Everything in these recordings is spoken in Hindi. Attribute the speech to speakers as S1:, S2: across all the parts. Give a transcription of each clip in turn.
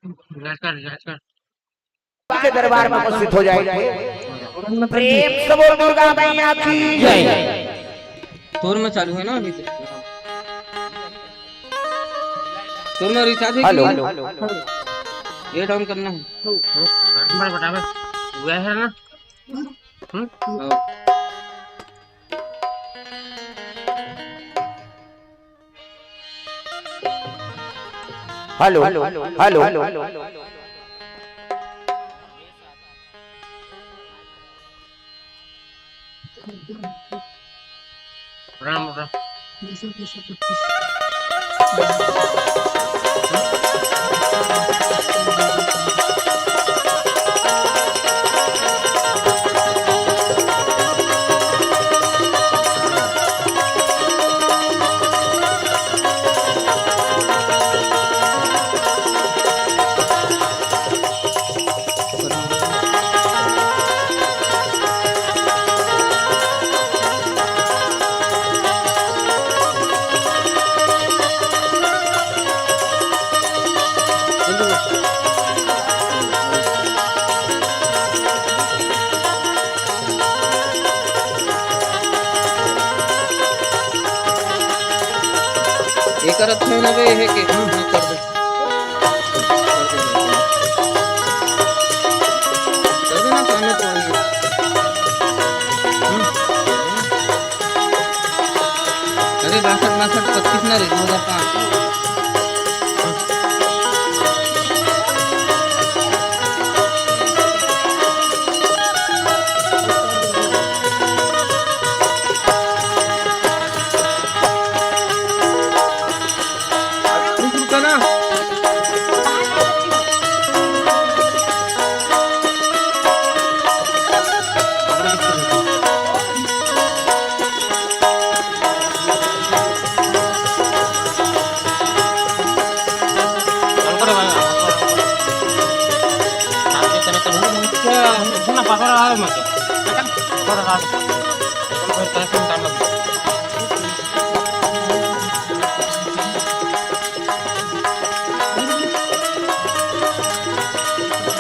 S1: के दरबार में उपस्थित हो जाए। प्रेम से बोल दुर्गा मैया की जय।
S2: तोर में चालू है ना अभी तो। तोर में रिचार्ज है
S1: हेलो
S2: ये डाउन करना है हुआ है ना।
S1: हेलो हेलो
S2: राम राम एक करत है ना बे है के हां कर दे ना काम तो अरे 62 25 ना रे 2005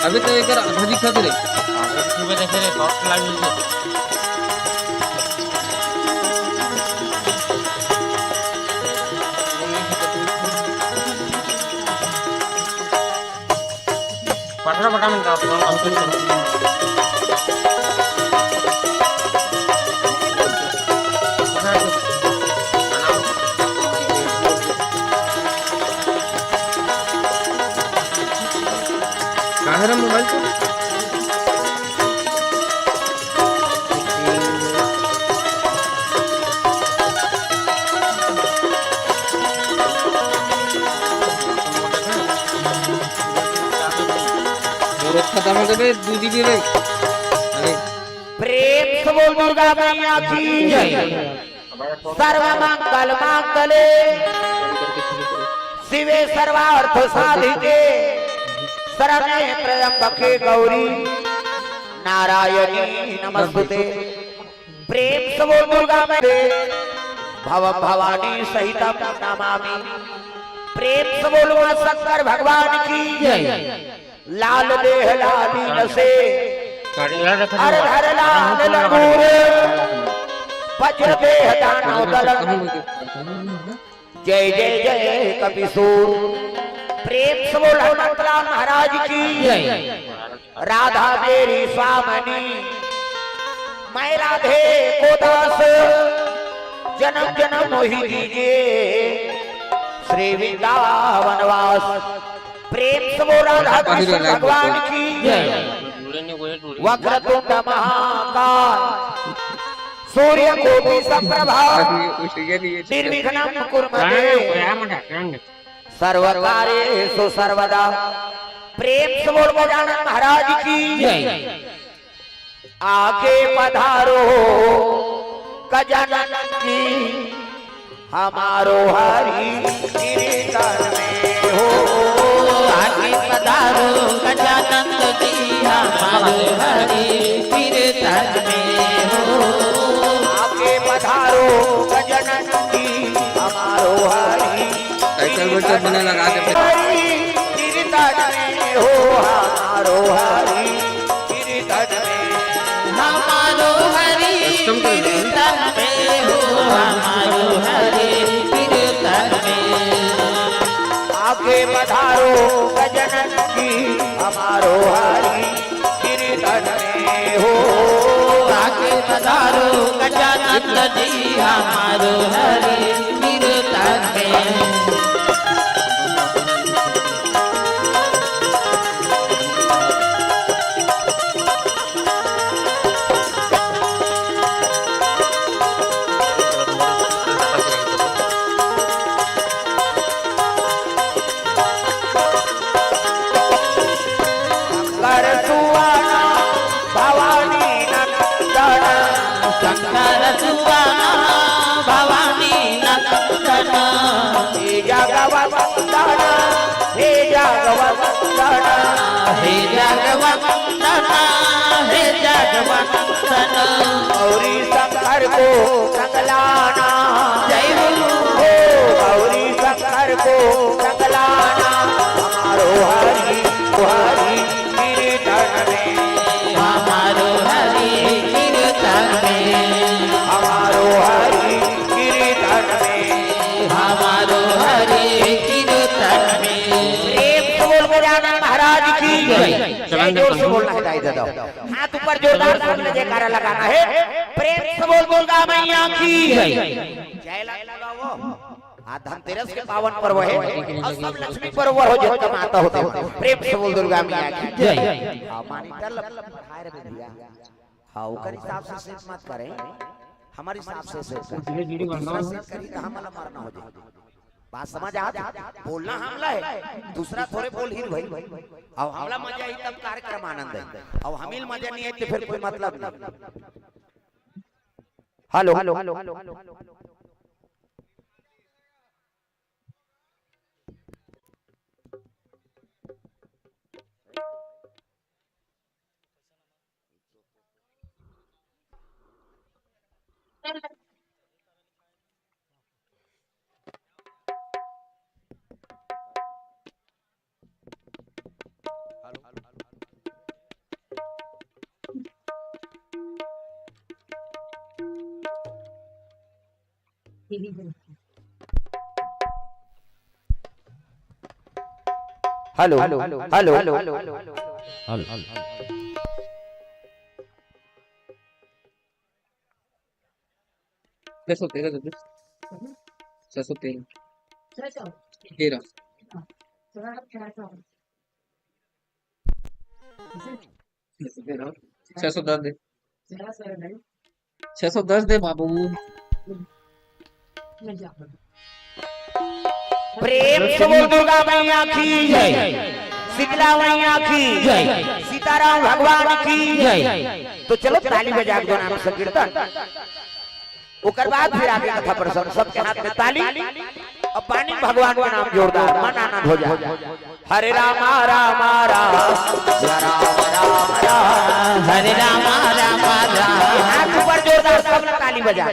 S2: अभी तो एक आधा दिखा दे रे सुबह देखे रे टॉर्च लगी है पटरा बटा में का कंप्लीट करो काहरा मोबाइल को खत्म कर दे दूधी भी रे अरे
S1: प्रेम से बोल दुर्गा मैया की जय। सर्व मंगल मांगले शिवे सर्वार्थ साधिके शरणे त्र्यंबके गौरी नारायणी नमस्ते। प्रेम से बोल दुर्गा मैया भव भवानी सहित नमामि। प्रेम से बोल मां शंकर भगवान की जय। लाल देह लालीन से हर हर लाल लगूर वज्र देह दानव दलन जय जय जय कपिसूर। प्रेम से बोल हनुमंतलाल महाराज की जय। राधा मेरी स्वामनी मैं राधे को दास जन्म जन्म मोहि दीजिए श्री वृंदावन वास। प्रेम से बोल राधा कृष्ण भगवान की जय। वक्रतुंड महाकाल सूर्य कोटि समप्रभा निर्विघ्नं कुरु मे देव सर्वकार्येषु सर्वदा। प्रेम से बोल गजानन महाराज की जय। आगे पधारो गजानन की हमारो हरि कीर्तन में हो।
S3: आगे पधारो गजानन की हमारो हरि कीर्तन में हो।
S1: आगे पधारो गजानन की हमारो हरि
S2: साइकिल बच्चा बना लगा के
S1: कीर्तन कीर्तन में हो हमारो हरि कीर्तन में
S3: हमारो हरि कीर्तन में हो हमारो हरि कीर्तन में
S1: आगे पधारो गजनन की हमारो हरि कीर्तन में हो
S3: आगे पधारो गजानन जी हमारो हरि कीर्तन में शंकर सुवाना भवानी नंदन
S1: हे जगवंदन हे जगवंदन
S3: हे जगवंदन हे जगवंदन
S1: गौरी शंकर को संगलाना
S3: जय हो
S1: गौरी शंकर को संगलाना हमारो हरि हरि कीर्तन में
S3: हमारो हरि कीर्तन में
S1: हमारो हरि कीर्तन में
S3: हमारो हरि कीर्तन में
S1: प्रेम से बोल गजानन महाराज की जय जोर से बोलना है दादा हाथ ऊपर जोरदार सबने जयकारा लगाना है प्रेम से बोल दुर्गा मैया की जय लगाओ आज धनतेरस के पावन पर्व है और सब लक्ष्मी पर्व हो जितना माता होते हैं प्रेम से बोल दुर्गा मैया की
S3: जय
S1: मॉनिटर खाए रे भैया हां ओकर हिसाब से सेट मत करें हमारे हिसाब से सेट करी तो हमला मारना हो जाए बात समझ आ बोलना हमला है दूसरा थोड़े बोल ही भाई अब हमला मजा ही तब कार्यक्रम आनंद है अब हमिल मजा नहीं है तो फिर कोई मतलब नहीं hello hello hello hello hello hello hello
S2: कैसे तेरह छह सौ दस दे 610 दे बाबू
S1: प्रेम से बोल दुर्गा मैया की जय शीतला मैया की जय सीताराम भगवान की जय तो चलो ताली बजा दो नाम संकीर्तन ओकर बाद फिर आगे कथा प्रसंग सबके हाथ में ताली अब पानी भगवान का नाम जोरदार मन आनंद हो जाए हरे राम राम राम राम राम
S3: हरे राम राम राम
S1: हाथ ऊपर जोरदार सब लोग ताली बजा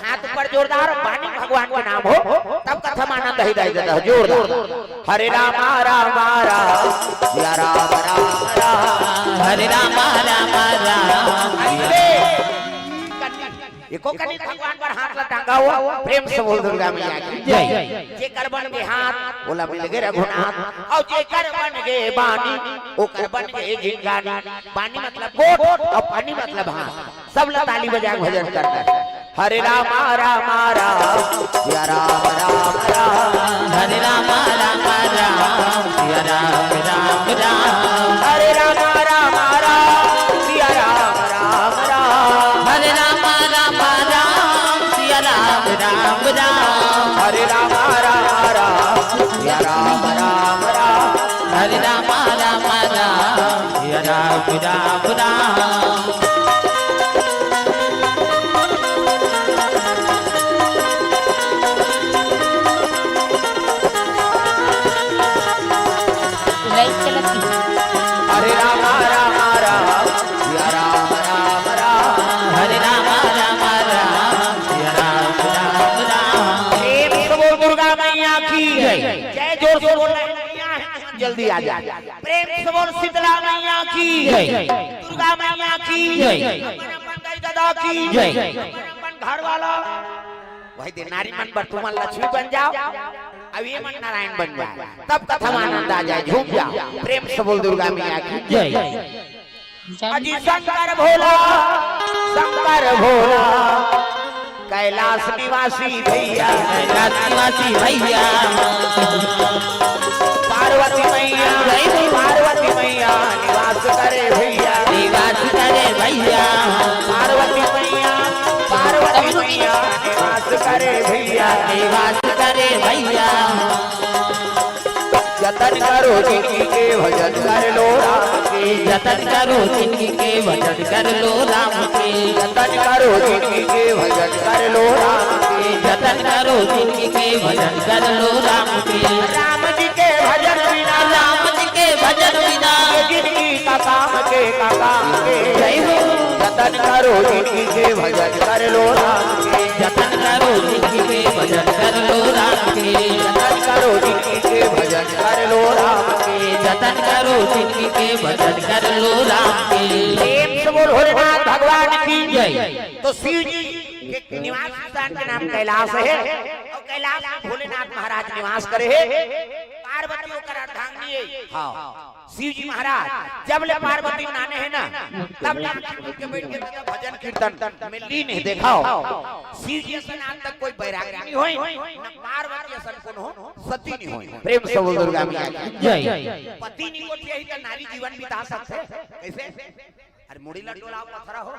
S1: हाथ ऊपर जोरदार पानी भगवान का नाम हो तब कथा आनंद ही देता है जोरदार हरे राम राम राम राम राम
S3: हरे राम राम राम
S1: एको कनी भगवान पर हाथ लटांगा हुआ प्रेम से बोल दुर्गा मैया की जय जे कर बन के हाथ बोला मिल गए रघुनाथ और जे कर बन गए बानी ओ कर बन गए जिंगानी बानी मतलब गोट और पानी मतलब हाथ सब लोग ताली बजा के भजन करता है हरे राम राम राम या राम राम राम
S3: हरे राम राम राम या राम राम राम
S1: हरे राम राम राम या राम राम राम
S3: हरे राम राम राम सिया राम राम राम
S1: हरे राम राम राम या राम राम राम
S3: हरे राम राम राम या राम राम राम
S1: हरे राम राम राम या राम राम राम
S3: हरे राम राम राम सिया राम राम राम
S1: प्रेम से बोल दुर्गा मैया की जय जय जोर से बोल रहे मैया है जल्दी आ जा। प्रेम से बोल शीतला मैया की
S3: जय।
S1: दुर्गा मैया की
S3: जय।
S1: अपन दादा की
S3: जय।
S1: अपन घर वाला भाई दे नारी मन पर तुम लक्ष्मी बन जाओ, अब ये मन नारायण बन जाए, तब कथा में आनंद आ जाए, झूम जाओ। प्रेम से बोल दुर्गा मैया की
S3: जय।
S1: अजी शंकर भोला, शंकर भोला, कैलाश निवासी भैया,
S3: कैलाश निवासी भैया,
S1: पार्वती मैया, पार्वती मैया निवास करे भैया,
S3: निवास करे भैया,
S1: पार्वती मैया, पार्वती मैया निवास करे भैया,
S3: निवास करे भैया।
S1: जतन करो जिंदगी के भजन कर लो राम के,
S3: जतन करो जिंदगी के भजन कर लो राम के,
S1: जतन करो जिंदगी के भजन कर लो राम के,
S3: जतन करो जिंदगी के भजन कर लो राम के।
S1: राम जी के भजन बिना,
S3: राम जी के भजन बिना
S1: जिंदगी का काम के
S3: जय हो।
S1: जतन करो जिंदगी के भजन कर लो राम के,
S3: जतन करो जिंदगी के भजन कर लो राम के,
S1: जतन करो जिंदगी के भजन कर लो राम के,
S3: जतन करो जिंदगी के भजन कर लो राम के।
S1: प्रेम से बोल भोलेनाथ भगवान की
S3: जय।
S1: तो शिव जी के निवास स्थान के नाम कैलाश है और कैलाश में भोलेनाथ महाराज निवास करे है। पार्वती होकर अर्धांगिनी है। हाँ शिव जी महाराज जब ले पार्वती नाने है ना, तब ले के बैठ के भजन कीर्तन में लीन है। देखाओ शिव जी से नाम तक कोई बैरागी नहीं होई, न पार्वती सन कौन हो सती नहीं होई। प्रेम से बोल दुर्गा मैया की
S3: जय।
S1: पति नहीं को यही तो नारी जीवन बिता सकते कैसे? अरे मुड़ी लटोला पथरा हो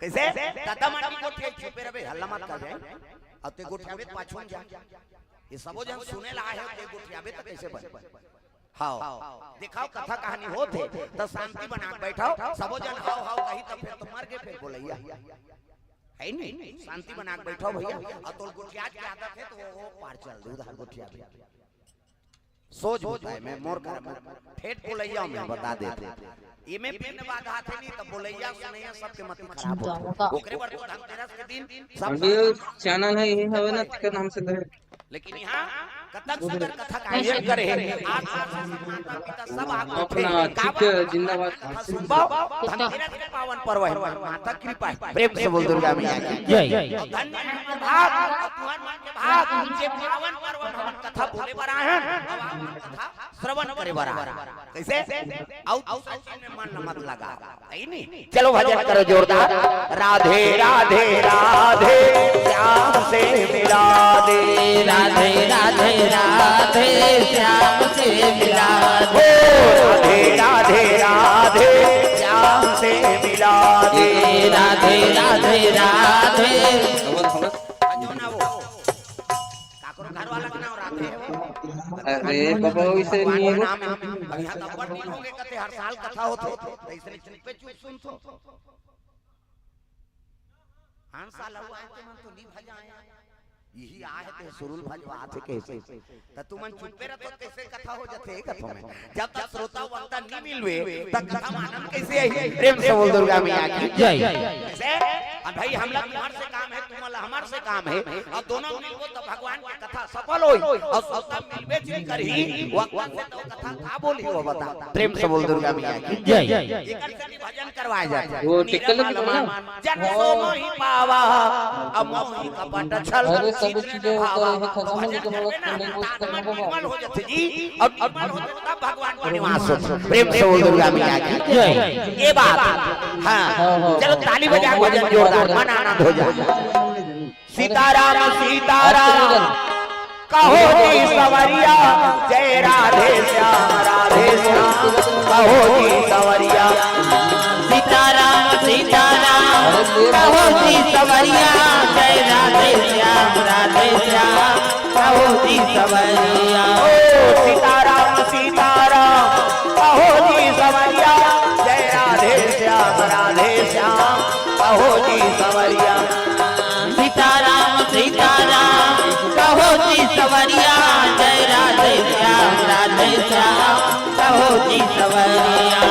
S1: कैसे? दादा माटी को चुपे रहे, हल्ला मत कर जाए अब ते गुठियाबे पाछून जा, ये सबो जन सुने ला है ते गुठियाबे त कैसे बन। हां दिखाओ कथा कहानी होते तो शांति बना बैठाओ, सबो जन हाउ हाउ कही तो फिर तो मर के फिर बोलैया है नहीं। शांति बना के बैठो भैया, और तो गुठिया की आदत है तो वो पार चल दे उधर गुठियाबे सोच होता है। मैं मोर कर ठेठ बोलैया में बता देते ये में पिन बात हाथ नहीं तो बोलैया सुनैया सबके मति खराब हो। ओकरे पर तो धनतेरस के दिन सब
S2: चैनल है, यही है ना, के नाम से है।
S1: लेकिन यहाँ कथक सागर कथा का आयोजन करे आप माता पिता सब आगो
S2: अपना ठीक जिंदाबाद।
S1: धनतेरस के पावन पर्व है, माता कृपा है। प्रेम से बोल दुर्गा मैया की
S3: जय।
S1: धन्य है भाग तुहर मन के भाग जे पावन पर्व हम कथा बोले बरा है, कथा श्रवण करे बरा कैसे आउ में मन मत लगा है नहीं। चलो भजन करो जोरदार। राधे राधे राधे श्याम से मिला दे,
S3: राधे राधे राधे श्याम से मिला दे,
S1: राधे राधे राधे श्याम से मिला दे,
S3: राधे राधे राधे।
S1: घर वाला का नाम राधे है वो।
S2: अरे बाबा वैसे नहीं है
S1: नाम है अब यहाँ नंबर नहीं होंगे कहते हर साल कथा होते तो इसने चुप पे चुप सुन तो हर साल हुआ है तुम तो नहीं भजाए यही आए थे सुरुल भजवा थे कैसे तो तुमन चुप्पे रहतो कैसे कथा हो जाते कथा में जब तक श्रोता वक्ता नहीं मिलवे तब कथा मानम कैसे आई। प्रेम से बोल दुर्गा मैया की
S3: जय।
S1: कैसे और भाई हम लोग हमार से काम है तुम्हारा हमार से काम है और दोनों मिलबो तो भगवान की कथा सफल होई और श्रोता मिलबे जी करही वक्त से तो कथा का बोली वो बता। प्रेम से बोल दुर्गा मैया की
S3: जय।
S1: एकर से भजन करवाए जाते
S2: वो टिकल की
S1: जन सो मोहि पावा अमोहि कपट छल
S2: सब चीजें होता है खत्म होने के बाद
S1: निर्मल हो जाते जी और निर्मल होते तब भगवान का निवास होता। प्रेम से बोल दुर्गा मैया की
S3: जय।
S1: ये बात हाँ चलो ताली बजा भजन जोरदार मन आनंद हो जाए। सीताराम सीताराम कहो जी सवरिया जय राधे श्याम राधे श्याम कहो जी सवरिया
S3: सीताराम सीताराम कहो जी सवरिया जय राधे श्याम राधे श्याम कहो जी सवरिया।
S1: ओ सीताराम सीताराम कहो जी सवरिया जय राधे श्याम राधे श्याम कहो जी सवरिया।
S3: सीताराम सीताराम कहो जी सवरिया जय राधे श्याम राधे श्याम कहो जी सवरिया।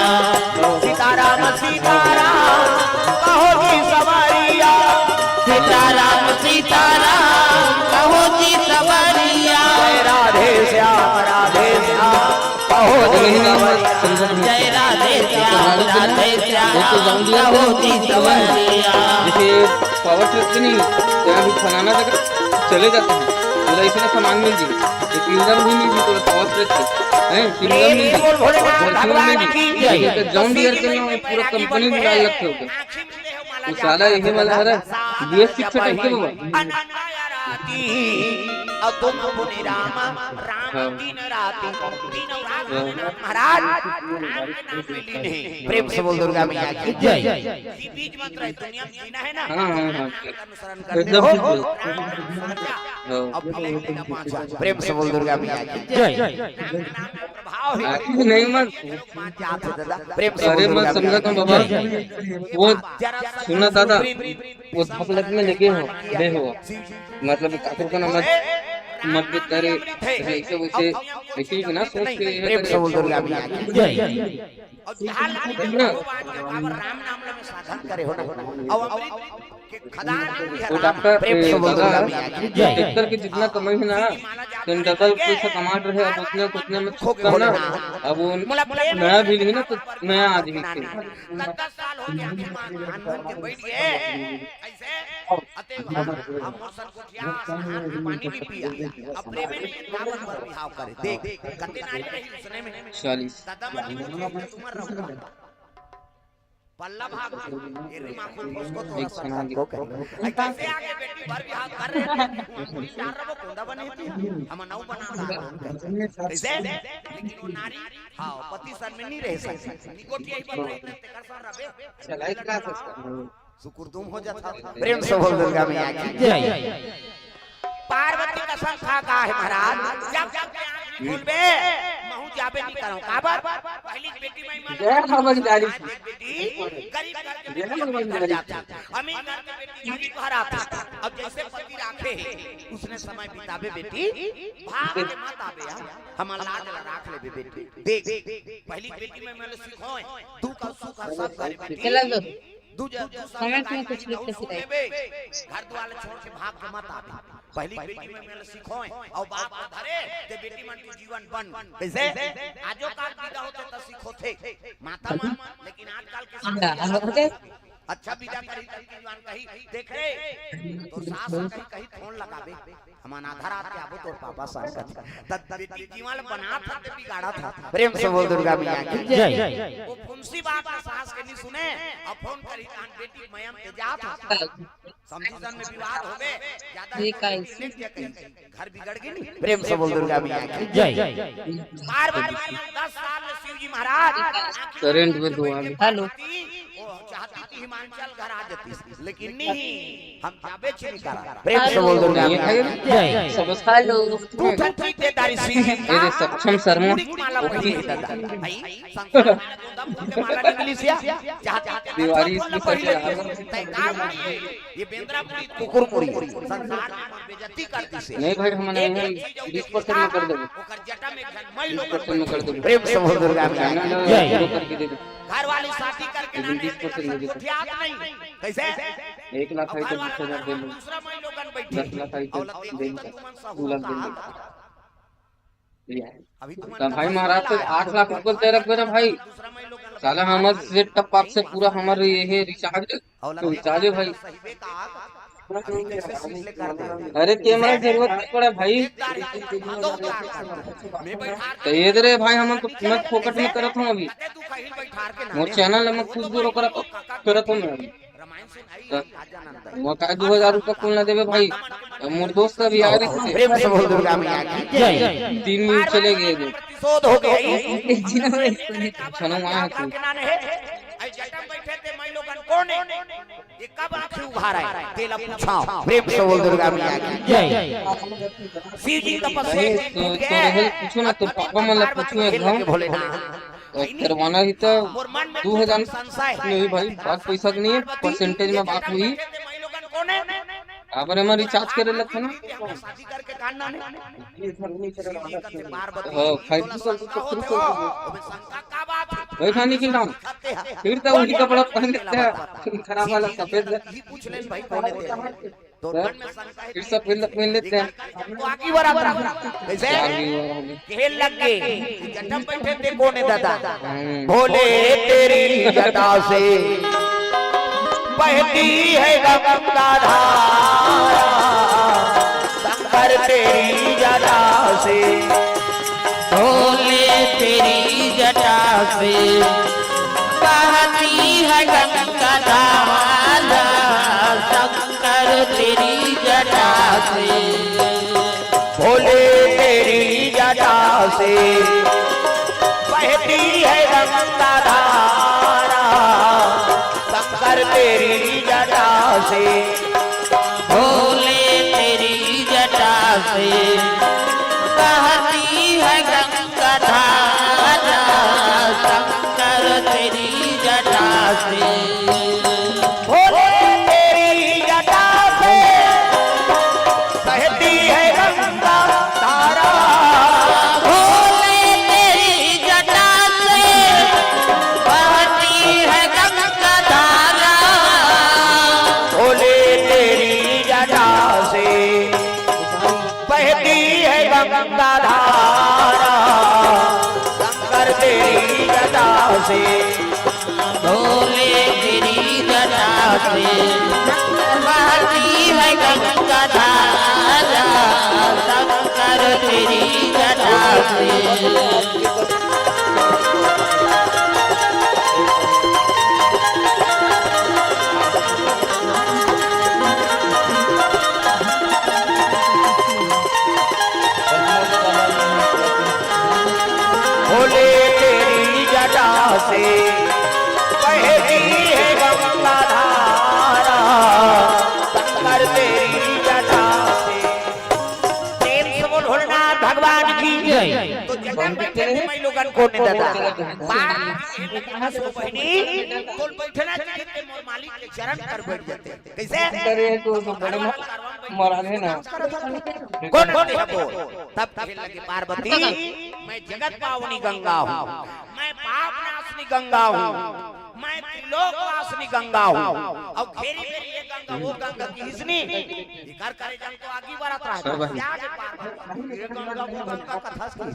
S1: सीताराम सीताराम कहो जी सवरिया
S3: सीताराम सीताराम कहो जी सवरिया
S1: जय राधे श्याम
S3: जय राधे श्याम राधे श्याम होती सवरिया।
S2: जैसे पावर ट्रिप से नहीं यहाँ भी फलाना जगह चले जाते हैं बोला इसमें सामान मिल जी किंगडम भी मिल जी तो पावर ट्रिप से किंगडम मिल जी जॉन डियर के नाम पूरा कंपनी भी डाल रखे होते तो साला यही वाला है BS6 से टक्के बाबा
S1: और तुम पुनि राम राम दिन राति तीनों रात महाराज प्रेम से बोल दुर्गा मैया की जय। बीज मंत्र है दुनिया में जीना है ना
S2: हाँ
S1: अनुसरण करते हो प्रेम से बोल दुर्गा मैया की जय।
S2: नहीं मत
S1: प्रेम से
S2: अरे मत समझा तुम बाबा वो सुना दादा वो धपलक में लगे हो ले हो मतलब ठाकुर का नाम मत करे ऐसे वैसे ऐसे ही ना सोच के
S1: प्रेम से बोल दुर्गा मैया की जय। और जहां राम नाम में साधन करे हो ना और के खदान
S2: वो डॉक्टर
S1: प्रेम से बोल दुर्गा मैया की जय।
S2: डॉक्टर की जितना कमाई है ना तुम डबल पैसा कमा रहे अब उतने कुतने में खूब करना अब वो नया भी नहीं ना तो नया आदमी थे
S1: 10 साल हो गया मान के बैठ गए ऐसे अते हम मौसम को क्या पानी भी पिया अब प्रेम में काबर पर बिहाव करे देख कते नारी रही सुने में
S2: 40
S1: दादा मनी में तुम रहो पल्ला भाग ये रिमाको उसको थोड़ा सा को करे कैसे आगे बेटी भर बिहाव कर रहे हैं चार रबो कोंदा बने थी हम नौ बना ऐसे लेकिन वो नारी हां पति सर में नहीं रह सकती निकोटिया ही बन रही ते कर सर रबे
S2: चलाई का
S1: शुक्र तुम हो जाता प्रेम से बोल दुर्गा मैया की जय। पार्वती का संखा का है महाराज जब जब बोलबे महू जाबे नहीं करो काबर पहली बेटी मैं मान
S2: जय समझदारी
S1: बेटी गरीब घर के बेटी जाता अमीर घर के बेटी गरीब घर आता अब जैसे पति राखे उसने समय बितावे बेटी भाग के मत आवे हम लाज राख ले बेटी देख पहली बेटी में मैंने सिखो तू का सुख सब करे बेटी कमेंट में कुछ लिख के सिखाए घर द्वार छोड़ के भाग के मत आवे पहली बेटी में मैंने सिखो और बाप को धरे ते बेटी मन के जीवन बन कैसे आजो काल विदा होते त सिखो थे माता मन लेकिन आजकल के अच्छा विदा करी जीवन कही देख रे तो सास कही फोन लगावे हमान आधार आते आबो तो पापा सास तब बेटी जीवन बना था ते बिगाड़ा था प्रेम से बोल दुर्गा मैया की जय। वो फुंसी बात सास के नहीं सुने अब फोन करी कान बेटी मयम ते जात समझीजन में विवाद होवे ज्यादा घर बिगड़ गई नहीं प्रेम से बोल दुर्गा मैया की जय। पार्वती 10 साल में शिव जी महाराज
S2: करंट में दुआ में
S3: हेलो
S1: चाहती थी हिमाचल घर आ जाती लेकिन नहीं हम जाबे छिनी करा प्रेम से बोल दुर्गा मैया की जय।
S2: सब हेलो
S1: तू ठठी ते दारी सिंह
S2: ये सक्षम शर्मा
S1: माला पहनी दादा भाई संसार में दम के माला इंग्लिशिया चाहते
S2: दीवारी इसकी सच्चे
S1: ये बेंद्रापुरी कुकुरपुरी संसार में बेइज्जती करती से
S2: नहीं भाई हमने 20% में कर देंगे
S1: ओकर जटा में मई लोग
S2: 20% में कर देंगे
S1: प्रेम से बोल दुर्गा मैया जय।
S2: करके दे दे
S1: घर वाली शादी करके ना
S2: 20% में
S1: उठियात नहीं कैसे
S2: 1 लाख है तो 20,000 दे लो
S1: दूसरा मई लोगन बैठी
S2: 10 लाख है तो दे दो 2 लाख दे दो
S1: अभी तुम
S2: तो भाई महाराज तो 8 लाख ऊपर दे रखे ना भाई
S1: दूसरा मई लोगन
S2: साला हमारे सेट टॉप पाक से पूरा हमारे ये है रिचार्ज तो रिचार्ज है भाई अरे कैमरा जरूरत नहीं पड़ा भाई तो ये दे भाई हम मैं फोकट में करत हूं अभी मोर चैनल में कुछ दूर करत हूं मैं अभी वो का 2000 रुपया कुल ना देवे भाई मोर दोस्त अभी आ रहे थे
S1: प्रेम से बोल दुर्गा मैया की जय।
S2: 3 मिनट चले गए जो
S1: शोध हो गई
S2: छनो वहां है
S1: आई जटा बैठे थे मैं लोगन कौन है ये कब आंखें उघारा है तेला पूछाओ प्रेम से बोल दुर्गा मैया की जय। शिव जी का पसे
S2: तो रहल पूछो ना तो पापा मतलब पूछो एकदम
S1: भोलेनाथ
S2: करवाना ही तो 2000 नहीं भाई बात पैसा की नहीं है परसेंटेज में बात हुई आपने हमारा रिचार्ज करे लगता ना
S1: शादी करके काटना नहीं
S2: हां फाइट वही खाने की नाम फिर तो उनकी कपड़ा पहन लेते हैं खराब वाला सफेद
S1: पूछ ले भाई कौन है तो तो मन में शंका है
S2: फिर सब मिल लेते हैं।
S1: तो आगे बढ़ा कैसे खेल लग गए जटम बैठे थे कोने दादा भोले तेरी जटा से बहती है गंगा धारा शंकर तेरी जटा से
S3: भोले तेरी जटा से बहती है गंगा धारा शंकर तेरी जटा से
S1: भोले तेरी जटा से बहती है गंगा धारा शंकर तेरी जटा से
S3: भोले तेरी जटा से बहती है गंगा धारा शंकर तेरी जटा से
S1: भोले तेरी जटा से बहती है गंगा धारा
S3: भोले तेरी जटा से बहती है गंगा धारा
S1: भोले तेरी जटा से बहती है गंगा धारा शंकर तेरी जटा से
S3: भोले तेरी जटा से बहती है गंगा धारा शंकर तेरी जटा से
S1: भोले तेरी जटा से बहती है गंगा धारा शंकर तेरी जटा से प्रेम से बोल भोलेनाथ भगवान की तो जगन बैठे थे मैं लोगन को ने दादा बहनी बोल बैठना चाहिए मोर मालिक के चरण कर बैठ जाते कैसे
S2: करे तो बड़े महाराज है ना।
S1: कौन होते हैं बोल तब खेल लगी पार्वती मैं जगत पावनी गंगा हूँ मैं पाप नाशनी गंगा हूँ मैं त्रिलोक वासनी गंगा हूँ और फेरी फेरी ये गंगा वो गंगा की हिस्नी कर करे जब तो आगे बढ़त रहा त्याग पार्वती ये गंगा वो गंगा कथा की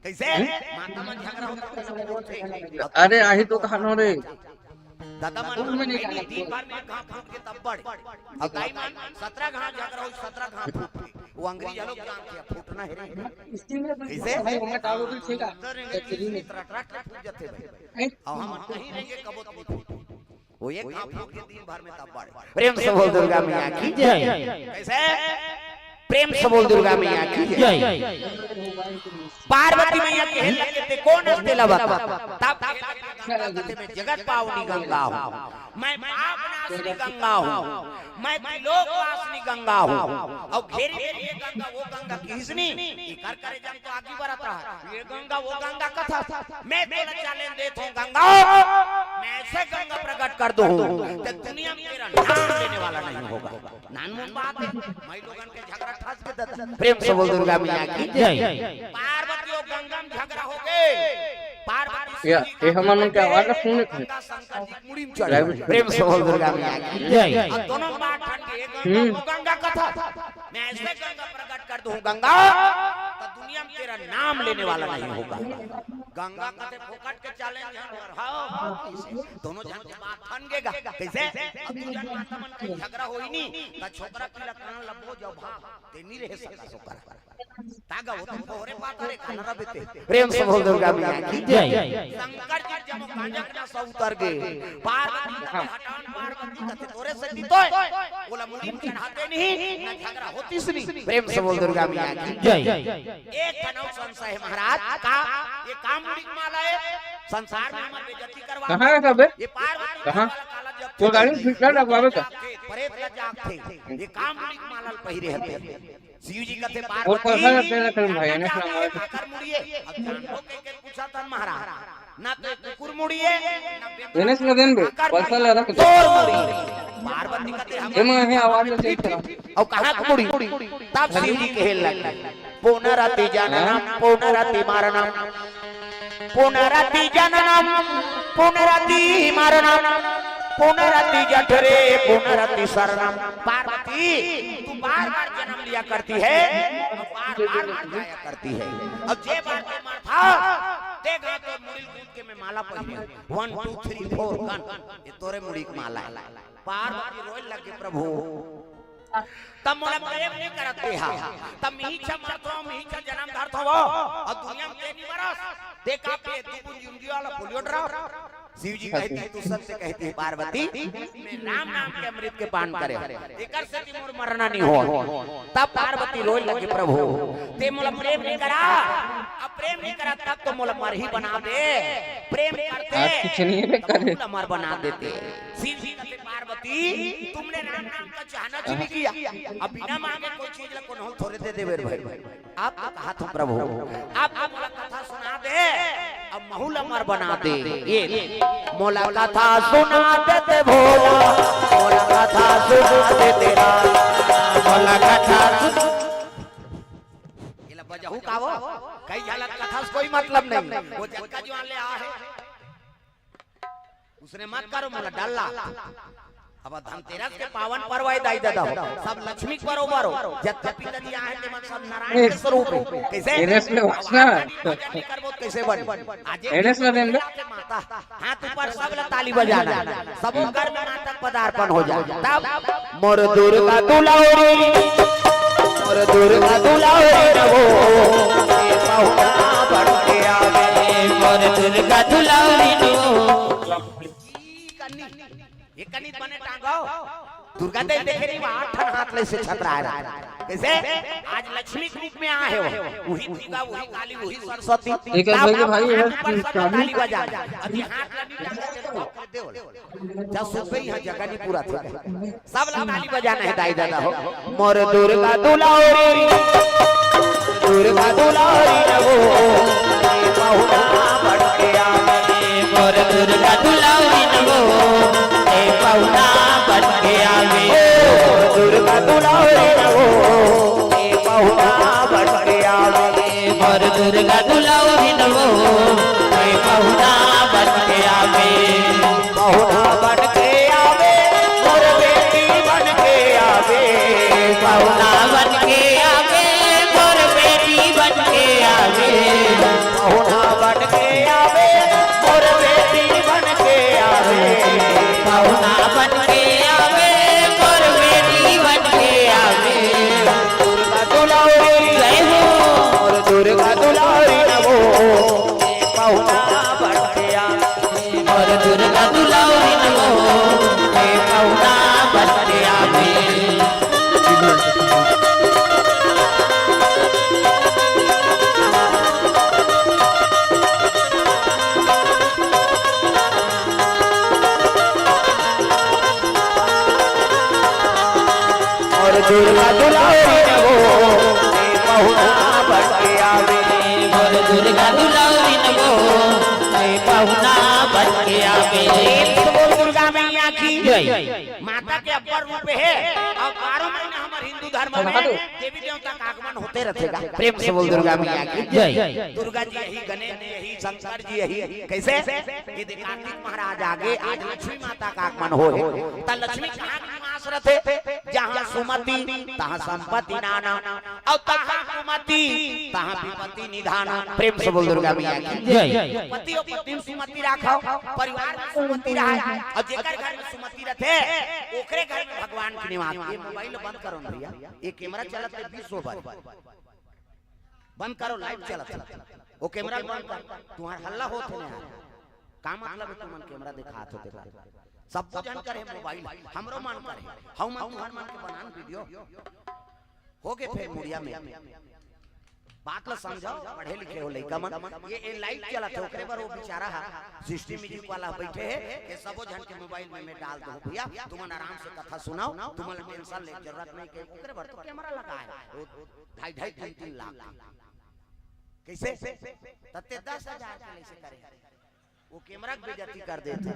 S1: कैसे माता मन झगड़ा होता
S2: अरे आही तो कहानो रे
S1: दादा मन में नहीं दिन भर में घाव फूट के तब बढ़ और गाय मन 17 घाव झगड़ा हो 17 घाव फूट वो अंग्रेज लोग जानते हैं फूटना है कैसे
S2: भाई हम टालो भी ठीक
S1: है ट्रट जाते भाई और हम नहीं रहेंगे कबूत नहीं फूट वो एक घाव फूट के दिन भर में तब बढ़ प्रेम से बोल दुर्गा मैया की जय कैसे प्रेम से बोल दुर्गा मैया की जय पार्वती मैया के लगते कौन हस्ते लबा तब कहते मैं जगत पावनी गंगा हूँ मैं पाप नाशनी गंगा हूँ मैं त्रिलोक वासनी गंगा हूँ और घेरी घेरी ये गंगा वो गंगा की हिस्नी कर करे जब तो आगे बढ़ता है ये गंगा वो गंगा कथा मैं तेरा चैलेंज देता हूँ गंगा मैं ऐसे गंगा प्रकट कर दूँ तो दुनिया में मेरा नाम लेने वाला नहीं होगा नानमुन बात है मैं लोगन के झगड़ा ठास के देता प्रेम से बोल दुर्गा मैया की जय पार्वती और गंगा में झगड़ा हो गए पार्वती
S2: ये हमन के आवाज सुने थे
S1: शंकर जी मुड़ी में चढ़े प्रेम से बोल दुर्गा मैया की जय और दोनों बात ठन के गंगा कथा मैं ऐसे गंगा प्रकट कर दूं गंगा तो दुनिया में तेरा नाम लेने वाला नहीं होगा गंगा कथे फोकट के चैलेंज है हां दोनों जन के बात ठन गेगा कैसे अब तू जन माता मन के झगड़ा होई नी त छोकरा की लकन लबो जाओ भाग ते नहीं रह सका छोकरा तागा वो तो फोरे बात रे कालरा बेते प्रेम से बोल दुर्गा मैया की जय शंकर जी जब गांजा ना सौ उतर गए पार्वती का हटान पार्वती कथे तोरे से तो बोला मुड़ी में चढ़ाते नहीं ना झगड़ा होतीस नहीं प्रेम से बोल दुर्गा मैया की जय एक तनव संशय है महाराज का ये काम मुड़ी माला है संसार में हमर बेइज्जती करवा
S2: कहां है सब
S1: ये पार्वती
S2: कहां
S1: काला जब
S2: तो गाड़ी फिटना लगवावे का
S1: प्रेत का जाग थे ये काम मुड़ी माला पहिरे हते शिव जी कथे
S2: और
S1: पार्वती
S2: पैसा तेरा कर भाई ने
S1: कर मुड़िए अब जानो के पूछा था महाराज ना तो कुकुर मुड़िए ना
S2: एने से देन बे पैसा ले रख
S1: तोर मुड़ी पार्वती कथे हम
S2: एमा है आवाज से चला
S1: और कहां मुड़ी तब शिव जी कहे लग पुनरति जननम पुनरति मरणम पुनरति जननम पुनरति मरणम पुनरति जठरे पुनरति शरणम। पार्वती तू बार बार जन्म लिया करती है और बार बार मर जाया करती है। अब जे बार के मर था देखा तो मुड़ी कूद के मैं माला पहने 1 2 3 4 गन ये तोरे मुड़ी की माला है। पार्वती रोए लगे प्रभु तब मोला प्रेम नहीं करते हा तब मीठा मरतो मीठा जन्म धरतो वो और दुनिया में नहीं मरस देखा पे तू जिंदगी वाला पोलियो ड्रॉप। शिव जी कहती है तू सत्य कहती है पार्वती मैं राम नाम के अमृत के पान करे एकर से मोर मरना नहीं हो। तब पार्वती रोए लगी प्रभु ते मोला प्रेम नहीं करा अब प्रेम नहीं करा तब तो मोला मर ही बना दे प्रेम करते
S2: कुछ नहीं करे
S1: मर बना देते। शिव जी कहते पार्वती तुमने राम नाम का चाहना चुनी किया अब बिना मांगे कोई चीज ला कोनो थोड़े दे देवे भाई आप कहा तुम प्रभु आप मोला कथा सुना दे अब महूल अमर बना दे। ये मोला कथा सुना देते भोला मोला कथा सुना दे तेरा मोला कथा ये बजहू का वो कई झाला कथा से कोई मतलब नहीं वो जग का जो ले आ है उसने मत करो मोला डल्ला। अब धनतेरस के पावन पर्व है दाई दादा सब लक्ष्मी पर्व जब पिता जी आए थे सब नारायण के स्वरूप कैसे
S2: एरेस ले वासना
S1: करबो कैसे बन आज
S2: एरेस ले देन
S1: माता हाथ ऊपर सब ताली बजाना सब घर में माता पदार्पण हो जाए तब मोर दुर्गा दुलारी मोर दुर्गा दुलारी रहो ये बहुना बढ़ के आवे
S3: मोर दुर्गा दुलारी नो
S1: ये कनित बने टांगो दुर्गा देवी देखे नहीं वहां ठन हाथ ले से छतरा रहा कैसे आज लक्ष्मी के रूप में आए हो वही दुर्गा वही काली वही सरस्वती
S2: ठीक है भाई
S1: ताली बजा अभी हाथ लगी जब सुबह ही जगह नहीं पूरा था सब लोग ताली बजाना है दाई दादा हो मोर दुर्गा दुलारी दुर्गा दुलारी रहो बहुना बढ़ के आवे
S3: मोर दुर्गा दुलारी नो बहुना बढ़ के आवे
S1: दुर्गा दुलारी रहो बहुना बढ़ के आवे
S3: मोर दुर्गा दुलारी नो बहुना बढ़ के आवे
S1: बहुना बढ़ के आवे मोर बेटी बन के आवे
S3: बहुना बन के आवे मोर बेटी बन के आवे
S1: बहुना बन के आवे मोर बेटी बन के आवे
S3: बहुना बन के आवे मोर बेटी बन के आवे
S1: दुर्गा दुलारी
S3: जय हो
S1: मोर दुर्गा दुलारी रहो बहुना बढ़ के आवे
S3: मोर दुर्गा दुलारी नो बहुना बन के आवे
S1: दुर्गा दुलारी रहो बहुना बढ़ के आवे
S3: मोर दुर्गा दुलारी नो बहुना बन के आवे
S1: बोल दुर्गा मैया की माता के अपर रूप है और 12 महीना हमारे हिंदू धर्म में देवी देवता का आगमन होते रहेगा। प्रेम से बोल दुर्गा मैया की
S3: जय
S1: दुर्गा जी यही गणेश जी यही शंकर जी यही कैसे ये कार्तिक महाराज आगे आज लक्ष्मी माता का आगमन हो त लक्ष्मी कहाँ निवास रहते जहाँ सुमति तहाँ संपत्ति नाना और तहाँ कुमति तहाँ विपत्ति निधान। प्रेम से बोल दुर्गा मैया की
S3: जय
S1: पति और पत्नी सुमति राखो परिवार में सुमति रहे और जेकर घर में सुमति रहते ओकरे घर में भगवान की निवास। ये मोबाइल बंद करो ना भैया ये कैमरा चलत है 20 ओवर बंद करो लाइव चलत वो कैमरा बंद कर तुम्हारा हल्ला होत है ना का मतलब है तुमन कैमरा दिखात हो देखा सब जन करे मोबाइल हमरो मन करे हम तुम्हार मन के बनान वीडियो हो गए फिर मुड़िया में बात ला समझाओ पढ़े लिखे हो लइका मन ये लाइव चला था ओकरे पर वो बेचारा सिस्टम म्यूजिक वाला बैठे है ये सबो जन के मोबाइल में मैं डाल दूं भैया तुमन आराम से कथा सुनाओ तुमन टेंशन ले जरूरत नहीं के ओकरे पर तो कैमरा लगा है 2.5 3 लाख कैसे तते 10,000 के ऐसे करे वो कैमरा की बेइज्जती कर देते।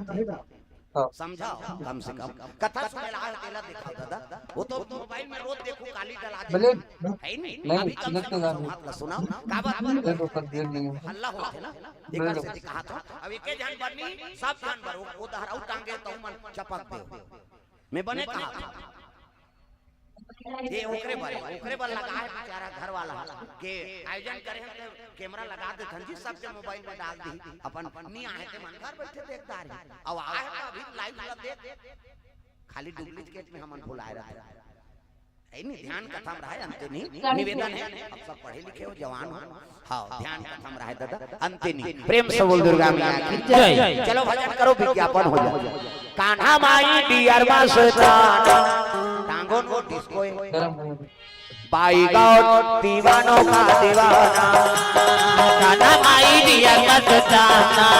S2: हाँ।
S1: समझाओ कम से कम कथा सुने ला तेला देखा दादा, वो तो मोबाइल में रोज देखो काली डला दे
S2: भले
S1: है नहीं।
S2: नहीं,
S1: अभी कम से कम
S2: नहीं,
S1: संवाद ला सुनाओ का बात
S2: ये तो कर दिया नहीं है।
S1: हल्ला होते ना एक से कहा था। अब एके जानवर नहीं सब जानवर वो दहराऊ टांगे तो मन चपक दे मैं बने कहा था ये ओकरे पर लगा है बेचारा घर वाला के आयोजन करे हैं कैमरा लगा दे धनजी सबके मोबाइल में डाल दी अपन नहीं आए थे मन घर बैठे देखता रहे अब आए तो अभी लाइव लगा दे खाली डुप्लीकेट में हमन बुलाए रहा है नहीं ध्यान कथम रहा है अंत नहीं निवेदन है अब सब पढ़े लिखे हो जवान हो हाँ ध्यान कथम रहा है दादा अंत नहीं प्रेम से बोल दुर्गा मैया की जय। चलो भजन करो विज्ञापन हो जाए कान्हा माई डियर मस्ताना टांगों को डिस्को बाई गाँव दीवानों का दीवाना
S3: कान्हा माई डियर मस्ताना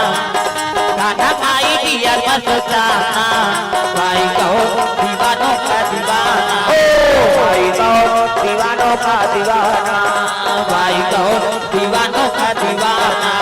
S3: कान्हा माई डियर मस्ताना भाई कहो दीवानों का दीवाना
S1: बाई गाँव दीवानों का दीवाना
S3: भाई कहो दीवानों का दीवाना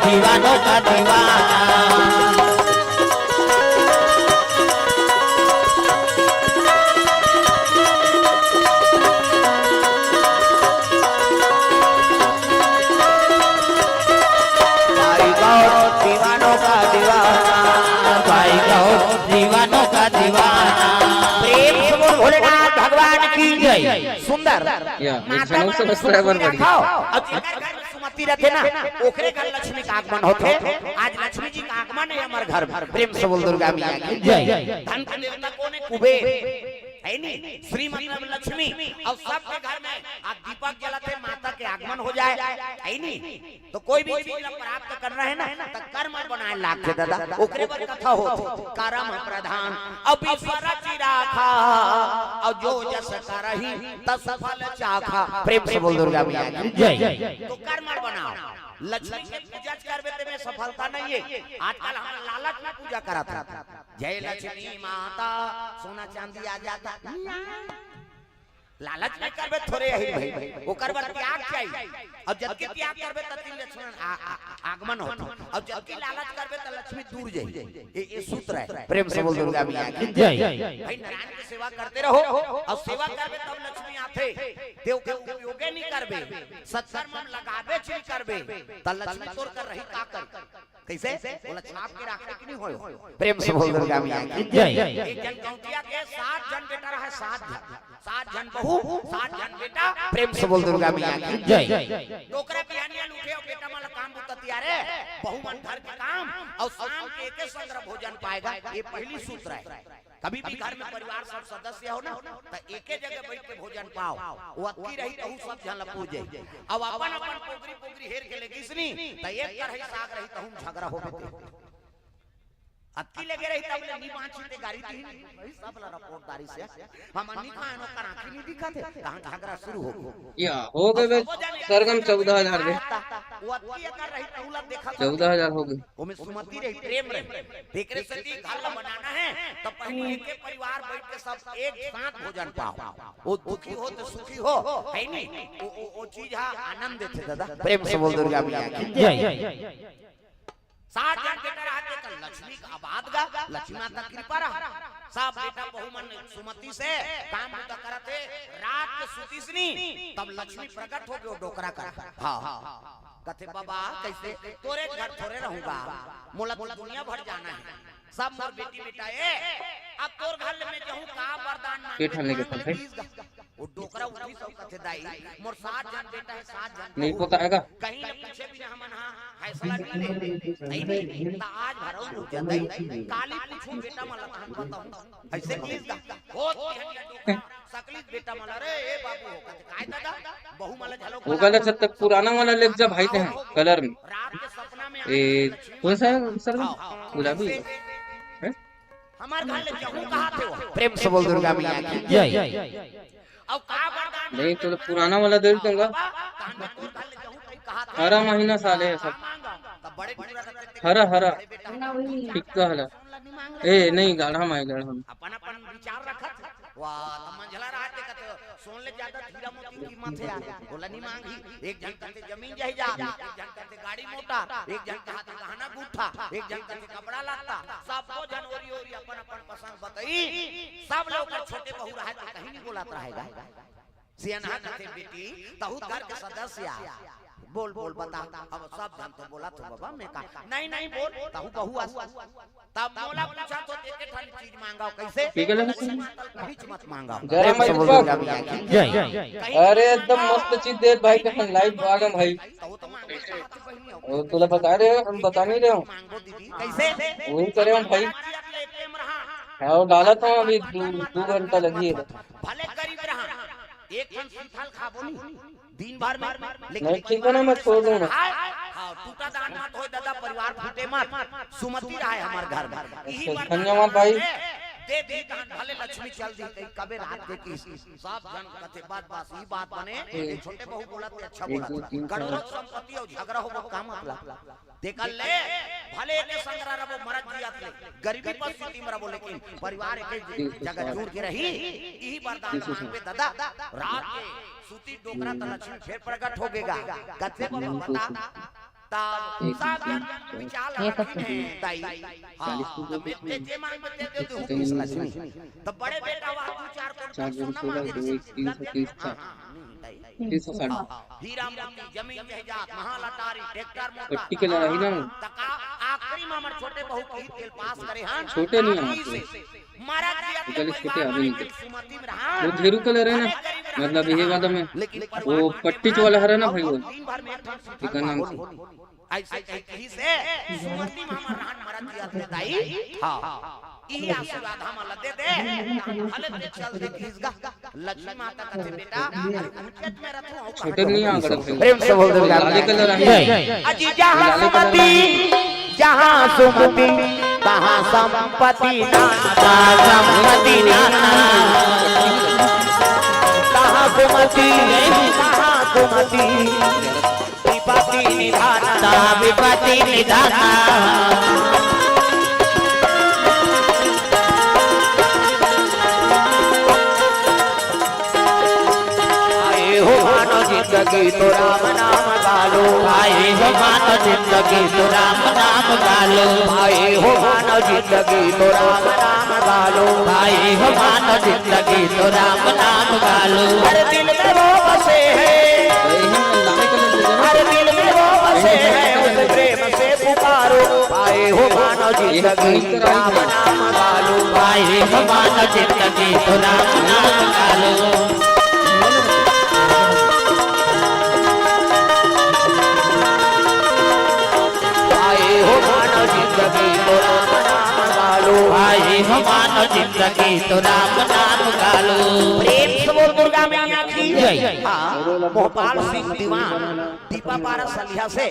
S3: दीवानों का दीवाना
S1: दीवानों का दीवाना
S3: भाई कहो दीवानों का दीवाना
S1: प्रेम से बोल भोलेनाथ भगवान की जय। सुंदर
S2: या एक चैनल सब्सक्राइबर बढ़ गया।
S1: अब जेकर घर में सुमति रहते ना ओकरे घर लक्ष्मी का आगमन होते आज लक्ष्मी जी का आगमन है हमारे घर प्रेम से बोल दुर्गा मैया की जय। धन का देवता कौन है कुबेर है नहीं श्री मतलब लक्ष्मी और सबके घर में आज दीपक जलाते माता के आगमन हो जाए है नहीं तो कोई भी चीज प्राप्त कर रहे हैं ना तो कर्म बनाए लागते दादा ओकरे पर कथा हो कर्म प्रधान अब ईश्वर चिराखा और जो जस करही तस फल चाखा प्रेम से बोल दुर्गा मैया की जय। तो कर्म बनाओ लक्ष्मी के पूजा करबे ते में सफलता नहीं है आजकल हम लालच में पूजा करा था जय लक्ष्मी माता सोना चांदी आ जाता लालच में करबे थोड़े यही भाई वो करबे त्याग चाहिए और जब के त्याग करबे त तीन लक्ष्मण आगमन होता और जब की लालच करबे त लक्ष्मी दूर जाई ये सूत्र है प्रेम से बोल दुर्गा मैया की जय। भाई नारायण की सेवा करते रहो और सेवा करबे तब लक्ष्मी आते देव के उपयोगे नहीं करबे सत्कर्म में लगाबे चीज करबे त लक्ष्मी तोड़ कर रही का कर कैसे बोला छाप के रखने की नहीं होयो प्रेम से बोल दुर्गा मैया की जय। एक जन गौतिया के 7 जन बेटा रहा 7 जन बहू 7 जन बेटा प्रेम से बोल दुर्गा मैया की जय। डोकरा पियानिया लूटे और बेटा माला काम बुततिया रे बहू मन घर के काम और शाम के एक संग्रह भोजन पाएगा ये पहली सूत्र है। कभी भी घर में परिवार सब सदस्य हो ना तो एक ही जगह बैठ के भोजन पाओ वो अक्की रही तो सब जन पूजे अब अपन अपन पोगरी हेर के ले किसनी तो एक कर है साग रही तो हम झगड़ा होबे अक्की लगे रही तब ले नी बांचते गाड़ी थी सब ला रिपोर्टदारी से हम अन्नी खानो कर आंखी नहीं दिखाते कहां झगड़ा शुरू हो
S2: या हो गए सरगम 14000 दे
S1: वो अक्की कर रही तहुला देखा
S2: 14000 हो गए
S1: वो में सुमति रही प्रेम रही देखरे से जी घर बनाना है तो पहले एक के परिवार बैठ के सब एक साथ भोजन पाओ वो दुखी हो तो सुखी हो है नहीं वो चीज है आनंद देते दादा प्रेम से बोल दुर्गा मैया की जय। 7 जन बेटा रहते तो लक्ष्मी का आबाद गा लक्ष्मी माता कृपा रहा सब बेटा बहु मन सुमति से काम होता करते रात के सुतीसनी तब लक्ष्मी प्रकट हो गयो डोकरा कर हां कथे बाबा कैसे तोरे घर थोड़े रहूंगा मोला दुनिया भर जाना है सब मोर बेटी बेटा ए अब तोर घर में जाऊं का वरदान मांगे वो डोकरा उठी सब कथे दाई मोर 7 जन बेटा है 7 जन
S2: नहीं बताएगा
S1: कहीं न पूछे भी हमन हां फैसला नहीं नहीं आज भरो हो जाई काली पूछूं बेटा मला कहन बताऊं ऐसे प्लीज बहुत डोकरा सकली बेटा मला रे ए बाबू काय दादा बहु मला झालो
S2: वो गला जब तक पुराना वाला ले जा भाई थे कलर में
S1: रात के सपना में
S2: ए कौन सा सर गुलाबी
S1: हमारे घर ले जाऊं कहां थे वो प्रेम से बोल दुर्गा मैया की जय। अब का वरदान
S2: नहीं तो पुराना वाला दे दूंगा हरा महीना साले है सब हरा हरा ठीक कहला ए नहीं गाढ़ा माई गाढ़ा
S1: अपन अपन विचार रखत वाह त मंझला रहा के कते सोन ले ज्यादा हीरा मोती कीमत है यार बोला नहीं मांगी एक जन कहते जमीन जाई जा एक जन कहते गाड़ी मोटा एक जन कहते गहना गुठा एक जन कहते कपड़ा लाता सबको जनवरी और अपन अपन पसंद बताई सब लोग का छोटे बहू रहा तो कहीं नहीं बोलत रहेगा सियाना कहते बेटी तहु घर के सदस्य बोल बोल बता अब सब जन तो बोला तो बाबा मैं कहा नहीं नहीं बोल तहु बहू आस तब मोला पूछा तो एक ठन चीज मांगाओ कैसे कभी मत मांगाओ
S2: गरम जय अरे एकदम मस्त चीज दे भाई कहन लाइव आगम भाई वो तुला बता रहे हम बता नहीं रहे हो
S1: मांगो दीदी कैसे
S2: वही करे हम भाई हां डाला था अभी 2 घंटा लगी है
S1: भले करीब रहा एक ठन सीथल खाबो नहीं दिन भर में
S2: नहीं ठीक है ना मैं छोड़ दूंगा
S1: हां टूटा दान मत हो दादा परिवार फूटे मत सुमति रहा है हमारे घर में यही बात
S2: धन्यवाद भाई
S1: दे दे दान भले लक्ष्मी चल दी कहीं कबे रात के की सब जन कहते बात बात ई बात बने एक छोटे बहू बोलत अच्छा बोलत करोड़ संपत्ति और झगड़ा हो काम अपला देखल ले भले के संगरा रबो मरद जियात ले गरीबी परिस्थिति में रबो लेकिन परिवार एक जगह जुड़ के रही यही वरदान मांग पे दादा रात के सूती डोकरा त लक्ष्मी फिर प्रकट होगेगा कते बाबा बता सब विचार रखी है ताई हां बेटे जे मांग दे दे तू लक्ष्मी तो बड़े बेटा वा 2-4 सोना मांगे 360 हीरा मोती जमीन जहजात महालटारी ट्रैक्टर मोटर
S2: पट्टी के लड़ाई ना
S1: तका आखिरी में हमर छोटे बहू की तेल पास करे हां
S2: छोटे नहीं आते
S1: मारा दिया
S2: कल छोटे अभी नहीं
S1: सुमति में रहा
S2: वो धेरू कलर है ना मतलब ये वाला में वो पट्टी वाला हरा ना भाई वो ठीक है नाम
S1: ऐसे कहीं से सुमति मामा रान मारा दिया थे दाई हां ई आशीर्वाद हम दे दे भले ते चल दे किसगा लक्ष्मी माता का बेटा उच्चत में रखो
S2: छोटे नहीं आगड़
S1: प्रेम से बोल दे
S2: लाल कलर है
S1: अजी जहां सुमति कहां संपत्ति नाना संपत्ति नाना कहां सुमति विपत्ति निधाना विपत्ति निधाना जिंदगी तो राम नाम गालो भाई हो मानो जिंदगी तो राम नाम गालो भाई हो मानो जिंदगी तो राम नाम गालो भाई हो मानो जिंदगी तो राम नाम गालो हर दिल में वो बसे है हर दिल में वो बसे है उस प्रेम से पुकारो भाई हो मानो जिंदगी तो राम नाम गालो भाई हो मानो जिंदगी तो राम नाम गालो भाई हो मानो जिंदगी तो राम नाम गालो प्रेम से बोल दुर्गा मैया की जय भोपाल सिंह दीवान दीपा पारा सलिया से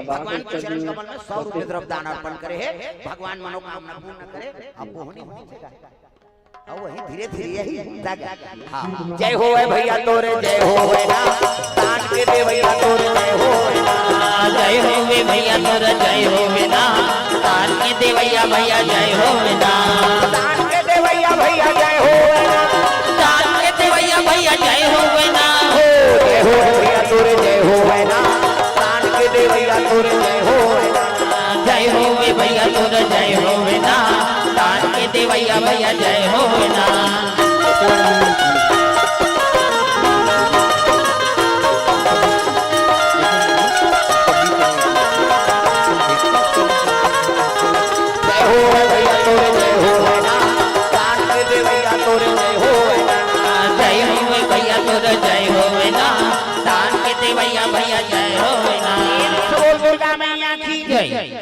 S1: भगवान के चरण कमल में 100 रुपए द्रव्य दान अर्पण करे है भगवान मनोकामना पूर्ण करे अब होनी अब वही धीरे धीरे यही हां जय हो भैया तोरे जय हो ना दान के दे भैया तोरे जय हो ना जय हो भैया तोरे जय हो ना दान के दे भैया जय हो ना दान के दे भैया जय हो ना दान के दे भैया जय हो ना जय हो भैया तोरे जय हो ना दान के दे भैया तोरे जय हो ना जय हो भैया तोरे जय हो ना दान के दे भैया जय हो ना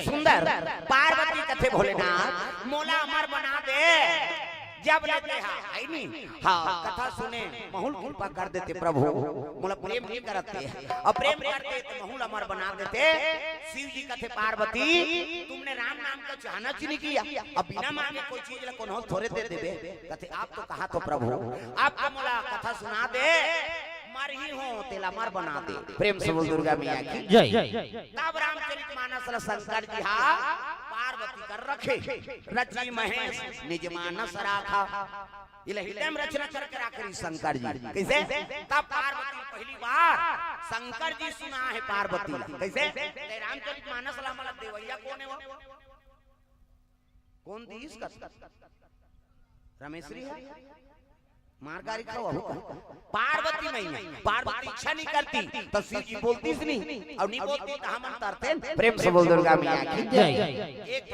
S1: सुंदर पार्वती कथे भोलेनाथ मोला अमर बना दे जब लेते हैं हाँ कथा सुने महूल कृपा कर देते प्रभु मोला प्रेम नहीं करते और प्रेम करते तो महूल अमर बना देते शिव जी कथे पार्वती तुमने राम नाम का चाहना नहीं किया अब बिना मांगे कोई चीज कौन थोड़े दे देवे कथे आप तो कहा तो प्रभु आपका मोला कथा सुना दे मर ही हो तेला मर बना दे। प्रेम से बोल दुर्गा मैया की
S3: जय
S1: तब रामचरितमानस शंकर जी हा पार्वती कर रखे रची महेश निज मानस राखा हृदय में रचना करके राखी शंकर जी कैसे तब पार्वती पहली बार शंकर जी सुना है पार्वती कैसे रामचरितमानस ला मतलब देवैया कौन है वो कौन दी इसका रमेश्वरी है मारगारी खाओ पार्वती नहीं पार्वती इच्छा नहीं करती तो शिव जी बोलती नहीं और नहीं बोलती तो हम अंतरते प्रेम से बोल दुर्गा मैया की जय। एक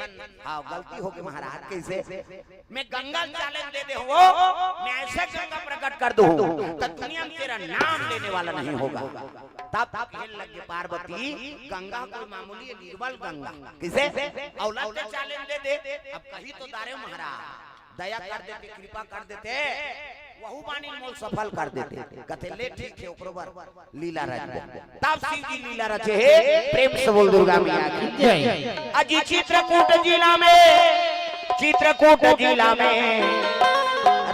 S1: हाँ गलती हो गई महाराज कैसे मैं गंगा चालन दे दे हो मैं ऐसे गंगा प्रकट कर दूं तो दुनिया में तेरा नाम लेने वाला नहीं होगा। तब खेल लग गए पार्वती गंगा कोई मामूली है निर्बल गंगा कैसे औलाद के चालन दे दे अब कहीं तो दारे महाराज दया कर देते कृपा कर देते वहु बानी मोल सफल कर देते कथे ले ठीक है ओकरोबर लीला रच तब शिव जी लीला रचे हे प्रेम से बोल दुर्गा मैया की जय। अजी चित्रकूट जिला में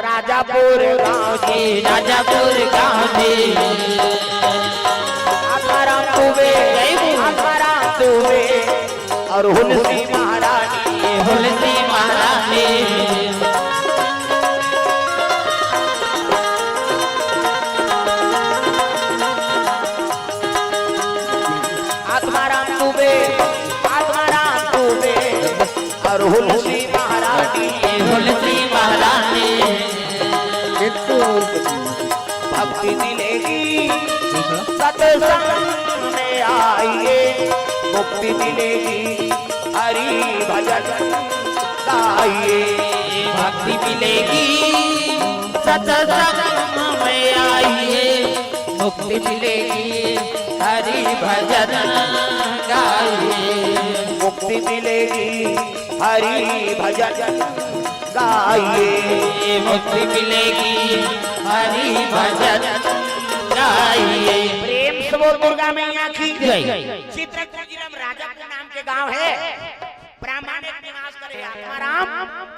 S1: राजापुर गांव जी
S3: राजापुर गांव जी
S1: आकाराम तुवे और हुलसी महारानी आत्माराम तुवे और हुलसी महारानी भक्ति मिलेगी सत्संग में आइए मुक्ति मिलेगी हरि भजन गाइए
S3: भक्ति मिलेगी सत्संग में आइए मुक्ति मिलेगी हरि भजन गाइए
S1: मुक्ति मिलेगी हरि भजन गाइए
S3: मुक्ति मिलेगी हरि भजन गाइए।
S1: प्रेम से बोल दुर्गा मैया की
S3: जय।
S1: चित्रकूट जिला में राजापुर नाम के गांव है ब्राह्मण एक निवास करे आत्माराम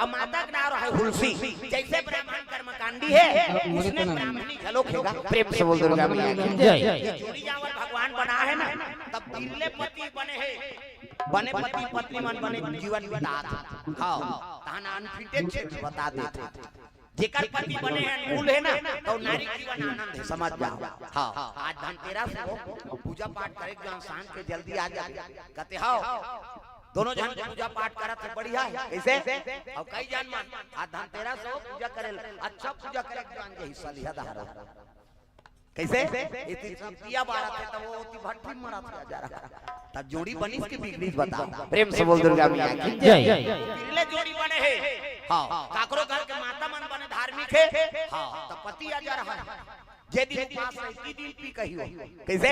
S1: और माता का नाम है हुलसी जैसे ब्राह्मण कर्मकांडी है उसने ब्राह्मणी झलोकेगा। प्रेम से बोल दुर्गा मैया की
S3: जय।
S1: जोड़ी जावर भगवान बना है ना तब दिल्ले पति बने हैं बने पति पत्नी मन बने जीवन बितात हां ताना अनफिटेड से बता देते जेकर पति बने हैं अनुकूल है ना तो नारी जीवन आनंद है समझ जाओ। हां आज धनतेरस हो पूजा पाठ करे जान शाम के जल्दी आ जाए कहते हां दोनों जन पूजा पाठ करत है बढ़िया है कैसे और कई जन मन आज धनतेरस हो पूजा करे अच्छा पूजा करे जान के हिस्सा लिया धारा कैसे इतनी सब्जियां बारत है तब वो होती भट्टी मरा था जा रहा तब जोड़ी बनी इसकी बिगड़ी बताओ। प्रेम से बोल दुर्गा मैया की
S3: जय।
S1: बिरले जोड़ी बने हैं हां काकरो घर के माता मन बने धार्मिक है हां तब पति आ जा रहा है जे दिन उपास रहती दिन पी कही हो कैसे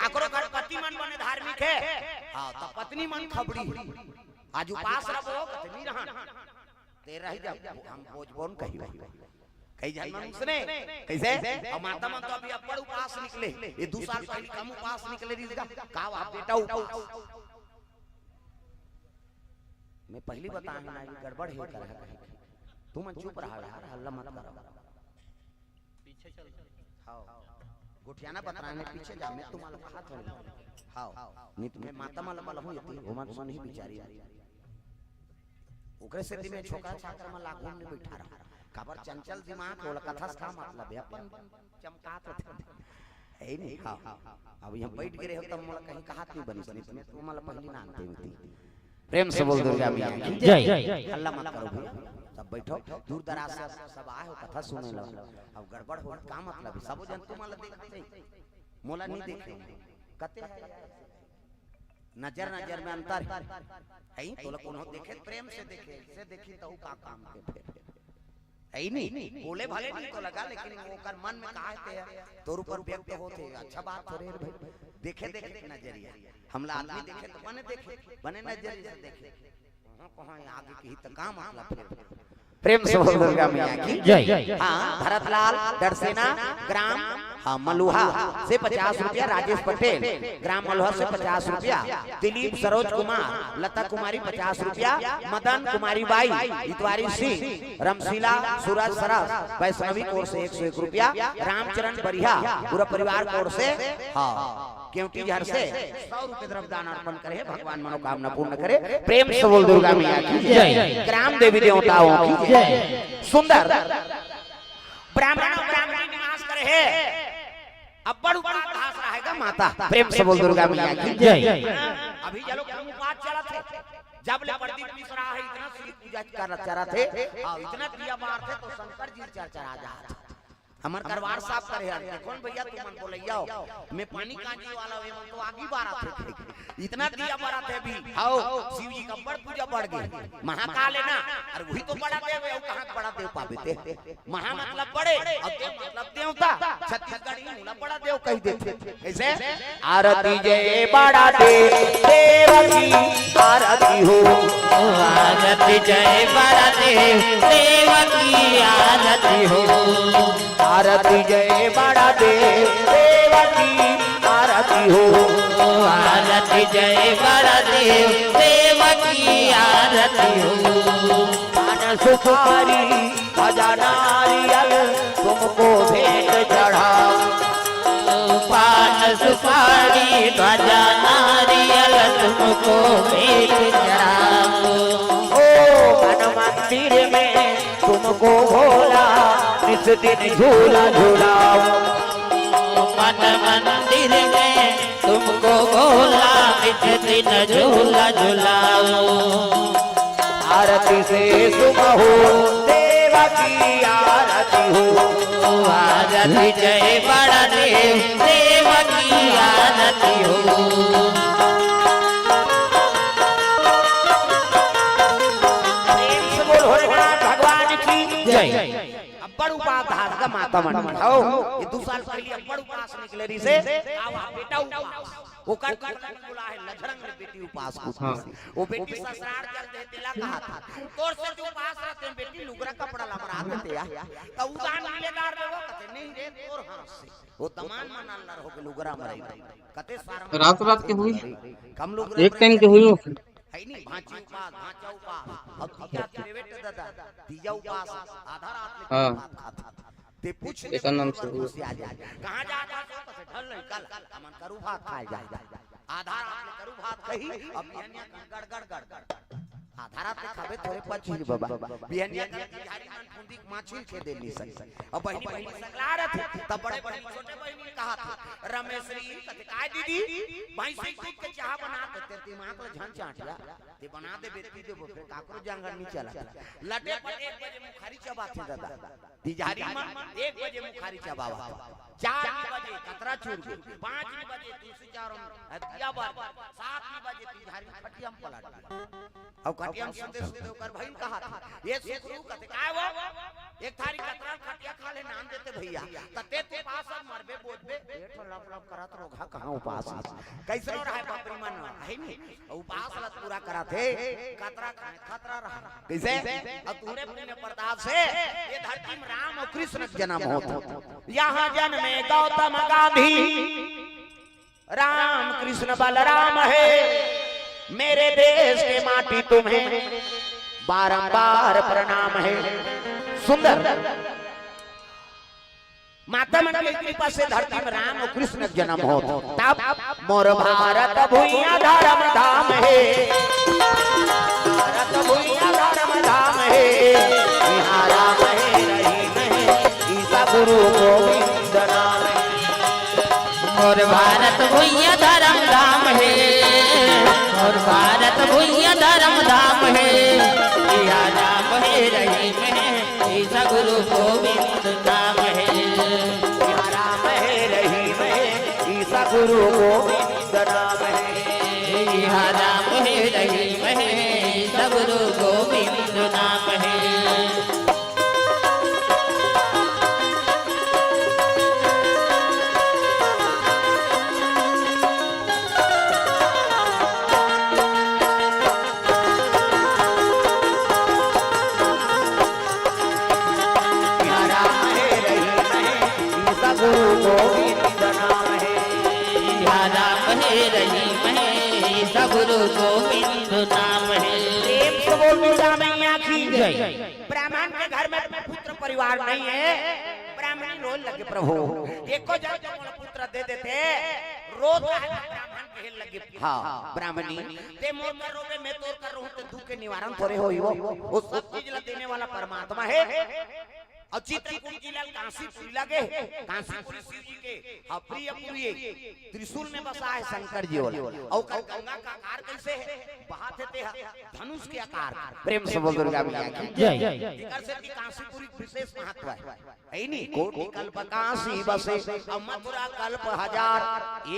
S1: काकरो घर पति मन बने धार्मिक है हां तब पत्नी मन खबड़ी आज उपास रहो कतनी रहन ते रह जा हम भोजबोन कही कई जन मन सुने कैसे और माता मन तो अभी अपर उपास निकले ये 2 साल पहले कम उपास निकले रही का आप बेटा उपास मैं पहली बताया ना ये गड़बड़ है कर तू मन चुप रहा यार हल्ला मत कर पीछे चल हां गुठियाना बतराने पीछे जा मैं तुम्हारा हाथ हो हां नहीं तुम्हें माता माला वाला हो येती हो मन सुन ही बिचारी ओकरे से दिन में छोकरा छात्र में लागू में बैठा रहा खबर चंचल दिमाग और कथा का मतलब है अपन चमकात है नहीं हां अब यहां बैठ गए हो तब मोला कहीं कहात नहीं बनी सनी तुम्हें तो मला पहली ना आनते थी। प्रेम से बोल दुर्गा मैया की जय। हल्ला मत करो भैया सब बैठो दूर दराज से सब आए हो कथा सुने लो अब गड़बड़ हो का मतलब है सब जन तुम्हारा देखते मोला नहीं देखे कते है नजर नजर में अंतर है तोला कोनो देखे प्रेम से देखे से देखी तो का काम के फिर है नहीं बोले भले नहीं तो लगा लेकिन वो कर मन में कहते हैं तोर ऊपर व्यक्त होते अच्छा बात हो रे भाई देखे देखे नजरिया हमला आदमी देखे तो बने नजरिए से देखे कहां आगे की तो काम मतलब फिर प्रेम से बोल दुर्गा मैया की
S3: जय।
S1: हाँ, भरतलाल डरसेना ग्राम मलुहा से 50 रुपया, राजेश पटेल ग्राम मलुहा से 50 रुपया, दिलीप सरोज कुमार, लता कुमारी 50 रुपया, मदन कुमारी बाई, इतवारी सिंह, रमशीला सूरज सरस वैष्णवी कोर से 101 रुपया, रामचरण बरिहा पूरा परिवार कोर से हाँ क्योंकि घर से 100 रुपये द्रव्य दान अर्पण करे, भगवान मनोकामना पूर्ण करे। प्रेम से बोल दुर्गा मैया की जय। ग्राम देवी देवताओं की जय। सुंदर ब्राह्मण ब्राह्मणी निवास करे है, अब बड़ू बड़ा घास रहेगा माता। प्रेम से बोल दुर्गा मैया की जय। अभी चलो उपास चला थे, जब ले प्रदीप मिश्रा है इतना श्री पूजा कर थे, इतना दिया बार थे तो शंकर जी चर्चा आ जा हमर करवार साफ करे है। कौन भैया तू मन बोलैया मैं पानी कांजी वाला वे मन तो आगी बारा थे, इतना दिया बारा थे भी आओ शिव जी का बड़ पूजा बढ़ गई। महाकाल है ना, अरे वही तो बड़ा देव है, कहां बड़ा देव पावे थे। महा मतलब बड़े और देव मतलब देवता, छत्तीसगढ़ी मूला बड़ा देव कह देते कैसे। आरती जय बड़ा देव देव की आरती हो,
S3: आरती जय बड़ा देव देव की आरती हो,
S1: आरती जय बड़ा देव देव की आरती हो,
S3: आरती जय बड़ा देव देव की आरती हो।
S1: पान सुपारी भजा नारियल तुमको भेंट चढ़ाओ,
S3: पान सुपारी ध्वजा नारियल तुमको भेंट चढ़ाओ।
S1: ओ मन मंदिर में तुमको भोला निस दिन झूला झूलाओ,
S3: मन मंदिर में तुमको भोला निज दिन झूला झूलाओ।
S1: आरती से सुबह हो देव की आरती हो,
S3: आरती जय बड़ा देव देव की आरती हो।
S1: प्रेम से बोल भोलेनाथ भगवान की जय। बड़ उपास का माता मन हो, ये 2 साल पहले बड़ उपास निकले रही से आवा बेटा उपास वो कर बोला है लजरंग ने बेटी उपास को वो बेटी ससुराल कर देते ला कहा था तोर से जो उपास रहते हैं बेटी लुगरा कपड़ा लमरा देते या तो उदान मिलेदार लोग कहते नहीं रे तोर हाथ से वो तमान मनाल न हो के लुगरा मरे कहते सारा
S2: रात के हुई
S1: कम लोग
S2: एक टाइम के हुई
S1: है नहीं भांची उपास भांचा उपास अब तीजा प्रेवेट दादा तीजा उपास आधा रात में भात खाता ते पूछ ले
S2: नाम से
S1: आ जा कहां जाता तो ढल नहीं कल हमन करू भात खाए जा आधा रात में करू भात कही अब बिहनिया गड़ गड़ गड़ आधा रात में खाबे थोड़े पची बाबा बिहनिया बिहारी मन फुंदी माछी के देली सही अब बहनी बहनी सकला रहे तब बड़े बड़े छोटे बहनी ने कहा था रमेश्वरी कहते काय दीदी भैंसी दूध के चाह बना देते ती मां तो झन चाटिया ते बना दे बेटी दे फिर काकरो जांगर नहीं चला लटे पर 1 बजे मुखारी चबाते दादा तिजारी मन 1 बजे मुखारी चबावा 4 बजे कतरा चूर 5 बजे तुलसी चारों दिया बार 7 बजे तिजारी खटियम पलट अब खटियम संदेश दे कर भाई कहा था ये सुकरू कहते काय वो एक थारी कतरा खटिया खा ले नाम देते भैया तते ते पास मरबे बोलबे पेट लप लप करत रोगा कहां उपास कैसे रहा बापरी मन है नहीं उपास लत पूरा करा थे कतरा खतरा रहा कैसे अब तूने पुण्य प्रताप से ये धरती में राम और कृष्ण का जन्म होता यहां जन्मे गौतम गांधी राम कृष्ण बलराम है मेरे देश के माटी तुम्हें बारंबार प्रणाम है। सुंदर माता मन की कृपा से धरती में राम और कृष्ण का जन्म हो तब मोर भारत भूइया धर्म धाम है, भारत भूइया धर्म धाम है, यहाँ राम है रहीम है ईसा गुरु गोविंद नाम है।
S3: और भारत भूइया धर्म धाम है, और भारत भूइया धर्म धाम है, यहाँ राम है रहीम है ईसा गुरु गोविंद नाम है,
S1: यहाँ राम है रहीम है ईसा गुरु गोविंद नाम है,
S3: यहाँ राम है रहीम है ईसा गुरु गोविंद नाम है। है रहीम है, सगुरु गोविंद नाम है।
S1: प्रेम से बोल दुर्गा मैया की जय। ब्राह्मण के घर में पुत्र परिवार नहीं है, ब्राह्मण रोज लगे प्रभु एको जन पुत्र दे देते रोज ब्राह्मण कहे लगे हाँ ब्राह्मणी ते मोर कर रोवे मैं तोर कर रहूं ते दुख के निवारण थोड़े होई वो सब चीज ला देने वाला परमात्मा है। और चित्रकूट जिला काशीपुर लगे, काशीपुरी शिव जी के प्रिय पुरी त्रिशूल में बसा है शंकर जी और गंगा का आकार कैसे है बहाते थे धनुष के आकार। प्रेम से बोल दुर्गा मैया की जय। इधर से की काशीपुरी विशेष महत्व है नहीं कोटि कल्प काशी बसे और मथुरा कल्प हजार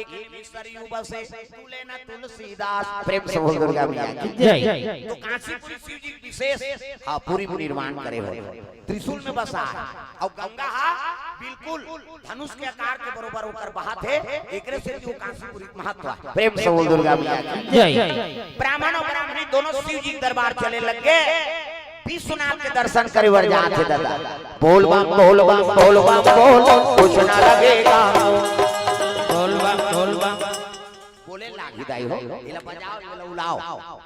S1: एक ही सरयू बसे तुले न तुलसीदास। प्रेम से बोल दुर्गा मैया की जय। तो काशीपुरी शिव जी विशेष पूरी निर्माण करे हो त्रिशूल में बसा और गंगा बिल्कुल धनुष के आकार के बरोबर होकर बहाते एकरे से जो काशीपुरी महत्व है। प्रेम से बोल दुर्गा मैया की जय। ब्राह्मण और ब्राह्मणी दोनों शिव जी दरबार चले लगे, विश्वनाथ के दर्शन करे वर जाते दादा बोल बम बोल बम बोल बम बोल कुछ ना लगेगा
S3: बोल बम
S1: बोले लागी दाई हो इला बजाओ इला उलाओ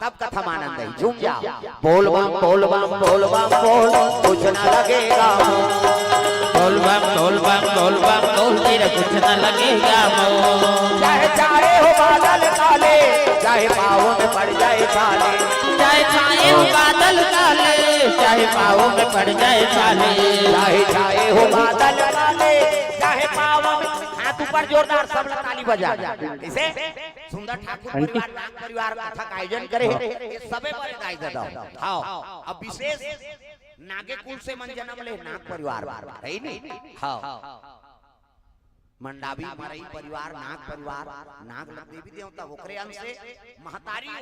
S1: तब कथा आनंद है झूम जाओ बोल बम बोल बम बोल बम बोल कुछ ना लगेगा
S3: बोल बम बोल तेरा कुछ ना लगेगा
S1: चाहे चाहे हो बादल काले चाहे पाँव में पड़ जाए छाले
S3: चाहे छाए हो बादल काले चाहे पाँव में पड़ जाए छाले
S1: चाहे चाहे हो बादल काले चाहे पाँव में हाथ ऊपर जोरदार सब ताली बजा इसे सुंदर ठाकुर परिवार नाग परिवार कथा का आयोजन करे सबे बड़े गाय दादा हां अब विशेष नागे कुल से मन जन्म ले नाग परिवार है नहीं हां मंडावी मरई परिवार नाग परिवार नाग देवी देवता ओकरे अंश से महतारी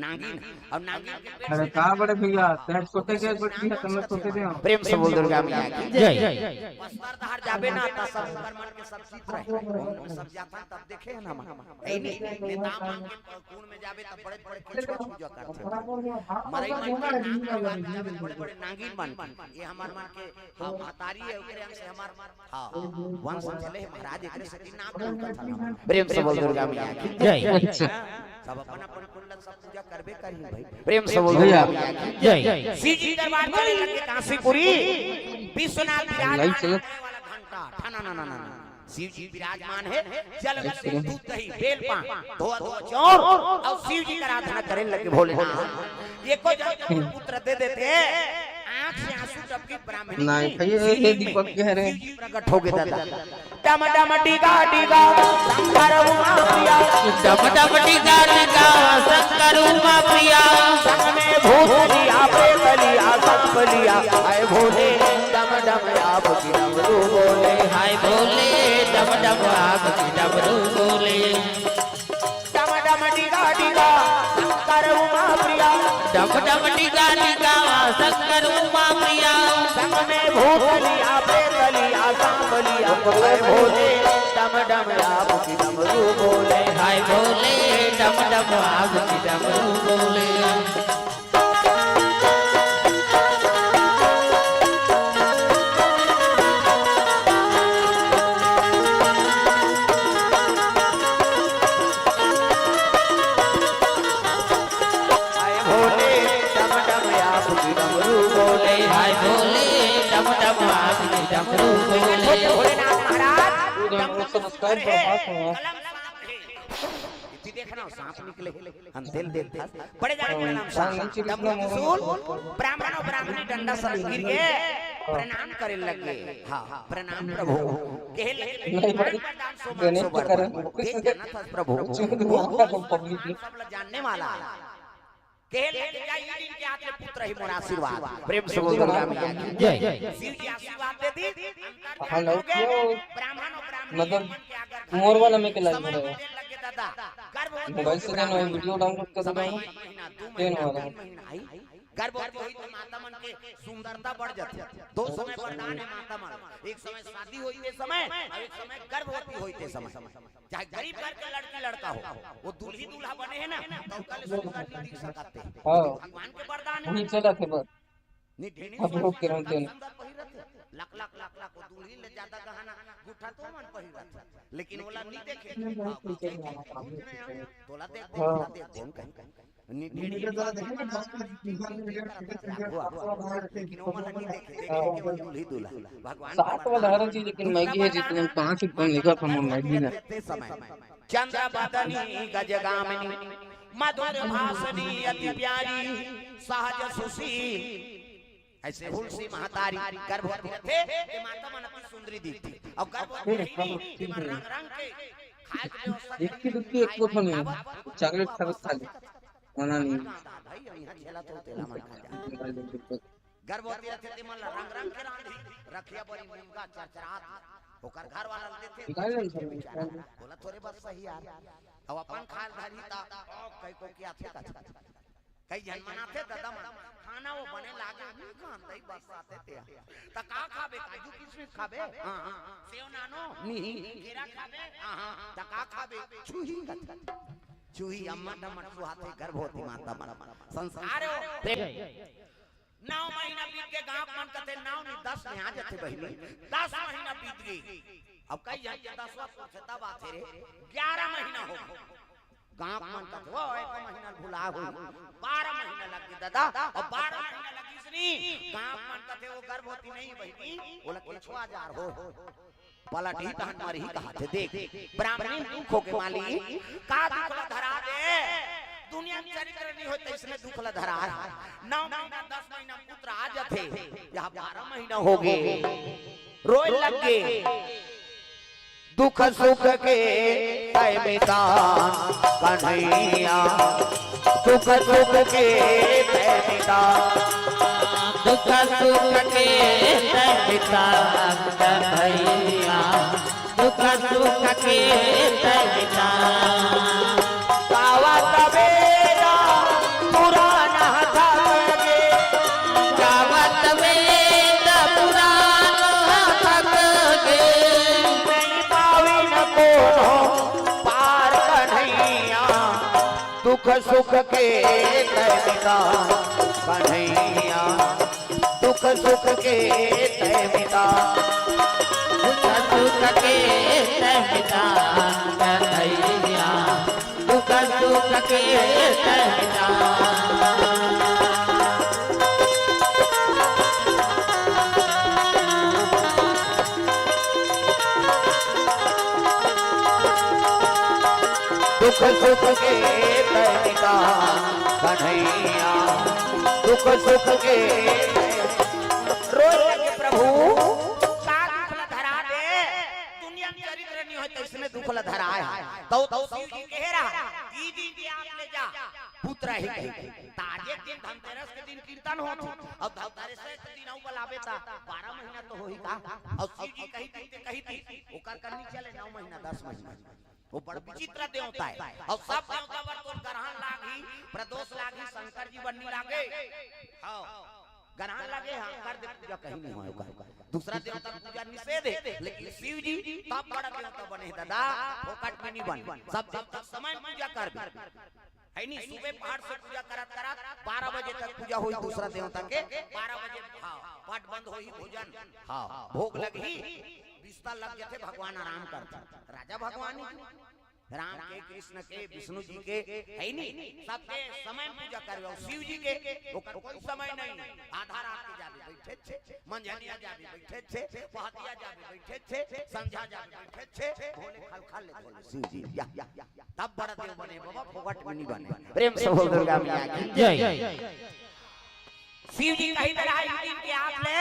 S1: नागिन और नागिन के
S2: अरे कहां बड़े भैया तने छोटे के बड़ी है तुम छोटे दे
S1: प्रेम से बोल दुर्गा मैया की
S3: जय।
S1: बस्तर धार जाबे ना त सब मन के सब चित्र है सब जाता तब देखे है ना ए नहीं नेता मान के कून में जाबे त बड़े बड़े किछो पूजा करते मरई मन के नाग परिवार में जाबे बड़े बड़े नागिन बन ये हमार मन के महतारी है ओकरे अंश से हमार हां वंश चले महाराज एकरे से नाग कथा प्रेम से बोल दुर्गा मैया की
S3: जय।
S1: सब अपन अपन कुंडल सब पूजा करबे करी भाई प्रेम से बोल दुर्गा मैया की
S3: जय।
S1: शिव जी दरबार चले लगे काशीपुरी विश्वनाथ विराजमान वाला घंटा ठना ना ना ना शिव जी विराजमान है जल में दूध दही बेल पान धोआ धोआ चौर और शिव जी की आराधना करे लगे भोलेनाथ ये को जब पुत्र दे देते आंख से आंसू टपके ब्राह्मणी
S2: नहीं भैया ये दीपक कह रहे हैं
S1: प्रकट हो गए दादा डम डम टीका टीका शंकर उमा प्रिया
S3: डम डम टीका टीका शंकर उमा प्रिया
S1: संग में भूत लिया प्रेत लिया संग लिया आए भोले डम डम आप की डमरू बोले
S3: हाय भोले डम डम आग की डमरू बोले
S1: डम डम टीका टीका शंकर उमा प्रिया
S3: डम डम टीका टीका शंकर उमा प्रिया
S1: संग में भूत लिया प्रेत लिया संग लिया आए भोले डम डम आप की डमरू बोले
S3: हाय भोले डम डम आग की डमरू बोले हाय भोले डम डम आग की डमरू बोले
S1: भोलेनाथ महाराज
S2: सब्सक्राइब करो
S1: इति देखना सांप निकले हम तेल देखता बड़े जाने के नाम सांप त्रिशूल ब्राह्मण और ब्राह्मणी डंडा सर गिर के प्रणाम करे लगे हां प्रणाम प्रभु कहे लगे वरदान सो प्रभु सब जानने वाला कहे लगे दिन के हाथ में पुत्र ही मोर आशीर्वाद प्रेम से बोल दुर्गा मैया की
S3: जय।
S1: शिव जी आशीर्वाद दे दी
S2: हेलो
S1: ब्राह्मण और ब्राह्मणी
S2: मतलब मोर वाला में के लग रहा है
S1: लगे दादा
S2: मोबाइल से देना वीडियो डाउनलोड कर दो देना वाला
S1: गर्भवती हुई तो माता मन के सुंदरता बढ़ जाती दो समय वरदान है माता मन एक समय शादी हुई थे समय और एक समय गर्भवती हुई थे समय चाहे गरीब घर के लड़की लड़का हो वो दूल्ही दूल्हा बने हैं ना तो कल सुंदर नहीं दिख सकते
S2: हां
S1: भगवान के वरदान है
S2: नहीं चला थे बस
S1: नहीं ढेनी
S2: अब लोग के रहते हैं
S1: सुंदर रहते लाख लाख लाख लाख वो दूल्ही ले ज्यादा गहना गुठा तो मन पहिर रहते लेकिन ओला नहीं देखे तोला देख कौन कहीं लेकिन वो मन नहीं देखे केवल दूल्ही दूल्हा भगवान
S2: 7 वाला हर चीज लेकिन मैगी है जितने 5 एकदम लिखा था मैगी ना
S1: समय चंद्र बदनी गजगामिनी मधुर भाषणी अति प्यारी सहज सुशील ऐसे तुलसी महतारी गर्भवती थे ये माता मन अपनी सुंदरी दिखती और गर्भवती नहीं रंग रंग के खाए के व्यवस्था
S2: एक की दुखी एक को तो नहीं चॉकलेट खा ले मना नहीं
S1: भाई यहां खेला तो तेला मन खा जा गर्भवती रहते थे मन रंग रंग के रांधी रखिया बड़ी मुंगा चरचरात ओकर घर वाला देते बोला थोड़े बस सही यार अब अपन खाल धरी ता कई को क्या थे कई जन मनाते दादा खाना वो बने लागे खान दई बस आते थे त का खाबे काजू किशमिश खाबे हां हां सेव नानो नहीं केरा खाबे हां हां त का खाबे चूही अम्मा टमट सुहाते गर्भवती माता मन संस्कार 9 महीना बीत के गांव मन कते 9 नहीं 10 में आ जाते बहिनी 10 महीना बीत गई अब कई जन के 10वां पूछे तब आते रे 11 महीना हो गांव मन कते वो 1 महीना भुला हो 12 महीना लग गई दादा और 12 महीना लगी इसनी गांव मन कते वो गर्भवती नहीं बहिनी बोला कि हजार हो पलटी तहन मरी कहा थे देख ब्राह्मणी दुख हो के माली का दुख धरा दे दुनिया में चरित्र नहीं होता इसमें दुख ला धरा 9 महीना 10 महीना पुत्र आ जाते यहाँ 12 महीना हो गए रोए लग गए दुख सुख के बेटा कन्हैया दुख सुख के बेटा
S3: दुख सुख के पिता कन्हैया दुख सुख के पिता
S1: गावत बेरा पुराना थके
S3: गावत वेद पुराण थके
S1: नहीं पावी न कोनो पार कन्हैया दुख सुख के पिता कन्हैया दुख सुख के पिता
S3: दुख सुख के पिता कन्हैया दुख सुख के पिता
S1: दुख सुख के पिता कन्हैया दुख सुख के रोए लगे प्रभु का दुख ला धरा दे दुनिया में चरित्र नहीं होता इसमें दुख ला धरा है तो शिव जी कह रहा दीदी जी आप ले जा पुत्र ही कही ताजे दिन धनतेरस के दिन कीर्तन होत और धनतेरस के दिन औ बलावे ता 12 महीना तो होई का और शिव जी कही थी ओकर करनी चले 9 महीना 10 महीना वो बड़ विचित्र देवता है और सब देवता वर तो ग्रहण लागी प्रदोष लागी शंकर जी बननी लागे हां ग्रहण लागे हां कर दे पूजा कहीं नहीं होगा दूसरा देवता पूजा निषेध है लेकिन शिव जी तब बड़ा देवता बने दादा फोकट में नहीं बन सब देवता समय पूजा कर है नहीं सुबह पहाड़ से पूजा करत 12 बजे तक पूजा हुई दूसरा देवता के 12 बजे हां पाठ बंद होई भोजन हां भोग लगी बिस्तर लग गए थे भगवान आराम करते राजा भगवान राम के कृष्ण के विष्णु जी के है नहीं सबके समय पूजा करवे शिव जी के कोई समय नहीं आधा रात के जाबे बैठे छे मंझनिया जाबे बैठे छे पहतिया जाबे बैठे छे संध्या जाबे बैठे छे भोले खल ले बोले शिव जी या तब बड़ा देव बने बाबा फोकट में नहीं बने प्रेम से बोल दुर्गा मैया की
S3: जय
S1: शिव जी कही तरह दिन के आप ले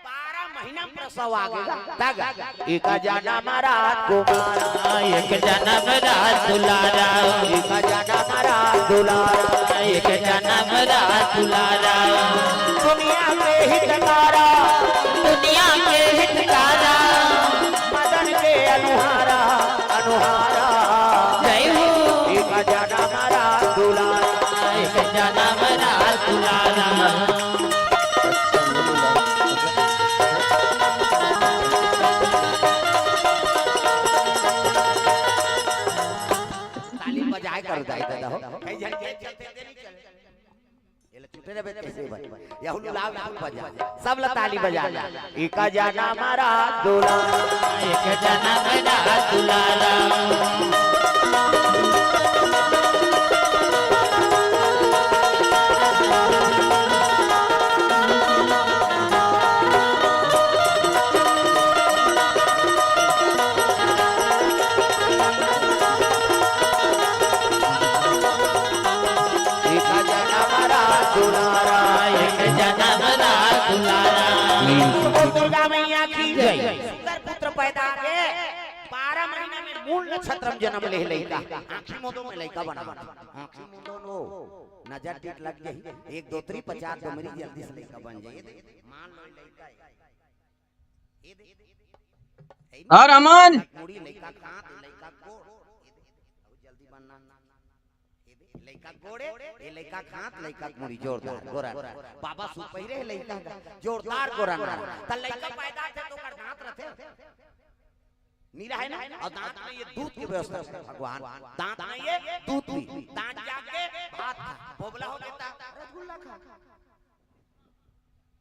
S1: 12 महीना प्रसव आ गया दागा एक जन्म रात कुमारा
S3: एक जन्म रात दुलारा
S1: एक जन्म रात दुलारा
S3: एक जन्म रात दुलारा
S1: दुनिया के हितकारा
S3: दुनिया के हितकारा
S1: मदन के अनुहारा अनुहारा
S3: जय हो
S1: एक जन्म रात दुलारा
S3: एक जन्म रात दुलारा
S1: ताली बजाए कर दाई दादा हो कई जन चलते नहीं चले छुटे रे कैसे भाई या हुलू लाग बजा सब ला ताली बजा एक जना मारा दुला
S3: एक जना मेरा दुलारा
S1: दुर्गा मैया की जय सुंदर पुत्र पैदा के 12 महीने में मूल नक्षत्रम जन्म ले लइका आंखी मोदो में लइका बना आंखी मोदो नो नजर टिक लग गई 1 2 3 50 तो मेरी जल्दी से लइका बन जाए मान लो लइका ये दे
S2: और अमन
S1: मुड़ी लइका कांत लइका गोड़ जल्दी बनना लइका गोड़े ये लइका खात लइका मुड़ी जोरदार गोरा बाबा सु पहिरे लइका जोरदार गोरा ना त लइका पैदा थे तो कर दांत रथे नीरा है ना और दांत में ये दूध की व्यवस्था है भगवान दांत में ये दूध भी दांत जाके भात बोबला हो देता रसगुल्ला खा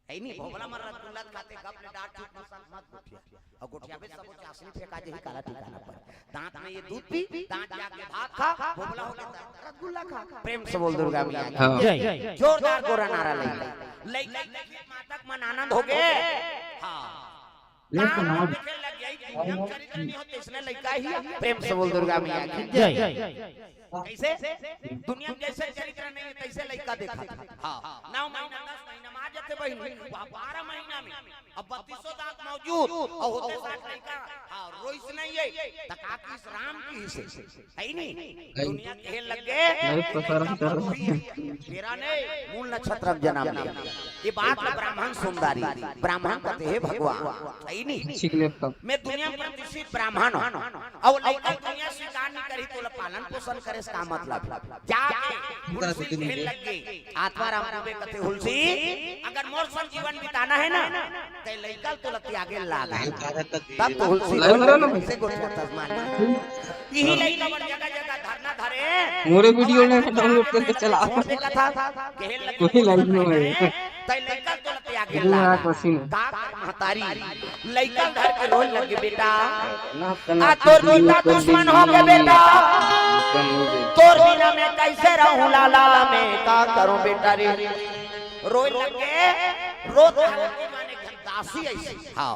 S1: है नहीं बोबला मर रसगुल्ला खाते कब ने डांट चुप मत गोठिया और गोठिया पे सब चासनी फेंका जे काला ठिकाना पर दांत में ये दूध पी दांत जाके भात खा बोबला हो देता रसगुल्ला खा प्रेम से बोल दुर्गा मैया
S3: जय
S1: जोरदार गोरा नारा लइका मातक मन आनंद हो गए हां इसने लइका ही प्रेम से बोल दुर्गा मैया की
S3: जय
S1: कैसे दुनिया में जैसे चरित्र नहीं है तैसे लइका देखा हां 9 महीना 10 महीना में आ जाते बहन 12 महीना में अब 3200 दांत मौजूद और होते साथ लइका हां रोइस नहीं है तका की राम की से है नहीं दुनिया खेल लग गए तेरा नहीं मूल नक्षत्र जन्म ले ये बात ब्राह्मण सुंदरी ब्राह्मण कहते हैं भगवान है नहीं मैं दुनिया में प्रतिष्ठित ब्राह्मण हूं और लइका दुनिया स्वीकार नहीं करी तो पालन पोषण करे इसका मतलब जाके हुलसी खेल लग गई आत्मा राम रूपे कहते हुलसी अगर मोर सन जीवन बिताना है ना ते लइका तो लती आगे लागा तब तो हुलसी से गोठिया तस्मान यही लइका बड़ जगह जगह धरना धरे
S2: मोरे वीडियो ने डाउनलोड करके चला
S1: देखा था खेल लग
S2: कोई लाइव में है
S1: ते लइका तो लती आगे लागा का महतारी लइका घर के रोल लगे बेटा आ तोर बेटा दुश्मन हो गए बेटा तोर बिना मैं कैसे रहूं लाला मैं का करूं बेटा रे रोए लगे रोत माने दासी ऐसी हां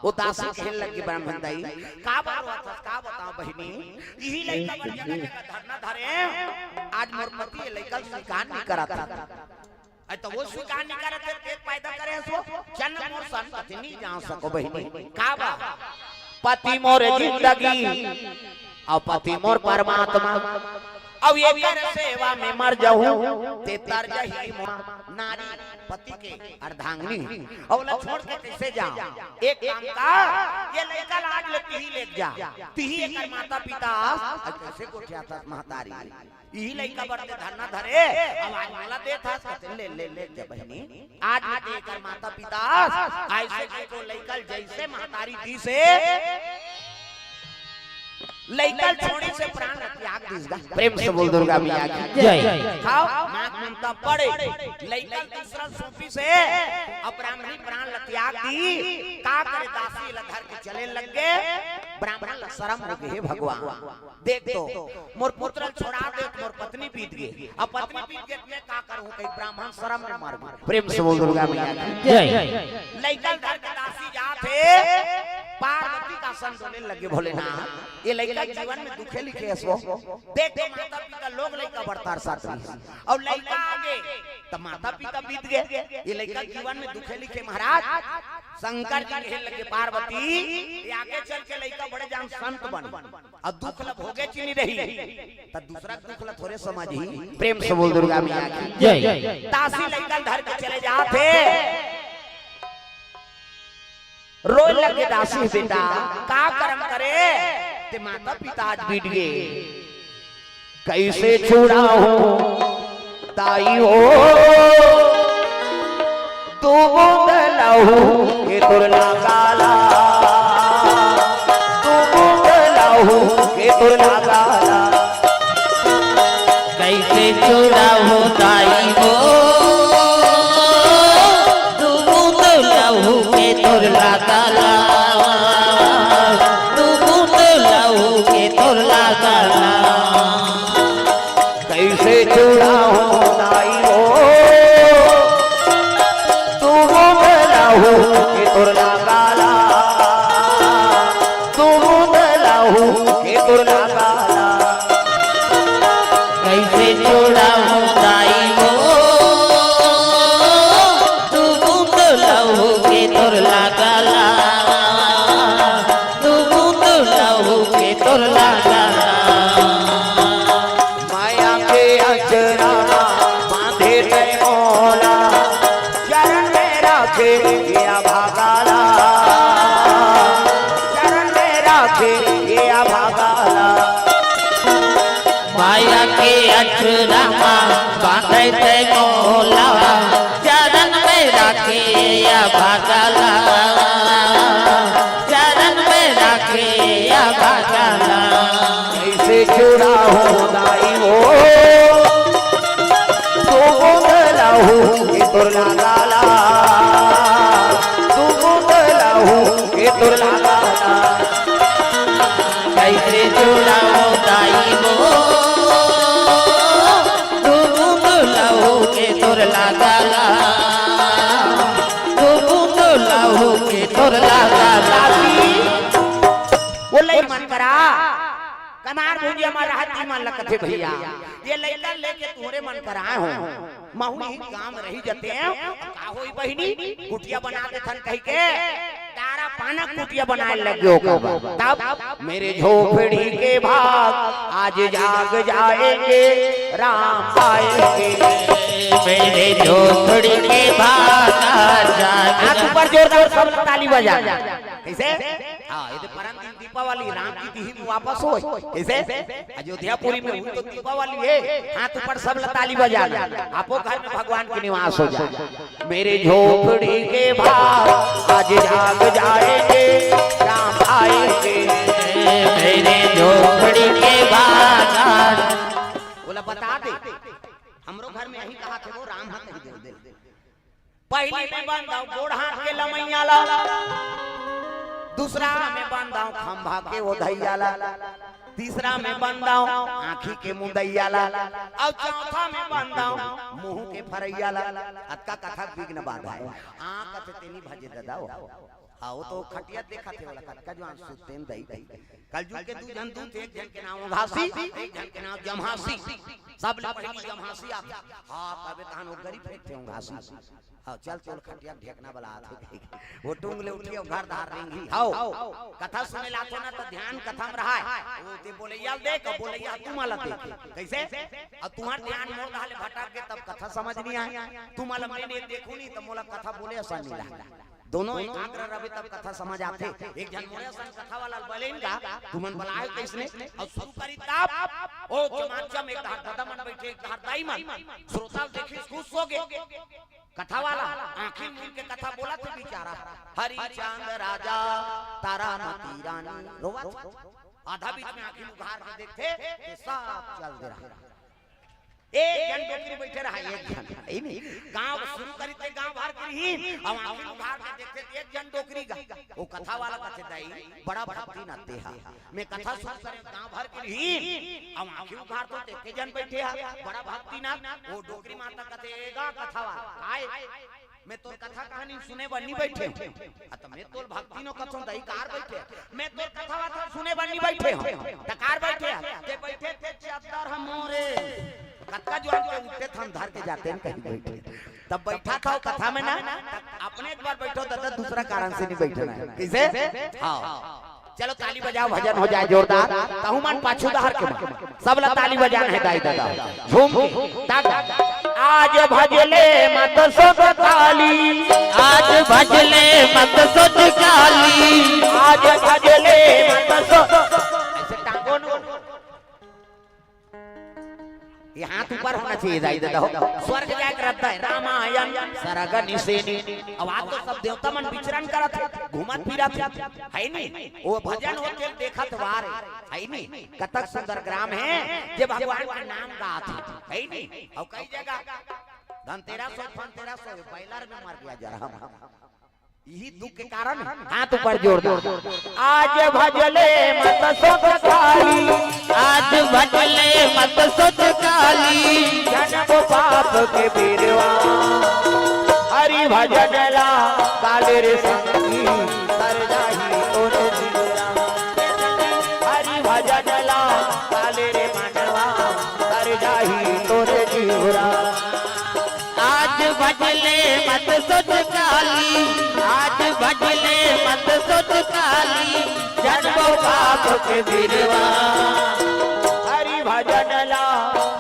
S1: वो दासी खेल लगी ब्राह्मण दाई का बताओ बहिनी यही लइका बड़ जगह जगह धरना धरे आज मोरमती लइका स्वीकार नहीं करता अ तो वो स्वीकार नहीं करते पेट पैदा करे सो जन्म मोर संतति नहीं जा सको बहिनी का बा पति मोर जिंदगी और पति मोर परमात्मा अब ये कर सेवा में मर जाऊं ते तर जही नारी पति के अर्धांगिनी और ला छोड़ के कैसे जाऊं एक काम का ये लड़का लाज लेती ही ले जा तीही एकर माता पिता कैसे कोठियाता महतारी यही लड़का बड़े धरना धरे आवाज वाला दे था ले ले ले जा बहनी आज में एकर माता पिता ऐसे को लड़का जैसे महतारी दी से लइका छोड़ी से प्राण त्याग दीसगा प्रेम से बोल दुर्गा मैया की
S3: जय
S1: खाओ मां ममता पड़े लइका दूसरा सूफी से ब्राह्मणी प्राण त्याग दी का करे दासी लधर के चले लग गए ब्राह्मण ल शर्म हो गए भगवान देख तो मोर पुत्र छोड़ा दे मोर पत्नी बीत गई अब पत्नी बीत गई मैं का करूं कई ब्राह्मण शर्म में मर गए प्रेम से बोल दुर्गा मैया की
S3: जय
S1: लइका घर के दासी जाते पार्वती का सन डोले लगे भोलेनाथ ये लइका जीवन में दुखे लिखे असो देख माता पिता लोग लइका बढ़तार साथ और लइका आगे तो माता पिता बीत गए ये लइका जीवन में दुखे लिखे महाराज शंकर जी कहे लगे पार्वती ये आगे चल के लइका बड़े जान संत बन और दुख लब होगे चीनी रही तो दूसरा दुख लब थोड़े समझ ही प्रेम से बोल दुर्गा मैया की
S3: जय
S1: दासी लइका धर के चले जाते रोए लगे दासी बेटा का कर्म करे ते माता पिता आज बीत गए कैसे छुड़ा हो ताई हो तू लहू के तुरला काला तू लहू के तुरला काला
S3: कैसे छुड़ा हो ताई हो
S1: ये भागाला चरण में राखे ये भागाला
S3: माया के अठरामा बांधे ते मोला चरण में राखे या भागाला चरण में राखे या भागाला
S1: कैसे जुड़ा हो दाई हो तू गोदला हो ये तुरला गाला तू गोदला हो ये तुरला गाला
S3: कैसे जुड़ा हो दाई हो तू लहू के तोर लगाला तू लहू के तोर लगाला
S1: वो लई मन करा कमार भूजी हमारा हाथी मन लकथे भैया ये लइका लेके तोरे मन कराए हो महू ही काम रही जते हैं का होई बहिनी कुटिया बना के थन कह के तारा पाना कुटिया बनाए लगे हो तब मेरे झोपड़ी के भाग आज जाग जाएंगे राम आएंगे
S3: मेरे झोपड़ी के भाग
S1: हाथ ऊपर जोरदार सब ताली बजा कैसे हां ये तो परम दिन दीपावली राम की तिथि वापस हो कैसे अयोध्यापुरी में हुई तो दीपावली है हाथ ऊपर सब ताली बजा आपो घर में भगवान के निवास हो जाए मेरे झोपड़ी के भाग आज जाग जाएंगे राम आएंगे
S3: मेरे झोपड़ी के भाग
S1: बोला बता दे हमरो घर में यही कहा थे वो राम हाथ नहीं दे पहली में बांधाओ गोड़ हाथ के लमैया ला दूसरा में बांधाओ खंभा के वो धैया ला तीसरा में बांधाओ आँखी के मुंदैया ला और चौथा में बांधाओ मुंह के फरैया ला अतका कथा विघ्न बाधा है आँख से तेनी भजे ददाओ आओ तो खटिया देखा थे वाला कटका जो आंसू तेन दई कलजुग के दू जन दूत एक जन के नाम घासी एक जन के नाम जमहासी सब ले पहली जमहासी आ हां कबे कहां वो गरीब फेंकते हों घासी हां चल चल खटिया ढेकना वाला आथे वो टूंग ले उठियो घर धार रेंगी हां कथा सुने लातो ना तो ध्यान कथा में रहा है वो ते बोलैया देख बोलैया तू माला देख कैसे और तुम्हार ध्यान मोर डाले भटक के तब कथा समझ नहीं आए तू माला मैंने देखू नहीं तो मोला कथा बोले आसान नहीं रहा दोनों एकाग्र रहे तब कथा समझ आते एक जन मोरे सन कथा वाला बोलेन का तुमन बनाए किसने और शुरू करी तब ओ चमाचम एक धार दादा मन बैठे एक धार दाई मन श्रोता देखी खुश हो गए कथा वाला आंखें मूंद के कथा बोला थे बेचारा हरि चांद राजा तारा मती रानी रोवा आधा बीच में आंखें उघार के देखते सब चल दे रहा एक जन डोकरी बैठे रहा एक जन है नहीं गांव शुरू करी थे गांव भर की हम आंखें उघार के देखते एक जन डोकरी गा वो कथा वाला कथे दाई बड़ा भक्ति न देहा मैं कथा शुरू करे गांव भर की हम आंखें उघार तो देखे जन बैठे हा बड़ा भक्ति ना वो डोकरी माता कथेगा कथा वाला आए मैं तो कथा कहानी सुने बन्नी बैठे तो मैं तो भक्ति नो कथों दई कार बैठे मैं तो कथा वार्ता सुने बन्नी बैठे हूं तकार बैठे ते बैठे थे चादर हमरे कथा जो के उठते थम धार के जाते हैं कहीं बैठे तब बैठा था कथा में ना अपने एक बार बैठो तो दूसरा कारण से नहीं बैठना है कैसे हां चलो ताली बजाओ भजन हो जाए जोरदार कहूं मन पाछू दहर के सब ला ताली बजाना है दाई दादा झूम के ताक आज भजले मत सोच काली
S3: आज भजले मत सोच काली
S1: आज भजले मत सोच ऐसे टांगो न ये हाथ ऊपर होना चाहिए दाई दादा हो स्वर्ग जाए करता है रामायण सरग निसेनी अब आज तो सब देवता मन विचरण करत है घूमत फिरत है नहीं वो भजन होते देखत वार है नहीं कतक सुंदर ग्राम है जे भगवान का नाम गात है नहीं और कई जगह धनतेरस और बैलर में मर गया जरा यही दुख के कारण हाथ ऊपर जोर दो आज भजले मत सोच काली
S3: आज भजले मत सोच काली
S1: जन्म पाप के बीरवा हरि भजन ला काले रे संगी तर जाही तोरे जीवरा हरि भजन ला काले रे मनवा तर जाही तोरे जीवरा
S3: आज भजले मत सोच काली आज भजले मत सोच काली जन्म पाप के बीरवा
S1: हरि भजन ला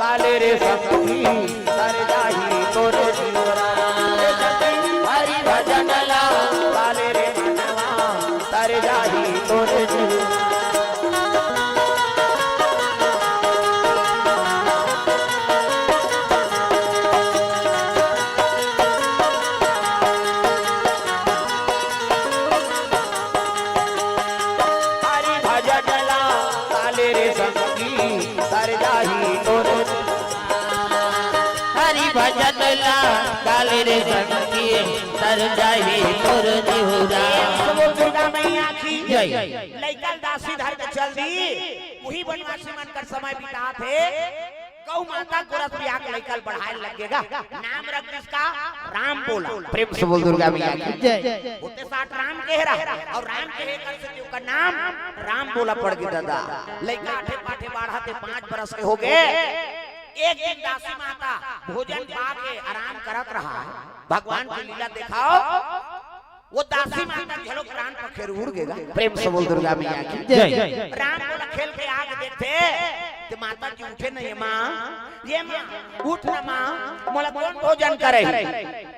S1: काले रे संगी तर जाही तोरे जीवरा हरि भजन ला जाही तोर
S3: हरि भजन ला काले रे संगी तर जाही तोर निहुरा।
S1: बोल दुर्गा मैया की
S3: जय।
S1: लइकल दासी धर के चल दी वही बनवासी मन कर समय बिता थे गौ माता गोरख प्रिया के लइकल बढ़ाए लगेगा नाम रख जिसका राम बोला। प्रेम से बोल दुर्गा मैया की
S3: जय।
S1: होते साथ राम कह रहा और राम कहे कर से का नाम राम बोला पड़ गया दादा। लइका आठे पाठे बढ़ाते 5 बरस के हो गए। एक एक दासी माता भोजन पा के आराम करत रहा भगवान की लीला दिखाओ वो दासी माता झलो प्राण पखेर उड़ गएगा। प्रेम से बोल दुर्गा मैया की
S3: जय।
S1: राम बोला खेल के आगे देखते तो माता जी उठे नहीं माँ ये माँ उठ ना माँ मोला कौन भोजन करे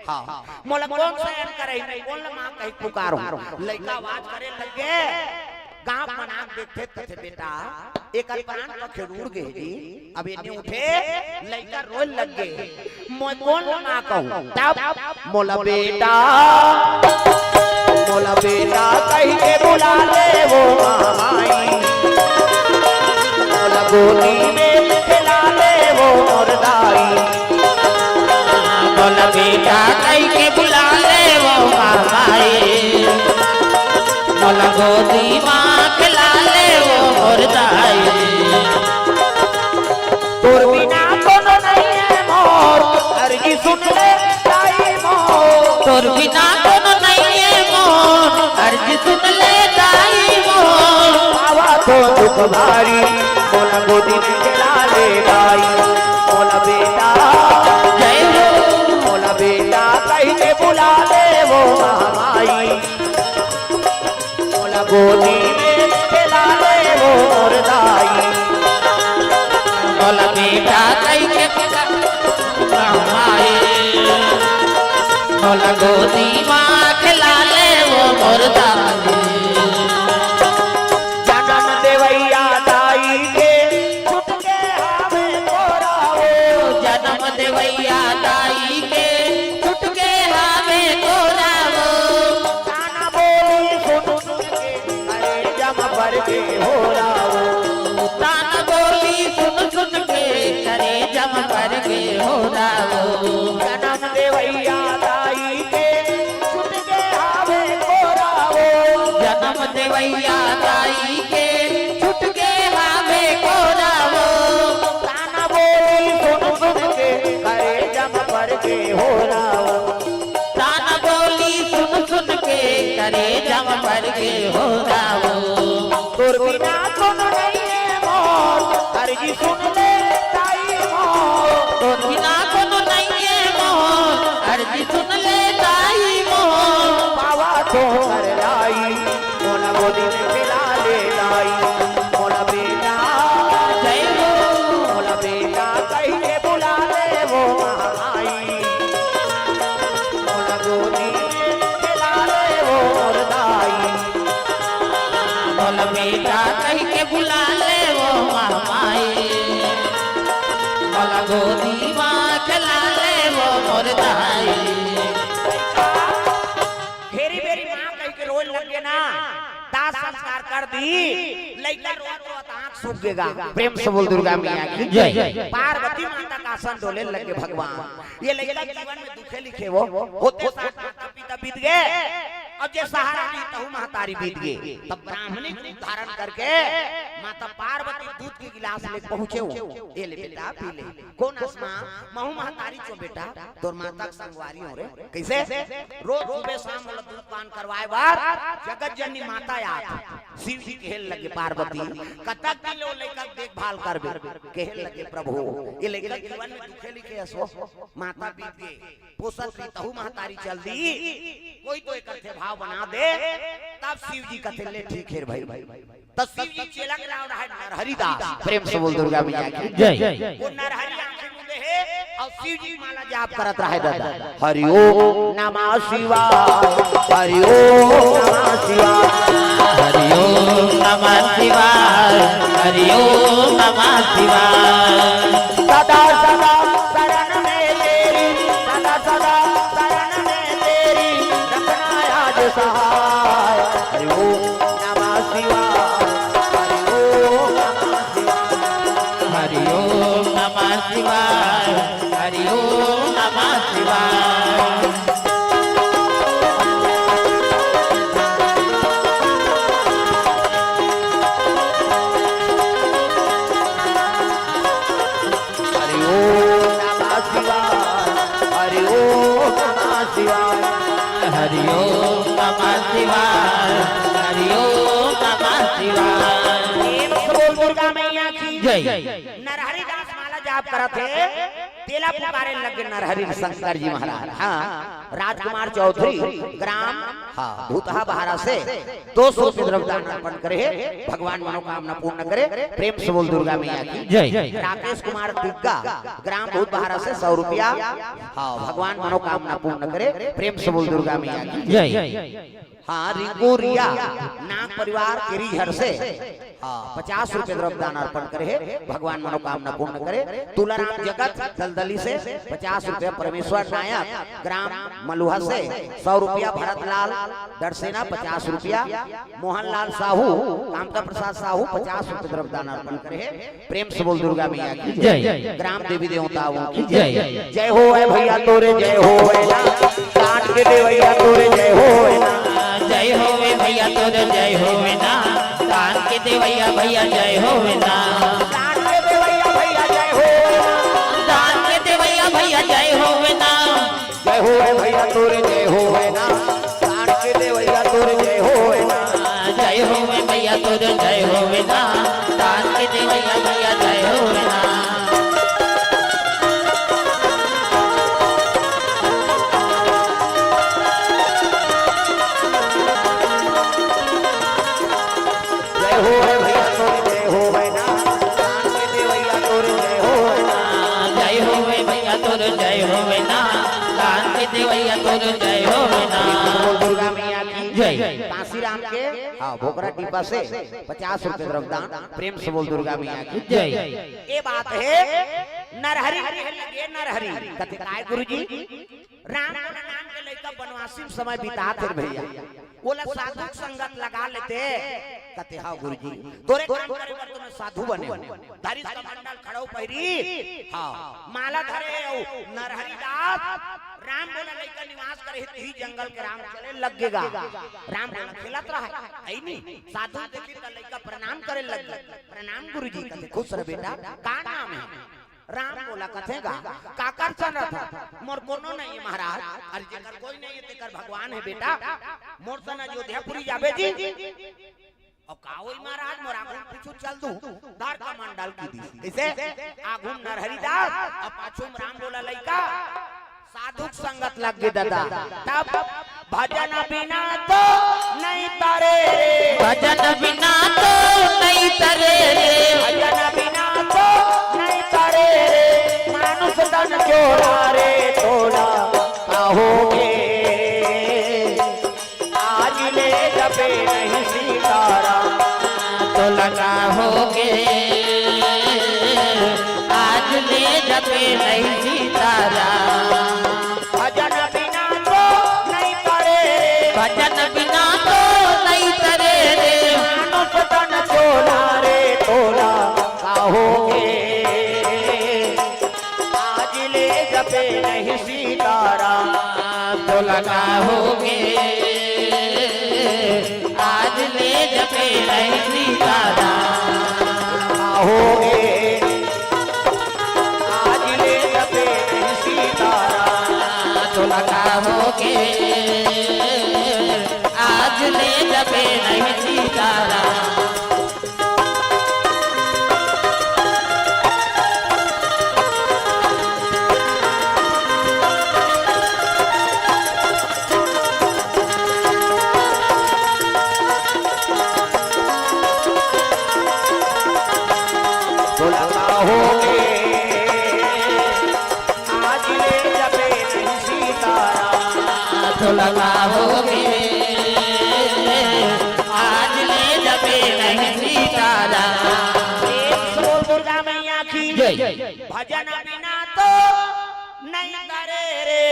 S1: हाँ मोला कौन शयन करे कौन माँ कहीं पुकारो लड़का आवाज करे लगे गांव मनाक देखते थे बेटा एक प्राण पखेर उड़ गए जी अब इन्हें उठे लड़का रोए लग गए मैं कौन माँ कहूँ तब मोला बेटा कहीं के बुला ले वो माई मोला गोदी में खिला ले वो मोर दाई
S3: मोला बेटा कहीं के बुला ले वो माई मोला गोदी माँ खिला ले वो मोर दाई।
S1: तोर बिना कोनो नहीं है मोर अर्जी सुन ले दाई मोर
S3: तोर बिना कोनो नहीं है मोर अर्जी सुन ले दाई मोर।
S1: बाबा तो दुख भारी मोला गोदी में खिला ले दाई मोला बेटा
S3: जय हो
S1: मोला बेटा कहीं के बुला ले वो माई मोला गोदी में खिला ले वो मोर दाई
S3: मोला बेटा कहीं के माई मोला गोदी माँ खिला ले वो मोर दाई।
S1: जन्म देवैया दाई के छुट के हावे तोराओ
S3: जन्म देवैया दाई के छुट के हावे तोरावो।
S1: गाना बोली सुन के अरे जम पर के हो राओ
S3: तान बोली सुन के करे जम कर के हो रावो।
S1: जन्म देवैया दाई के छुट के हावे तोराओ
S3: जन्म देवैया दाई के छुट के हावे तोरावो।
S1: गाना बोली सुन के अरे जम पर के हो राओ
S3: तान बोली सुन के करे जम कर के हो रावो।
S1: तोर बिना कोनो नहीं है मोर अर्जी सुन ले दाई मोर
S3: तोर बिना कोनो नहीं है मोर अर्जी सुन ले दाई मोर।
S1: बाबा तो कर लाई मोला गोदी में खिला ले लाई मोला बेटा
S3: जय हो
S1: मोला बेटा कहीं के बुला ले वो आई मोला गोदी में खिला ले वो मोर दाई
S3: मोला बेटा कहीं के बुला ले वो माई मोला गोदी माँ खिला ले वो मोर दाई।
S1: फेरी फेरी माँ कहीं के रोज लग गए ना दास संस्कार कर दी लइका रोत रोत आंख सूख गएगा। प्रेम से बोल दुर्गा मैया की
S3: जय।
S1: पार्वती माता का आसन डोले लगे भगवान ये लइका जीवन में दुखे लिखे वो होते साथ माता पिता बीत गए अब जे सहारा दी तहु महतारी बीत गए तब ब्राह्मणी रूप धारण करके माता पार्वती दूध के गिलास ले पहुंचे हो ये ले बेटा पी ले कौन आसमा महू महतारी चो बेटा तोर माता के संगवारी हो रे कैसे रोज सुबह शाम वाला दूध पान करवाए बार जगत जननी माता याद शिव जी खेल लगे पार्वती कतक दिन लो लेकर देखभाल करबे कहल लगे प्रभु ये लेके जीवन में दुखे लिखे असो माता बीत गए पोसत भी तहु महतारी चल दी कोई तो एक अर्थे भाव बना दे तब शिव जी कथे ले ठीक है भाई तब शिव जी चेला के नाम रहा नरहरिदास। प्रेम से बोल दुर्गा मैया की
S3: जय।
S1: वो नरहरि आंखें मूंदे है और शिव जी माला जाप करत रहे दादा हरि ओम नमः शिवाय हरि ओम नमः शिवाय
S3: हरि ओम नमः शिवाय हरि ओम नमः शिवाय।
S1: सदा सदा शरण में तेरी सदा सदा शरण में तेरी रखना याद सहाय हरि ओम नमः शिवाय हरि ओम नमः शिवाय
S3: हरि ओम नमः शिवाय हरि ओम नमः शिवाय
S1: हरि ओम नमः शिवाय हरि ओम नमः शिवाय
S3: हरि ओम नमः शिवाय हरि ओम नमः शिवाय
S1: प्रेम से बोल दुर्गा मैया की
S3: जय
S1: नरहरि दास माला जाप करत है तेला पुकारे लगे नरहरि शंकर जी महाराज। हाँ राजकुमार चौधरी ग्राम भूतहा बहारा से 200 रुपये द्रव्यदान अर्पण करे भगवान मनोकामना पूर्ण करे। प्रेम से बोल दुर्गा मैया की
S3: जय
S1: राकेश कुमार तिग्गा ग्राम भूत बहारा से 100 रुपया भगवान मनोकामना पूर्ण करे। प्रेम से बोल दुर्गा मैया की
S3: जय
S1: हाँ रिंकू रिया नाग परिवार केरीझर से 50 रुपये द्रव्यदान अर्पण करे भगवान मनोकामना पूर्ण करे। तुलाराम जगत दलदली से 50 रुपये परमेश्वर नायक ग्राम मलुहा से 100 रुपया भरतलाल दरसेना 50 रुपया मोहनलाल साहू कामता प्रसाद साहू 50 रुपये द्रव्यदान अर्पण करे। प्रेम से बोल दुर्गा मैया की
S3: जय
S1: ग्राम देवी देवताओं की
S3: जय
S1: जय हो है भैया तोरे जय हो है ना काट के देवैया तोरे जय हो है ना
S3: जय होवे भैया तोर जय होवे ना कान के देवैया भैया जय होवे ना
S1: काट के देवैया भैया जय हो
S3: दान के देवैया भैया जय होवे ना
S1: जय हो है भैया तोरे जय हो है ना काट के देवैया तोरे जय हो है ना
S3: जय होवे भैया तोर जय होवे ना दान के देवैया भैया जय होवे ना
S1: जय हो है भैया तोरे जय हो है ना काट के देवैया तोरे जय हो है ना
S3: जय होवे भैया तोर जय होवे ना दान के देवैया तोर जय होवे ना
S1: बोल दुर्गा मैया की
S3: जय
S1: काशीराम के भोकरा टीपा से 50 रुपये द्रव्यदान। प्रेम से बोल दुर्गा मैया की
S3: जय
S1: ये बात है नरहरि लगे नरहरि कथे काय गुरुजी राम नाम के लड़का बनवासी में समय बिताते भैया बोला साधु संगत लगा लेते कथे हाँ गुरुजी तोरे काम करे पर तुम साधु बने धारी कमंडल खड़ो पहिरी हाँ माला धरे नरहरि दास राम बोला लड़का निवास करे ही जंगल के राम चले लगेगा राम बोला खिलत रहा है नहीं साधु देखी तो लड़का प्रणाम करे लग प्रणाम गुरुजी कथे खुश रह बेटा का नाम है राम बोला कथेगा काकर चल रहा था मोर कोनो नहीं है महाराज अरे जेकर कोई नहीं है तेकर भगवान है बेटा मोर सन अयोध्यापुरी जाबे जी अब का होई महाराज मोर आगू पीछू चल दू दार का मंडल की दी कैसे आगू नरहरि दास अब पाछू राम बोला लइका साधु संगत लग गए दादा तब भजन बिना तो नहीं तारे
S3: भजन बिना तो नहीं तरे
S1: भजन बिना तो नहीं तारे मानुष तन चोरा रे तोड़ा कहोगे आज ले जपे नहीं सीताराम
S3: तो लगा होगे आज ले जपे नहीं सीताराम
S1: भजन बिना तो नहीं तारे
S3: भजन बिना तो नहीं तरे
S1: मानुष तन चोरा रे तोड़ा कहोगे आज ले जपे नहीं सीताराम
S3: तो लगा होगे आज ले जपे नहीं सीताराम
S1: कहोगे आज ले जपे नहीं सीताराम
S3: तो लगा होगे आज ले जपे नहीं सीताराम
S1: बोला कहोगे आज ले जपे नहीं सीताराम
S3: तो लगा होगे आज ले जपे नहीं सीताराम
S1: बोल दुर्गा मैया की
S3: जय
S1: भजन बिना तो नहीं करे रे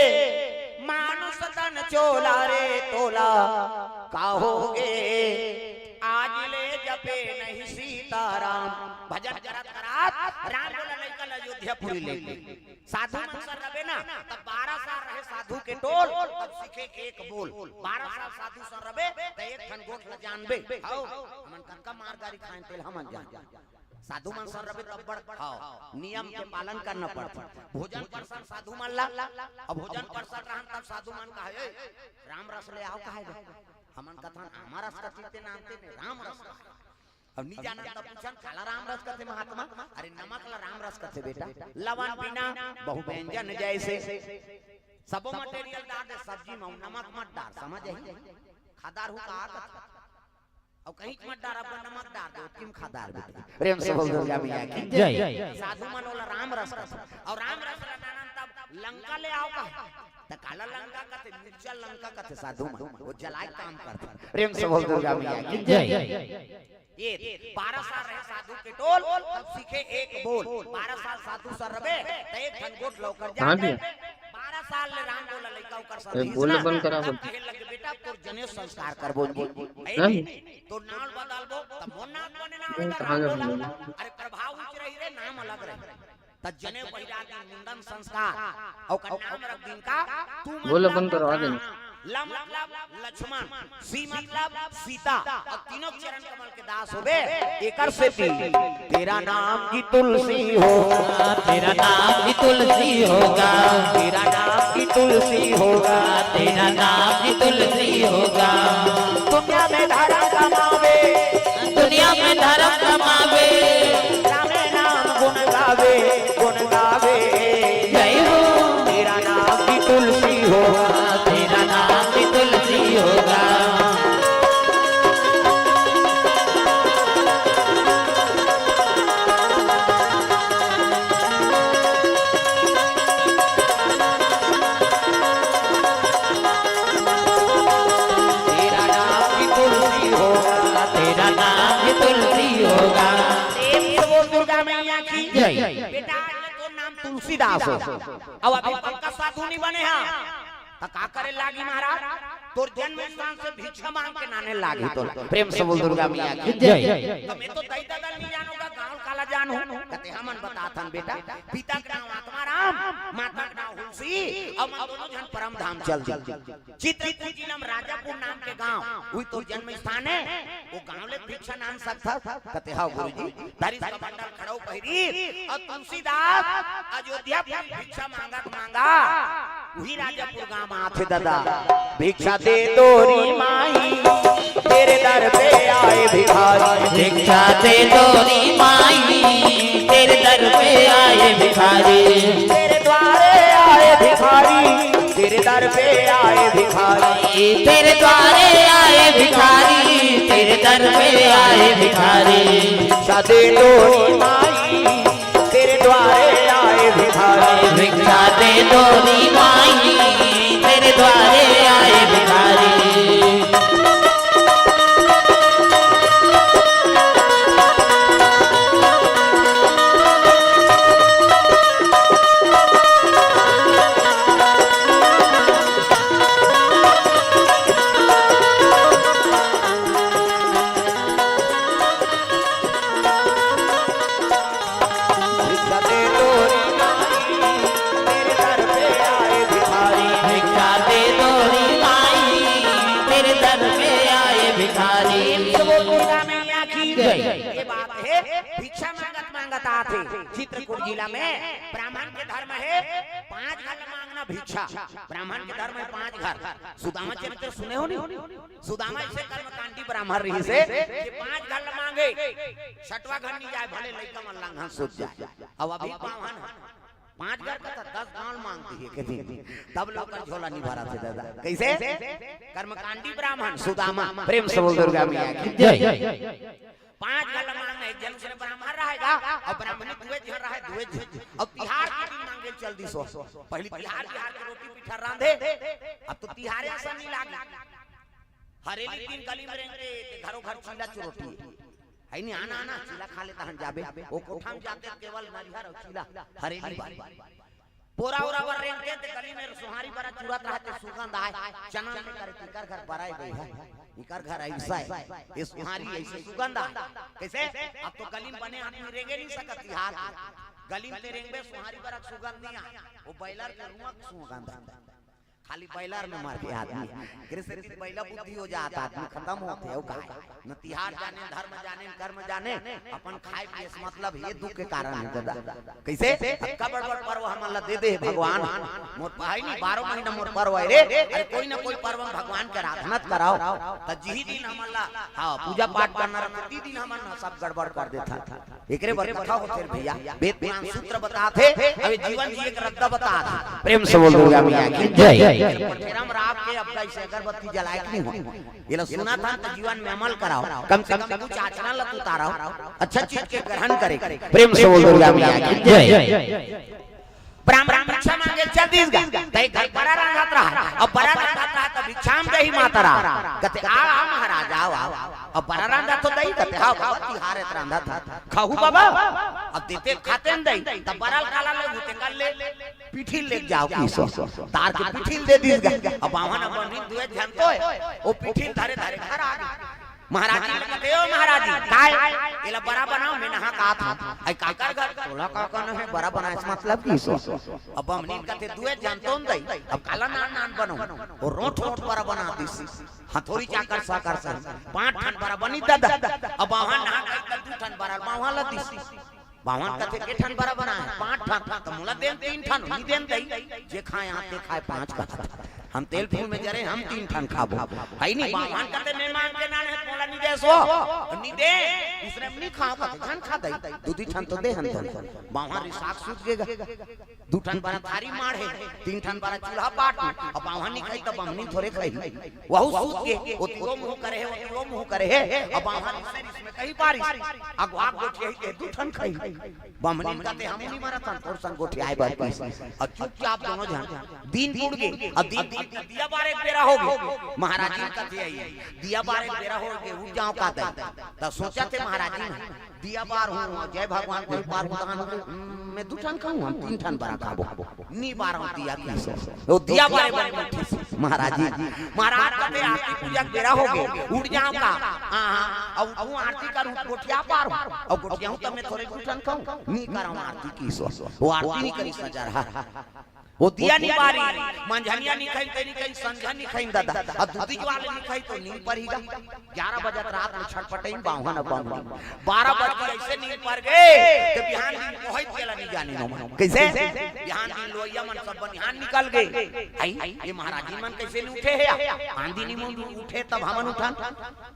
S1: मानुष तन चोला रे तोला कहोगे आज ले जपे नहीं सीताराम भजन करत करात राम बोला निकल अयोध्या अयोध्यापुरी लेके साधु मंसर रहे ना तब 12 साल रहे साधु के टोल तब सीखे एक बोल 12 साल साधु सर रहे तो एक खन गोठ ल जानबे आओ हमन कनका मार गाड़ी खाए तेल हमन जान साधु मन सर रहे तब बड़ नियम के पालन करना पड़ता भोजन परसन साधु मन ला अब भोजन परसन रहन तब साधु मन कहे राम रस ले आओ कहे हमन कथन हमारा रस कथते नामते ने राम रस अब नहीं जाना तब पूछन काला राम रस कथे महात्मा अरे नमक ला राम रस कथे बेटा लवण बिना बहु व्यंजन जैसे सबो मटेरियल डाल दे सब्जी में नमक मत डाल समझ आई खादार हु का और कहीं मत डाल अपन नमक डाल दो किम खादार बेटा प्रेम से बोल दुर्गा मैया की जय साधु मन वाला राम रस और राम रस नानन तब लंका ले आओ का त काला लंका कथे मिर्चा लंका कथे साधु मन वो जलाए काम करते प्रेम से बोल दुर्गा मैया की जय ये 12 साल रहे साधु के टोल तब सीखे एक बोल 12 साल साधु सर रहे तो एक घनगोट लौकर जाते 12 साल ले राम बोला लइका ओकर सर
S2: बोले बंद करा
S1: कहे लगे बेटा तोर जनेऊ संस्कार करबो तो नाल बदलबो त मोन नाम बने ना अरे प्रभाव उच रही रे नाम अलग रहे त जनेऊ पहिरा के मुंडन संस्कार ओकर नाम रख दिन का तू
S2: बोले बंद करवा देना
S1: लम मतलब लक्ष्मण सी मतलब सीता और तीनों चरण कमल के दास होबे एकर से तेरा नाम की तुलसी होगा
S3: तेरा नाम की तुलसी होगा
S1: तेरा नाम की तुलसी होगा
S3: तेरा नाम की तुलसी होगा
S1: दुनिया में धर्म कमावे
S3: दुनिया में धर्म कमावे
S1: राम नाम गुण गावे
S3: जय हो
S1: तेरा नाम की तुलसी होगा
S3: तेरा नाम की तुलसी होगा
S1: तेरा नाम की तुलसी होगा
S3: तेरा नाम की तुलसी होगा
S1: दुर्गा मैया की
S3: जय
S1: बेटा तो नाम तुलसीदास हो अब अभी पक्का साधु नहीं बने हैं तो का करे लागी महाराज तोर जन्म स्थान से भिक्षा मांग के नाने लागी तो प्रेम से बोल दुर्गा मैया की
S3: जय
S1: तो मैं तो दई ददल नहीं जानूंगा गांव काला जानू कहते हमन बताथन बेटा पिता का नाम आत्माराम माता का नाम हुलसी और हम दोनों जन परम धाम चल चित्रकूट जिला में राजापुर नाम के गांव वही तो जन्म स्थान है वो गांव ले भिक्षा नाम सकता कहते हां गुरुजी दारी का बंडल खड़ो पहिरी और तुलसीदास अयोध्या भिक्षा मांगा वही राजापुर गांव में आथे दादा भिक्षा दे तोरी माई तेरे दर पे आए भिखारी
S3: भिक्षा दे तोरी माई तेरे दर पे आए भिखारी
S1: तेरे द्वारे आए भिखारी तेरे दर पे आए भिखारी
S3: तेरे द्वारे आए भिखारी तेरे दर पे आए भिखारी
S1: भिक्षा दे तोरी माई तेरे द्वारे आए भिखारी
S3: भिक्षा दे तोरी माई तेरे द्वारे आए भिखारी
S1: भिक्षा दे तोरी माई तेरे दर पे आए भिखारी
S3: भिक्षा दे तोरी माई तेरे दर पे आए भिखारी
S1: दुर्गा मैया की
S3: जय।
S1: ये बात है भिक्षा मांगत आते चित्रकूट जिला में ब्राह्मण के धर्म है 5 घर मांगना भिक्षा ब्राह्मण के धर्म है 5 घर सुदामा चरित्र सुने हो नहीं सुदामा ऐसे कर्मकांडी ब्राह्मण रही से कि 5 घर मांगे 6वां घर नहीं जाए भले लइका मन लंघन सूझ जाए अब अभी पावन 5 घर का 10 गांव मांगती है कहती तब लोग का झोला नहीं भरा थे दादा कैसे कर्मकांडी ब्राह्मण सुदामा प्रेम से बोल दुर्गा मैया की
S3: जय
S1: 5 घर मांगना एक जन से ब्राह्मण रहेगा और ब्राह्मण दुए जन रहे दुए जन अब तिहार के दिन मांगे चल दी सो पहली तिहार की रोटी पिठा रांधे अब तो तिहारे ऐसा नहीं लागे हरेली दिन गली में रहेंगे घरों घर चीला चुरोटी है नहीं आना आना चीला खा लेता हन जाबे वो कोठा में जाते केवल नरिहर और चीला हरेली बारी पोरा ओरा वर रेंगे ते गली में सुहारी बरा चुरत रहते सुगंध आए चना लेकर इकर घर बराई गई है इकर घर ऐसा है ये सुहारी ऐसे सुगंध आए कैसे अब तो गली में बने आदमी रेंगे नहीं सकत तिहार गली में तेरेंगे सुहारी बरक सुगंधिया वो बैलर के रुआ सुगंध खाली बैलर में मार के आदमी कृष्ण की बैला बुद्धि हो जाता आदमी खत्म होते है का न तिहार जाने धर्म जाने कर्म जाने अपन खाए पिए मतलब ये दुख के कारण है दादा कैसे कबड़ बड़ पर्व हमला दे दे भगवान मोर भाई नहीं 12 महीना मोर पर्व है रे अरे कोई ना कोई पर्व भगवान के आराधना कराओ त जी दिन हमला हां पूजा पाठ करना रहती दिन हमन सब गड़बड़ कर देता एकरे बर कथा होते भैया वेद पुराण सूत्र बताते अभी जीवन जी एक रद्दा बता प्रेम से बोल दुर्गा मैया की जय राम रात के अब कैसे अगरबत्ती जलाए नहीं हो ये लो सुना था तो जीवन में अमल कराओ कम से कम कुछ आचरण लत उतारो अच्छा चीज के ग्रहण करे प्रेम से बोल दुर्गा मैया की जय ब्राह्मण भिक्षा मांगे छत्तीसगढ़ तई घर पर रंगत रहा अब बड़ा रंगत रहा तो भिक्षाम दही मातरा कहते आ महाराज आओ अब बड़ा रंगत तो दही कहते हां भगवती हारे रंगत था खाऊ बाबा अब देते खाते दही तब बरल काला ले उतेंगा ले पीठी ले जाओ किसो तार के पीठी दे दी अब बावन बनी दुए जानतो है वो पीठी धारे धारे घर आ गई महाराज जी कहते हो महाराज जी काय एला बड़ा बनाओ मैं नहा का था आई काकर घर तोला का कौन है बड़ा बना इस मतलब की सो अब हमनी कहते दुए जानतो दई अब काला नान नान बनो और रोट रोट बड़ा बना दिस हथौड़ी चाकर साकर सा 5 ठन बड़ा बनी दादा अब वहां नहा का 2 ठन बड़ा वहां ला दिस बावन कहते के ठन बड़ा बना है 5 ठन तो मुला देन 3 ठन ही देन दई जे खाए आते खाए 5 का हम तेल फूल में जरे हम 3 ठन खाबो है नहीं बावन कहते मेहमान के नाम है मोला नी देसो नी दे दूसरे में नहीं खाओ कहते ठन खा दई 2 ठन तो दे हम बावन रिसाक सूत गेगा 2 ठन बड़ा थारी मार है 3 ठन बड़ा चूल्हा पाट अब बावन नहीं खाई तो बमनी थोड़े खाई वहु सूत के वो तो मुंह करे है वो मुंह करे है अब बावन इसमें कहीं बारिश अगवा गोठी है 2 ठन खाई बमनी कहते हम नहीं मारा था और संग गोठी आए बार और चुपचाप दोनों जान दिन टूट गए अब दिन दिया बार एक बेरा हो गए महाराज जी कहते आई दिया बार एक बेरा हो गए उठ जाओ का तब सोचा थे महाराज जी दिया बार हूं जय भगवान कोई पार भगवान मैं 2 ठन खाऊं हम 3 ठन बड़ा खाबो नी बार दिया की वो दिया बार महाराज जी महाराज कहते आरती पूजा बेरा हो गए उठ जाओ का हां अब वो आरती करूं गोठिया पार और गोठिया हूं तो मैं थोड़े 2 ठन खाऊं नी कराऊं आरती की वो आरती नहीं करी सजा रहा वो दिया नहीं बारी मंझनिया नहीं खाई तेरी कहीं संझा नहीं खाई दादा अब दूधी वाले नहीं खाई तो नींद पड़ेगा 11 बजे रात में छटपटाई बावन बम 12 बजे ऐसे नींद पड़ गए कि बिहान दिन कोई केला नहीं जाने नो कैसे बिहान दिन लोहिया मन सब बनिहान निकल गए आई ये महाराज जी मन कैसे नहीं उठे है आंधी नहीं मुंह उठे तब हमन उठान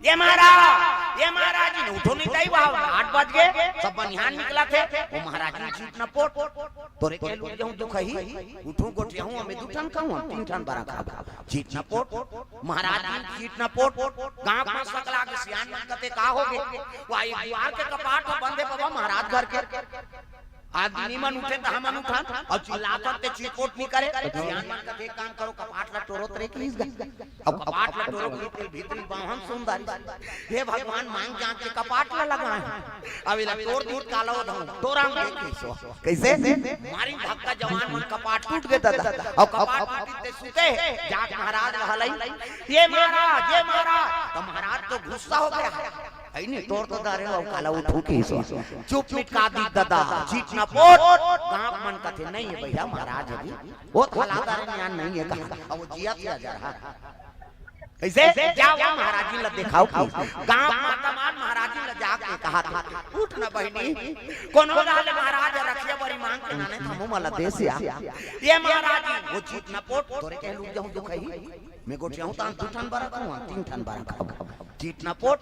S1: ये महाराज जी उठो नहीं दई 8 बज गए सब बनिहान निकला थे वो महाराज जी चीट न पोट तोरे के लोग जाऊं दुख ही उठूं गोठिया हूं मैं 2 ठन खाऊं 3 ठन बड़ा खाबो चीट न पोट महाराज जी चीट न पोट गांव में सकला के सियान मन कते का हो गए वो एक द्वार के कपाट बंदे बाबा महाराज घर के आदमी मन उठे तो हमन उठान और चिल्लाते ते चिपोट नहीं करे सियान मन कते काम करो कपाट ला टोरो तरे किस अब कपाट ला टोरो भीतरी बाहन सुंदर हे भगवान मांग जान के कपाट ला लगा अब इला तोड़ दूर कालो तोरा कैसे मारी धक्का जवान मन कपाट टूट गए दादा और कपाट टूटते सुते जाक महाराज रहलाई ये महाराज तो महाराज तो गुस्सा हो गया है नहीं तोड़ तो दारे और काला उठू के चुप मिट का दी दादा चीट ना पोट गांव मन का थे नहीं है भैया महाराज अभी वो खलादार ज्ञान नहीं है कहा अब वो जिया किया जा रहा कैसे जाओ महाराज जी ला दिखाओ गांव में तमाम महाराज जी ला जाके कहा था उठ ना बहनी कोनो वाले महाराज रखिए बड़ी मांग के नाने हमो मला देश ये महाराज जी वो चीट ना पोट तोरे के लोग जाऊं जो कही मैं गोठिया हूं तान 2 ठन बड़ा खाऊं 3 ठन बड़ा खाऊं चीट ना पोट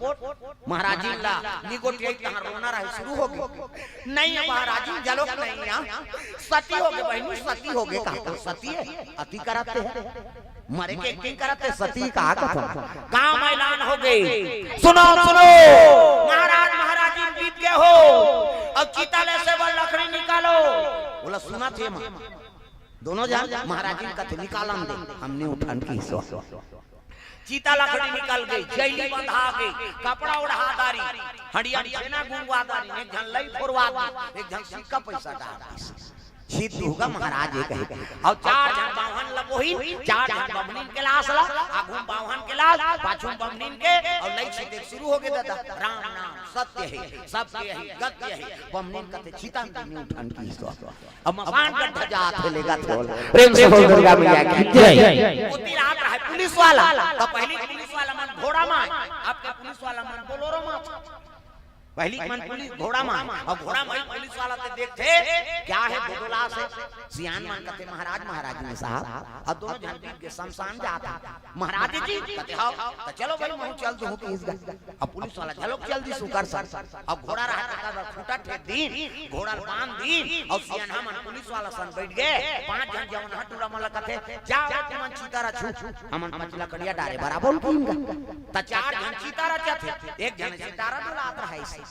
S1: महाराज जी ला नी गोठिया तहां रोना रहे शुरू हो गए नहीं महाराज जी जलो नहीं यहां सती हो गए बहनी सती हो गए कहा सती है अति कराते हैं मरे के की करते सती कहा कथा गांव में ऐलान हो गई सुनो महाराज जी बीत गए हो अब चिताले से वो लकड़ी निकालो बोला सुना थे मां दोनों जान महाराज जी कथे निकालन दे हमने उठान की सो चीता लकड़ी निकल गई जैली बंधा गई कपड़ा उड़ा दारी हड़िया छेना गुंगवा दारी एक जन लई फोरवा एक जन सिक्का पैसा डाल सीध होगा महाराज ये कहे और 4 जन बावन वही चार बमनीन के लाश ला आगू बावन के लाश पाछू बमनीन के और लई छिटे शुरू हो गए दादा राम नाम सत्य है सत्य है गत्य है बमनीन कते चिता में उठान की सो अब मसान का ध्वजा हाथ लेगा प्रेम से बोल दुर्गा मैया की जय उती रात रहा पुलिस वाला तो पहली पुलिस वाला मन घोड़ा में आपके पुलिस वाला मन बोलोरो में पहली मन पुलिस घोड़ा में और घोड़ा में पुलिस वाला ते देखते क्या है दोदोला से सियान मान कहते महाराज महाराज ने साहब अब दोनों जन के शमशान जाता महाराज जी कहते हां तो चलो भाई मैं चल दूं कि इस अब पुलिस वाला चलो जल्दी सुकर सर अब घोड़ा रहा था खूंटा ठेक दी घोड़ा बांध दी और सियान हम पुलिस वाला सन बैठ गए पांच जन जवन हटूरा मला कहते जाओ तुम चीतारा छू हमन मचला कड़िया डारे बराबर किंगा त चार जन चीतारा थे एक जन चीतारा डोलात रहा है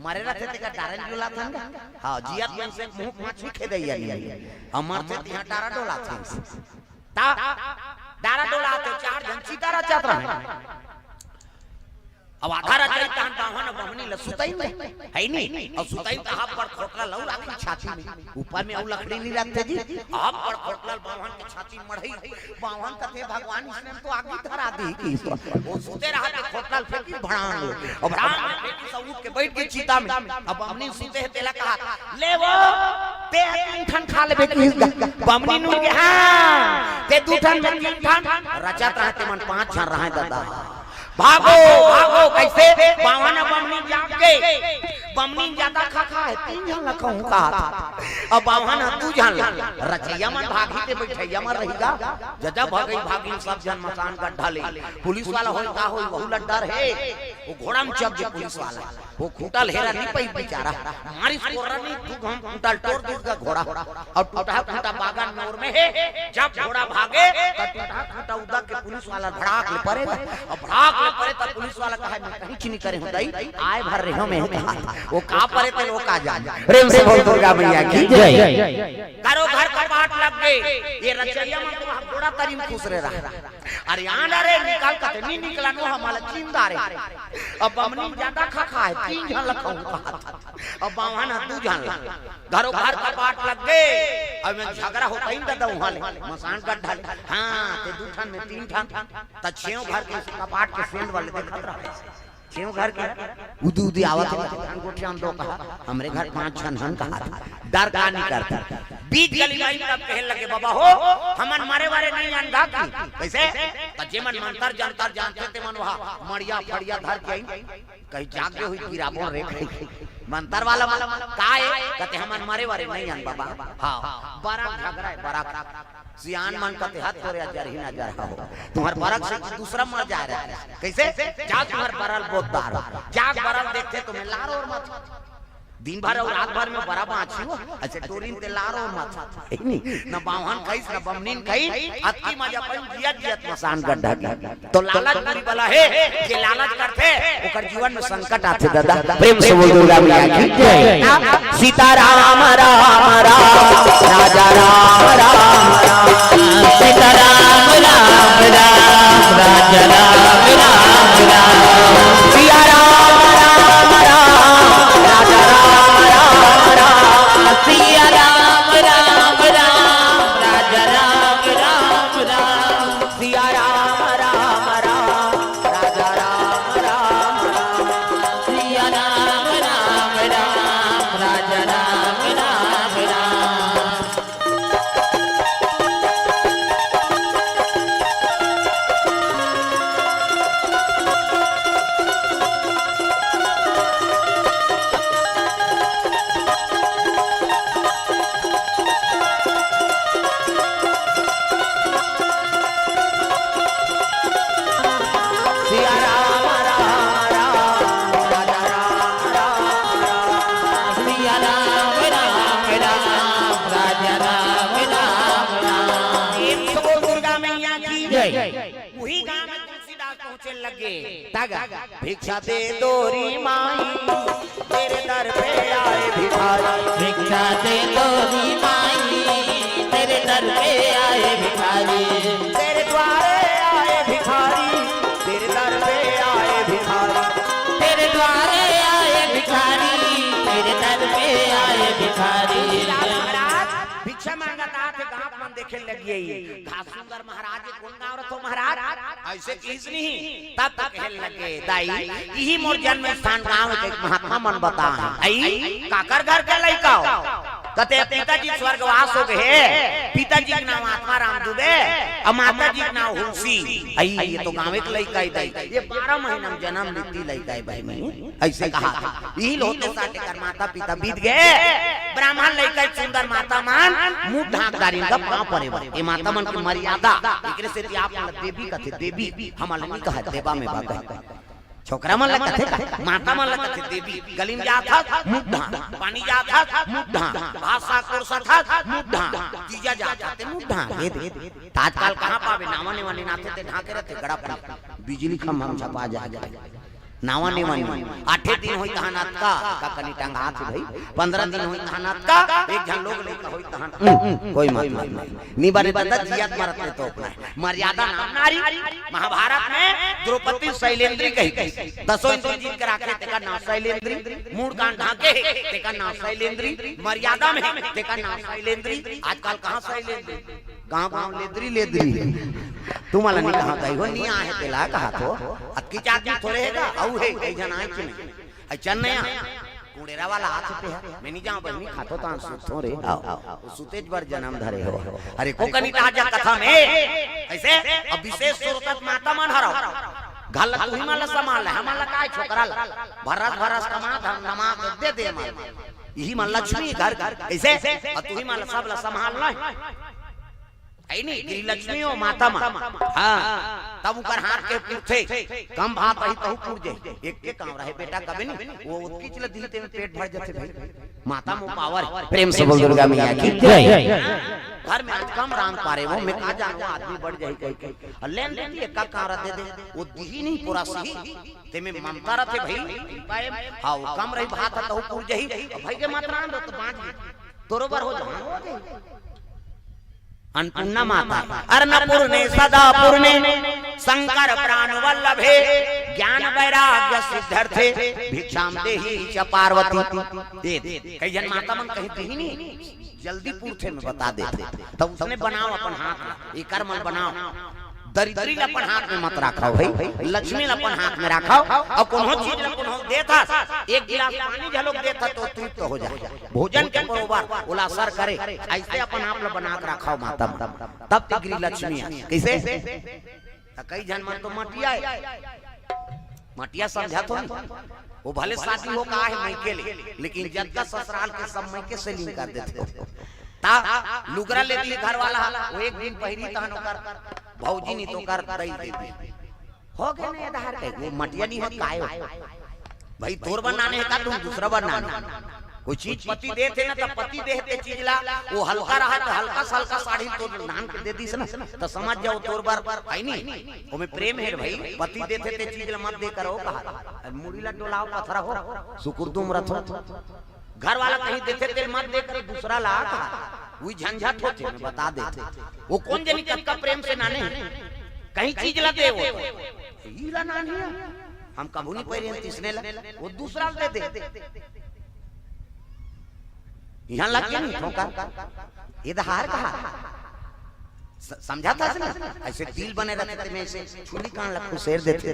S1: मरे रहते ते का डारन डोला था हां जियत मन से मुंह माछी खेदे यानी हमर से यहां डारा डोला था ता डारा डोला तो चार जन सीतारा चात रहा अब आधा रात तहन बाहन बहनी ल सुतई में है नहीं और सुतई त हाथ पर खोटला लौ राखी छाती में ऊपर में औ लकड़ी नहीं रखते जी हाथ पर खोटला बाहन के छाती मढ़ई बाहन कथे भगवान इसने तो आगे धरा दी की वो सुते रहा के खोटला फेंकी भड़ान और भड़ान फेंकी सब उठ के बैठ के चीता में अब बमनी सुते है तेला कहा ले वो ते तीन ठन खा लेबे की बमनी नु के हां ते दू ठन में तीन ठन रचत रहते मन पांच छन रहा दादा भागो भागो कैसे बावन बमनी जाग गए बमनी ज्यादा खा है तीन जन लखूं का अब बावन दू जन रचैया मन भागी ते बैठैया मन रहीगा जब भागी भागी सब जन मकान का ढाले पुलिस वाला होई का होई बहु डर है वो घोड़ा में चढ़ गए पुलिस वाला वो खूंटा हेरा नहीं पई बेचारा मारी सोरा नहीं तू हम खूंटा तोड़ देगा घोड़ा और टूटा खूंटा बागान मोर में है जब घोड़ा भागे तो टूटा खूंटा उदा के पुलिस वाला धड़ाक ले पड़ेगा और भड़ाक परे तो पुलिस वाला कहा मैं कहीं चीनी करे होताई आए भर रहे हो मैं वो का परे ते लोग आ जा प्रेम से बोल दुर्गा मैया की जय करो घर कपाट लग गए ये रचैया मन तो घोड़ा तरी में खुश रहा अरे यहां रे निकाल के नहीं निकला नो हमारा चिंदारे अब बमनी ज्यादा खा है तीन जन लखूं का अब बावन दू जन घरों घर कपाट लग गए अब मैं झगड़ा होता ही दादा वहां मसान का ढाल हां ते दू ठन में तीन ठन त छेव घर के कपाट के सेंड वाले देखत रहा छेव घर के उदू उदी आवत गोठियां दो कहा हमरे घर पांच छन हन कहा डर का नहीं करता बीच गली में तब कहने लगे बाबा हो हमन मारे वारे नहीं अंधा की कैसे त जेमन मंतर जानतर जानते ते मन वहां मड़िया फड़िया धर के कहीं जागे हुई गिराबो रे मंतर वाला का है कहते हमन मारे वारे नहीं अन बाबा हां बड़ा झगड़ा है बड़ा सियान मन कहते हाथ तोरे अजर ही ना जा रहा हो तुम्हार बरक से दूसरा मर जा रहा है कैसे जा तुम्हार बरल बोतदार जाग बरल देखते तुम्हें लारो और मत दिन भर और रात भर में बड़ा बाछी हो अच्छा टोरिन ते लारो मत नहीं न बावन कइस न बमनीन कई अति मजा पन जिया जियत मसान गड्ढा तो लालच बुरी बला है जे लालच करते ओकर जीवन में संकट आते दादा प्रेम से बोल दुर्गा मैया की जय सीताराम राम राम राजा राम राम राम सीताराम राम राम राजा राम राम राम सिया राम राम राम राजा सिया राम राम राम राजा राम राम राम सिया राम राम राम राजा राम राम राम सिया राम राम राम राजा राम राम राम वही गांव में तुलसीदास पहुंचे लगे भिक्षा दे दोरी माई तेरे दर पे आए भिखारी भिक्षा दे दोरी माई तेरे दर पे आए भिखारी तेरे द्वारे आए भिखारी तेरे दर पे आए भिखारी तेरे द्वारे आए भिखारी तेरे दर पे आए भिखारी महाराज भिक्षा मांगा था थे गांव मन देखे लगिए घास सुंदर महाराज कौन गांव रथो महाराज ऐसे किस नहीं तब तक कहने लगे दाई यही मोर जन्म स्थान गांव के महात्मा मन बता आई काकर घर के लइका कते पिताजी स्वर्गवास हो गए पिताजी का नाम आत्मा राम दुबे और माता जी का नाम हुलसी आई ये तो गांव के लइका ही दाई ये 12 महीना में जन्म लेती लइका है भाई मैं ऐसे कहा यही लोग साथे कर माता पिता बीत गए ब्राह्मण लइका सुंदर माता मान मुंह ढाकदारी का पांव परे ये माता मन की मर्यादा एकरे से आप देवी कथे देवी हमल नहीं कहा देवा में बात छोकरा मन लगते माता मन लगते देवी गली में जाता मुद्धा पानी जाता मुद्धा भाषा कोर्सा था मुद्धा तीजा जाता थे मुद्धा तात्काल कहां पावे नावा ने वाले नाते थे ढाके रहते गड़ा पर बिजली खंभा हम छपा जा नावा ने वाली 8 दिन होई तहनात का कनी टांग हाथ भाई 15 दिन होई तहनात का एक जन लोग लेकर होई तहन कोई मत नी बारे बता जियात मारत तो अपना मर्यादा नारी महाभारत में द्रौपदी शैलेंद्री कही दसों इंद्र जीत के रखे तेका नाम शैलेंद्री मूड कान ढाके तेका नाम शैलेंद्री मर्यादा में तेका नाम शैलेंद्री आजकल कहां शैलेंद्री गांव लेद्री लेद्री तुम्हाला नहीं कहा गई हो नहीं आहे तेला कहा तो अक्की चाची थोड़े हैगा औ है कई जन आए कि नहीं आई चन्नया कुड़ेरा वाला हाथ पे है मैं नहीं जाऊं बहनी खातो तान सुतो रे आओ सुतेज बर जन्म धरे हो अरे को कनी ताजा कथा में ऐसे अब विशेष सुरत माता मन हराओ घल तू ही माला संभाल हमला काय छोकरा भरस कमा नमा दे दे माल यही मन लक्ष्मी घर ऐसे तू ही माला सब ला संभाल ना नहीं गिरी लक्ष्मी हो माता हाँ तब उकर हाथ के पूछे कम भात रही तो पूछ जाए एक के काम रहे बेटा कभी नहीं वो उसकी चल दिलते में पेट भर जाते भाई माता मो पावर प्रेम से बोल दुर्गा मैया की जय घर में आज कम रांग पारे वो मैं कहा जाऊं आदमी बढ़ जाए कहीं लेन लेन ये का कारा दे दे वो दी नहीं पूरा सही ते में ममता रथे भाई हां वो कम रही भात तो पूछ जाई भाई के मात्रा में तो बांट तोरोबर हो जाओ अन्नपूर्णा माता अर्णपूर्णे सदा पूर्णे शंकर प्राण वल्लभे ज्ञान वैराग्य सिद्धार्थे भिक्षाम देहि च पार्वती दे कई जन माता मन कहीं दी नहीं जल्दी पूछे में बता देते तब उसने बनाओ अपन हाथ ये कर्म बनाओ दरिद्री अपन हाथ में मत रखाओ भाई लक्ष्मी अपन हाथ में रखाओ और कोनो चीज कोनो देता एक गिलास पानी झलोक देता तो तृप्त हो जाए भोजन के बरोबर उला असर करे ऐसे अपन आप लो बना के रखाओ माता तब तिगरी लक्ष्मी कैसे कई जन मन तो मटिया समझा तो वो भले शादी हो का है मायके ले लेकिन जब का ससुराल के सब मायके से लिंक कर देते ता लुगरा लेती घर वाला वो एक दिन पहिरी तहन ओकर भौजी नहीं तो कर दई दे हो गए ने आधार के वो मटिया नहीं हो काय भाई तोर बनाने है का तुम दूसरा बनाना कोई चीज पति देते ना तो पति देते चीज ला वो हल्का रहा तो हल्का सल्का साड़ी तो नाम के दे दी ना तो समझ जाओ तोर बार है नहीं वो में प्रेम है भाई पति देते ते चीज ला मत दे करो कहा मुड़ी ला डोलाओ पथरा हो सुकुरदुम रथो घर वाला कहीं देते तेल मत दे कर दूसरा ला वही झंझट होते मैं बता देते वो कौन जनी का प्रेम से नाने कहीं चीज ला दे वो हीला नानी हम कबू नहीं पहरे तीसने ला वो दूसरा दे दे यहाँ लग गया नहीं ठोकर ये हार कहा समझा था ना ऐसे दिल बने रहते में ऐसे छुरी कान लखो शेर देते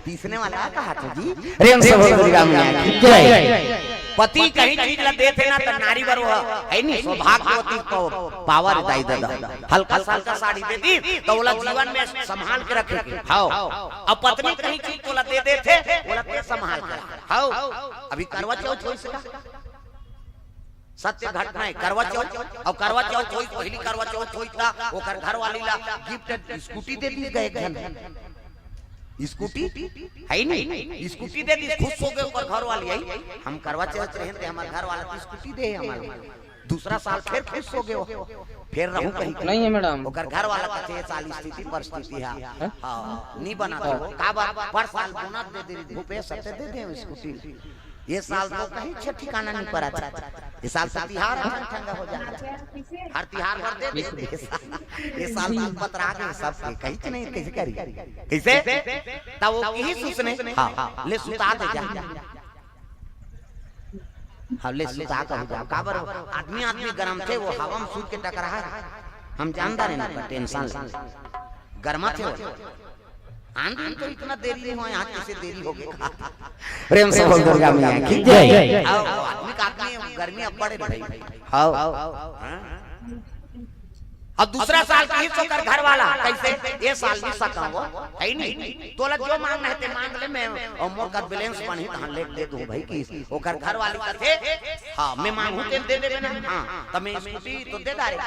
S1: तीसने वाला कहा था जी प्रेम से बोल दुर्गा मैया की जय पति कहीं चीज ला देते ना तो नारी वर है नहीं सौभाग्यवती को पावर दाई दादा हल्का हल्का साड़ी दे दी तो बोला जीवन में संभाल के रखे हां अब पत्नी कहीं चीज तो ला दे देते बोला ते संभाल के हां अभी करवा चौथ होई सका सत्य घटना है करवा चौथ और करवा चौथ होई पहली करवा चौथ होई था ओकर घर वाली ला गिफ्ट स्कूटी दे दी गए घन स्कूटी है नहीं स्कूटी दे दी खुश हो गए ओकर घर वाली आई हम करवा चौथ रहे थे हमारे घर वाला की स्कूटी दे हमारे दूसरा साल फिर खुश हो गए फिर रहूं कहीं
S2: नहीं है मैडम
S1: ओकर घर वाला कहते साल स्थिति परिस्थिति है हां नहीं बना का बात पर साल बोनस दे दे रुपए सत्य दे दे स्कूटी ये साल तो कहीं छह ठिकाना नहीं पड़ा था ये साल तिहार ठंडा हो जाएगा हर तिहार भर दे ये साल पतरा के सब कहीं नहीं कैसे करी कैसे तब वो यही सुसने हां ले सुता दे जा हवले सुता का हो काबर आदमी आदमी गरम थे वो हवा में सूत के टकरा है हम जानता नहीं ना टेंशन गरमा थे आंदन तो इतना देरी नहीं हुआ यहाँ कैसे देरी हो गई प्रेम से बोल दुर्गा मैया की जय आदमी का आदमी गर्मी अब बढ़े भाई हां अब दूसरा साल की तो कर घर वाला कैसे ये साल भी सका वो है नहीं तोला जो मांगना है ते मांग ले मैं और मोर का बैलेंस बनी तहां ले दे दूं भाई की ओकर घर वाले कथे हां मैं मांगू ते दे देबे ना हां त मैं स्कूटी तो दे दारे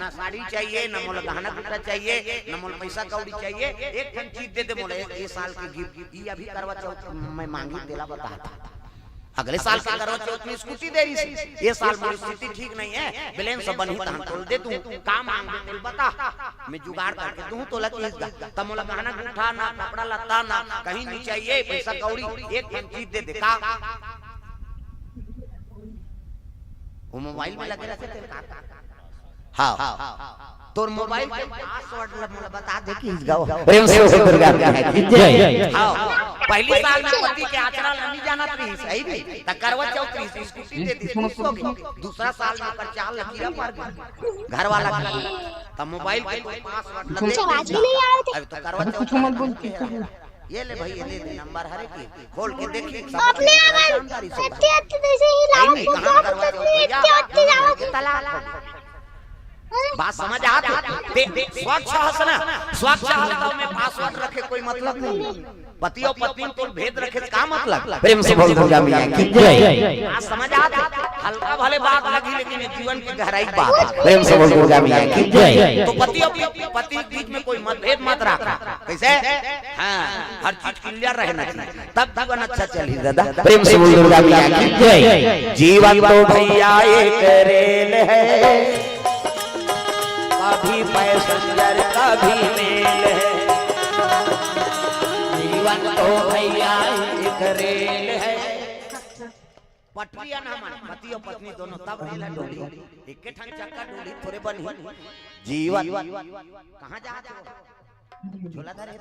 S1: ना साड़ी चाहिए ना मोला गहना गुटा चाहिए ना मोला पैसा कौड़ी चाहिए एक ठन चीज दे दे मोला ये साल की गिफ्ट ये अभी करवा चौथ मैं मांगी देला बताता अगले साल का करवा चौथ में स्कूटी दे रही ये साल मेरी स्थिति ठीक नहीं है बैलेंस बनी तहन तोल दे दूं काम मांग दे बता मैं जुगाड़ करके दूं तो लकीस तब मोला गहना गुठा ना कपड़ा लत्ता ना कहीं नहीं चाहिए पैसा कौड़ी एक चीज दे दे का वो मोबाइल में लगे रहते थे हां तोर मोबाइल के पासवर्ड मोला बता दे कि इस गांव प्रेम से दुर्गा की जय हां पहली साल में पति के आचरण नहीं जाना थी सही भी त करवा चौथ की स्कूटी दे दी दूसरा साल में पर चाल लकीरा मार गई घर वाला त मोबाइल के पासवर्ड लगे अब तो करवा चौथ मत बोल ये ले भाई ये ले नंबर हरे की खोल के देख ले अपने अगर सत्य जैसे ही लाओ कहां करवा चौथ भैया तला बात समझ आती स्वच्छ हंसना स्वच्छ हंसता में पासवर्ड रखे कोई मतलब नहीं पति और पत्नी को भेद रखे का मतलब प्रेम से बोल दुर्गा मैया की जय बात समझ आती हल्का भले बात लगी लेकिन जीवन की गहराई बात प्रेम से बोल दुर्गा मैया की जय तो पति और पति के बीच में कोई मतभेद मत रखा कैसे हां हर चीज क्लियर रहना चाहिए तब जीवन अच्छा चली दादा प्रेम से बोल दुर्गा मैया की जय जीवन तो भैया एक रेल है कभी पैसेंजर कभी मेल है जीवन तो भैया एक रेल है पटरिया ना मन पति और पत्नी दोनों तब रेल है डोली एक के ठन चक्का डोली थोड़े बनी जीवन कहां जा झोला धरे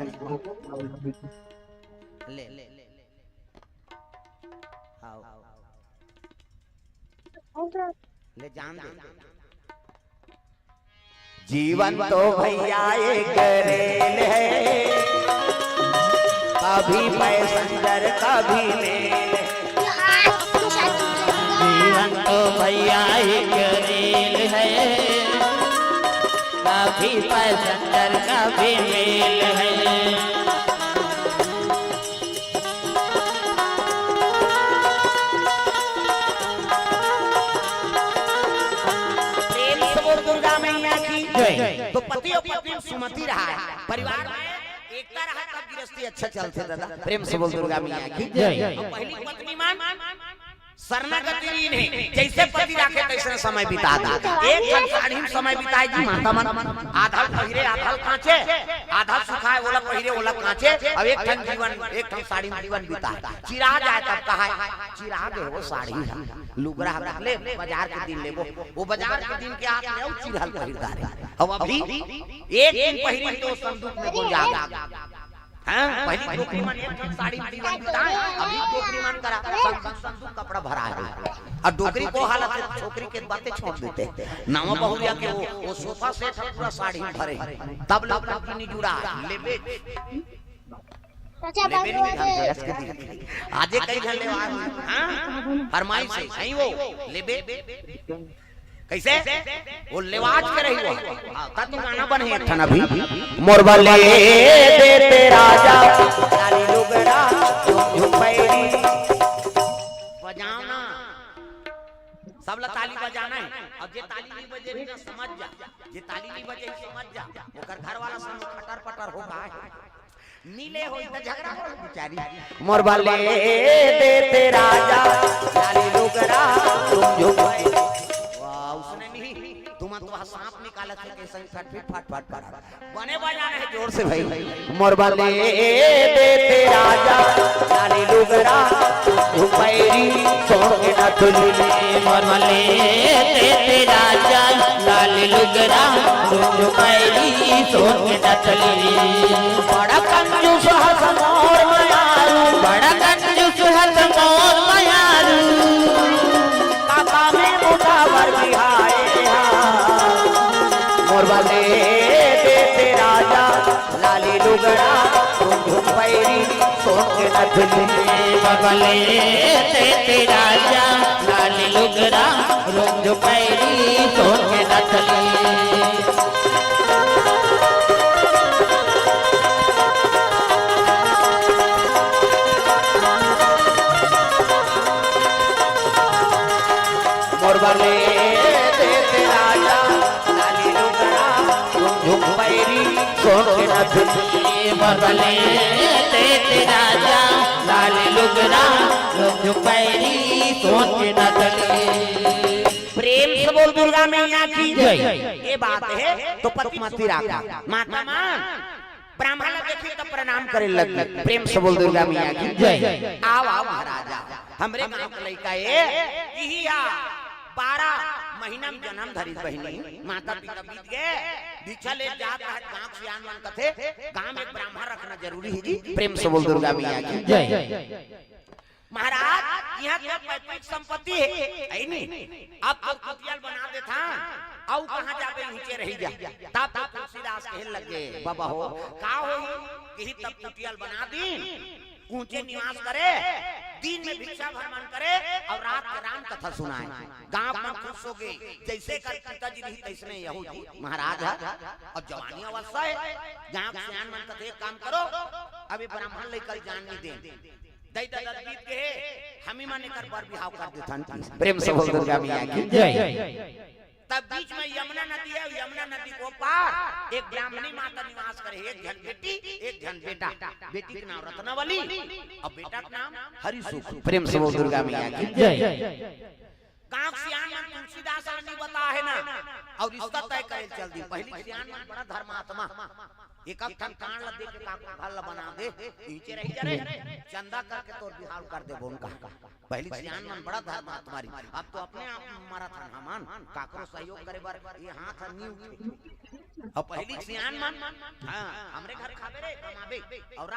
S1: ले ले आओ ले जान दे जीवन तो भैया एक रेल है कभी पैसेंजर कभी मेल
S3: जीवन तो भैया एक रेल है कभी पैसेंजर कभी मेल है
S1: तो पति और पत्नी सुमति रहा है परिवार में एकता रहा तब गृहस्थी अच्छा चलते दादा प्रेम से बोल दुर्गा मैया की जय पहली पत्नी मान शरणागति नहीं जैसे पति रखे तैसे समय बिता दा एक ठन साड़ी में समय बिताए जी माता मन आधा पहिरे आधा कांचे आधा सुखाए ओला पहिरे ओला कांचे अब एक ठन जीवन एक ठन साड़ी में जीवन बिताए चिरा जाए तब कहा चिरा गए वो साड़ी लुगरा रख ले बाजार के दिन लेबो वो बाजार के दिन के आके ले चिरहल खरीदार अब अभी एक दिन पहिरे तो संदूक में गुंजा हां पहली टोकरी में एक ठन साड़ी में जीवन बिताए अभी टोकरी में करा संदूक कपड़ा भरा है और डोकरी को हालत है छोकरी के बातें छोड़ देते नावा बहुरिया के वो सोफा सेट पूरा साड़ी में भरे तब लोग की नहीं जुड़ा लेबे आजे कई घर ले हां फरमाइश है सही वो लेबे कैसे वो लेवाज के रही वो ता तू गाना बने एक ठन अभी मोरबले देते राजा लाली लुगड़ा झुपैरी बजाना सब ला ताली बजाना है अब जे ताली नहीं बजे ना समझ जा जे ताली नहीं बजे समझ जा ओकर घर वाला संग खटर पटर हो गए नीले होई त झगड़ा हो बेचारी मोरबले देते राजा लाली लुगड़ा झुपैरी उसने नहीं तुम तो सांप निकाला थे कैसे फट फट बने बजाना है जोर से भाई मोरबले देते राजा लाली लुगड़ा झुपैरी सोने न तुलनी
S3: मोरबले देते राजा लाली लुगड़ा झुपैरी सोने न तुलनी
S1: बड़ा कंजूस हस मोर मायारू
S3: बड़ा कंजूस हस मोर मायारू
S1: गोदावर बिहाए मोरबा ले देते राजा लाली लुगड़ा घुम पैरी सोन के नथनी
S3: बबले ते राजा लाल लुगड़ा रुंझ पैरी सोन के नथली
S1: मोरबा ले देते राजा लाली लुगड़ा घुम पैरी सोन के नथनी
S3: बबले ते राजा लाल लुगड़ा रुंझ पैरी सोन के नथली
S1: प्रेम से बोल दुर्गा मैया की जय। ये बात है तो पति मती राखा माता मान ब्राह्मण देखी तो प्रणाम करे लगी प्रेम से बोल दुर्गा मैया की जय। आओ आओ महाराजा हमरे गांव के लड़का ये यही 12 महीना में जन्म धरी बहनी माता पिता बीत गए दीक्षा ले जात है गांव सियान मन कथे गांव में ब्राह्मण रखना जरूरी है जी प्रेम से बोल दुर्गा मैया की जय। महाराज यहाँ क्या पैतृक संपत्ति है नहीं अब तो कुटियाल बना देता औ कहां जाके नीचे रह जा तब तब तुलसीदास कहने लगे बाबा हो का हो यही तब कुटियाल बना दी ऊंचे निवास करे दिन में भिक्षा भ्रमण करे और रात के राम कथा सुनाए गांव में खुश हो गए जैसे कर पिताजी रही तैसने यहू महाराज अब जवानी अवस्था है गांव सियान मन कथे काम करो अभी ब्राह्मण लेकर जान नहीं दे दई बीत के हम ही माने कर पर बिहाव कर देथन प्रेम से बोल दुर्गा मैया की जय। तब बीच में यमुना नदी है यमुना नदी को पार एक ब्राह्मणी माता निवास करे एक जन बेटी एक जन बेटा बेटी का नाम रत्नावली और बेटा का नाम हरिसुख प्रेम से बोल दुर्गा मैया की जय। गांव सियान मन तुलसीदास ने बता है ना और इसका तय करे चल दी पहली सियान मन बड़ा धर्मात्मा एक ठन कान ल दे के काका घर ल बना दे नीचे रही जा रे चंदा करके तोर बिहाव कर दे बोन का पहली सियान मन बड़ा धर्म तुम्हारी अब तो अपने आप मारा था हमान काकरो सहयोग करे बार ये हाथ नी उठे अब पहली सियान मन हां हमरे घर खाबे रे कमाबे और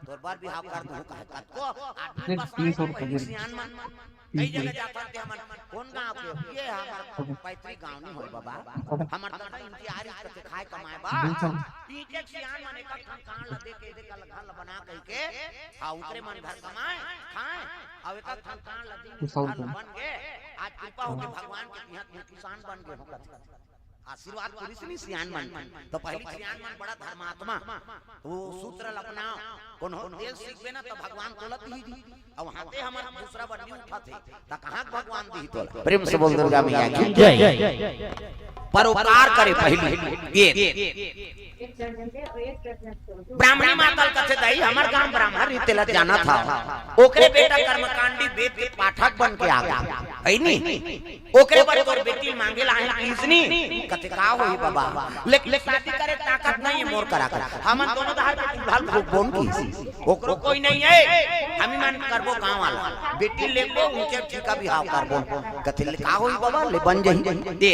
S1: तोर बार बिहाव कर दू कह को आदमी बस पहली सियान मन कई जगह जाता थे हमन कौन गांव के ये हमार पैतृक गांव नहीं होय बाबा हमर दादा इंतजार करते खाए कमाए बा पीछे सियान माने का कान ल दे के कल घर बना कह के आ उतरे मन घर कमाए खाए अब एक कान ल दे बन गए आज कृपा हो के भगवान के यहाँ किसान बन गए हो आशीर्वाद पुलिस नहीं सियान मन तो पहली सियान मन बड़ा धर्मात्मा वो सूत्र अपनाओ कोनो देश सीखबे ना तो भगवान तोलत ही दी अब हाथे हमारा दूसरा बन्नी उठा थे त कहां भगवान दी तोला प्रेम से बोल दुर्गा मैया की जय। परोपकार करे पहली ये ब्राह्मणी माता कथे दई हमर गांव ब्राह्मण रीतेला जाना था ओकरे बेटा कर्मकांडी वेद के पाठक बन के आ गया है नी ओकरे पर तोर बेटी मांगे लाहे किसनी कथे का होई बाबा लेकिन शादी करे ताकत नहीं है मोर करा कर हमन दोनों धार पे ढाल बोन की ओकरो कोई नहीं है हम ही मान करबो गांव वाला बेटी लेबो ऊंचे ठीका बिहाव करबो कथे का होई बाबा ले बन जही दे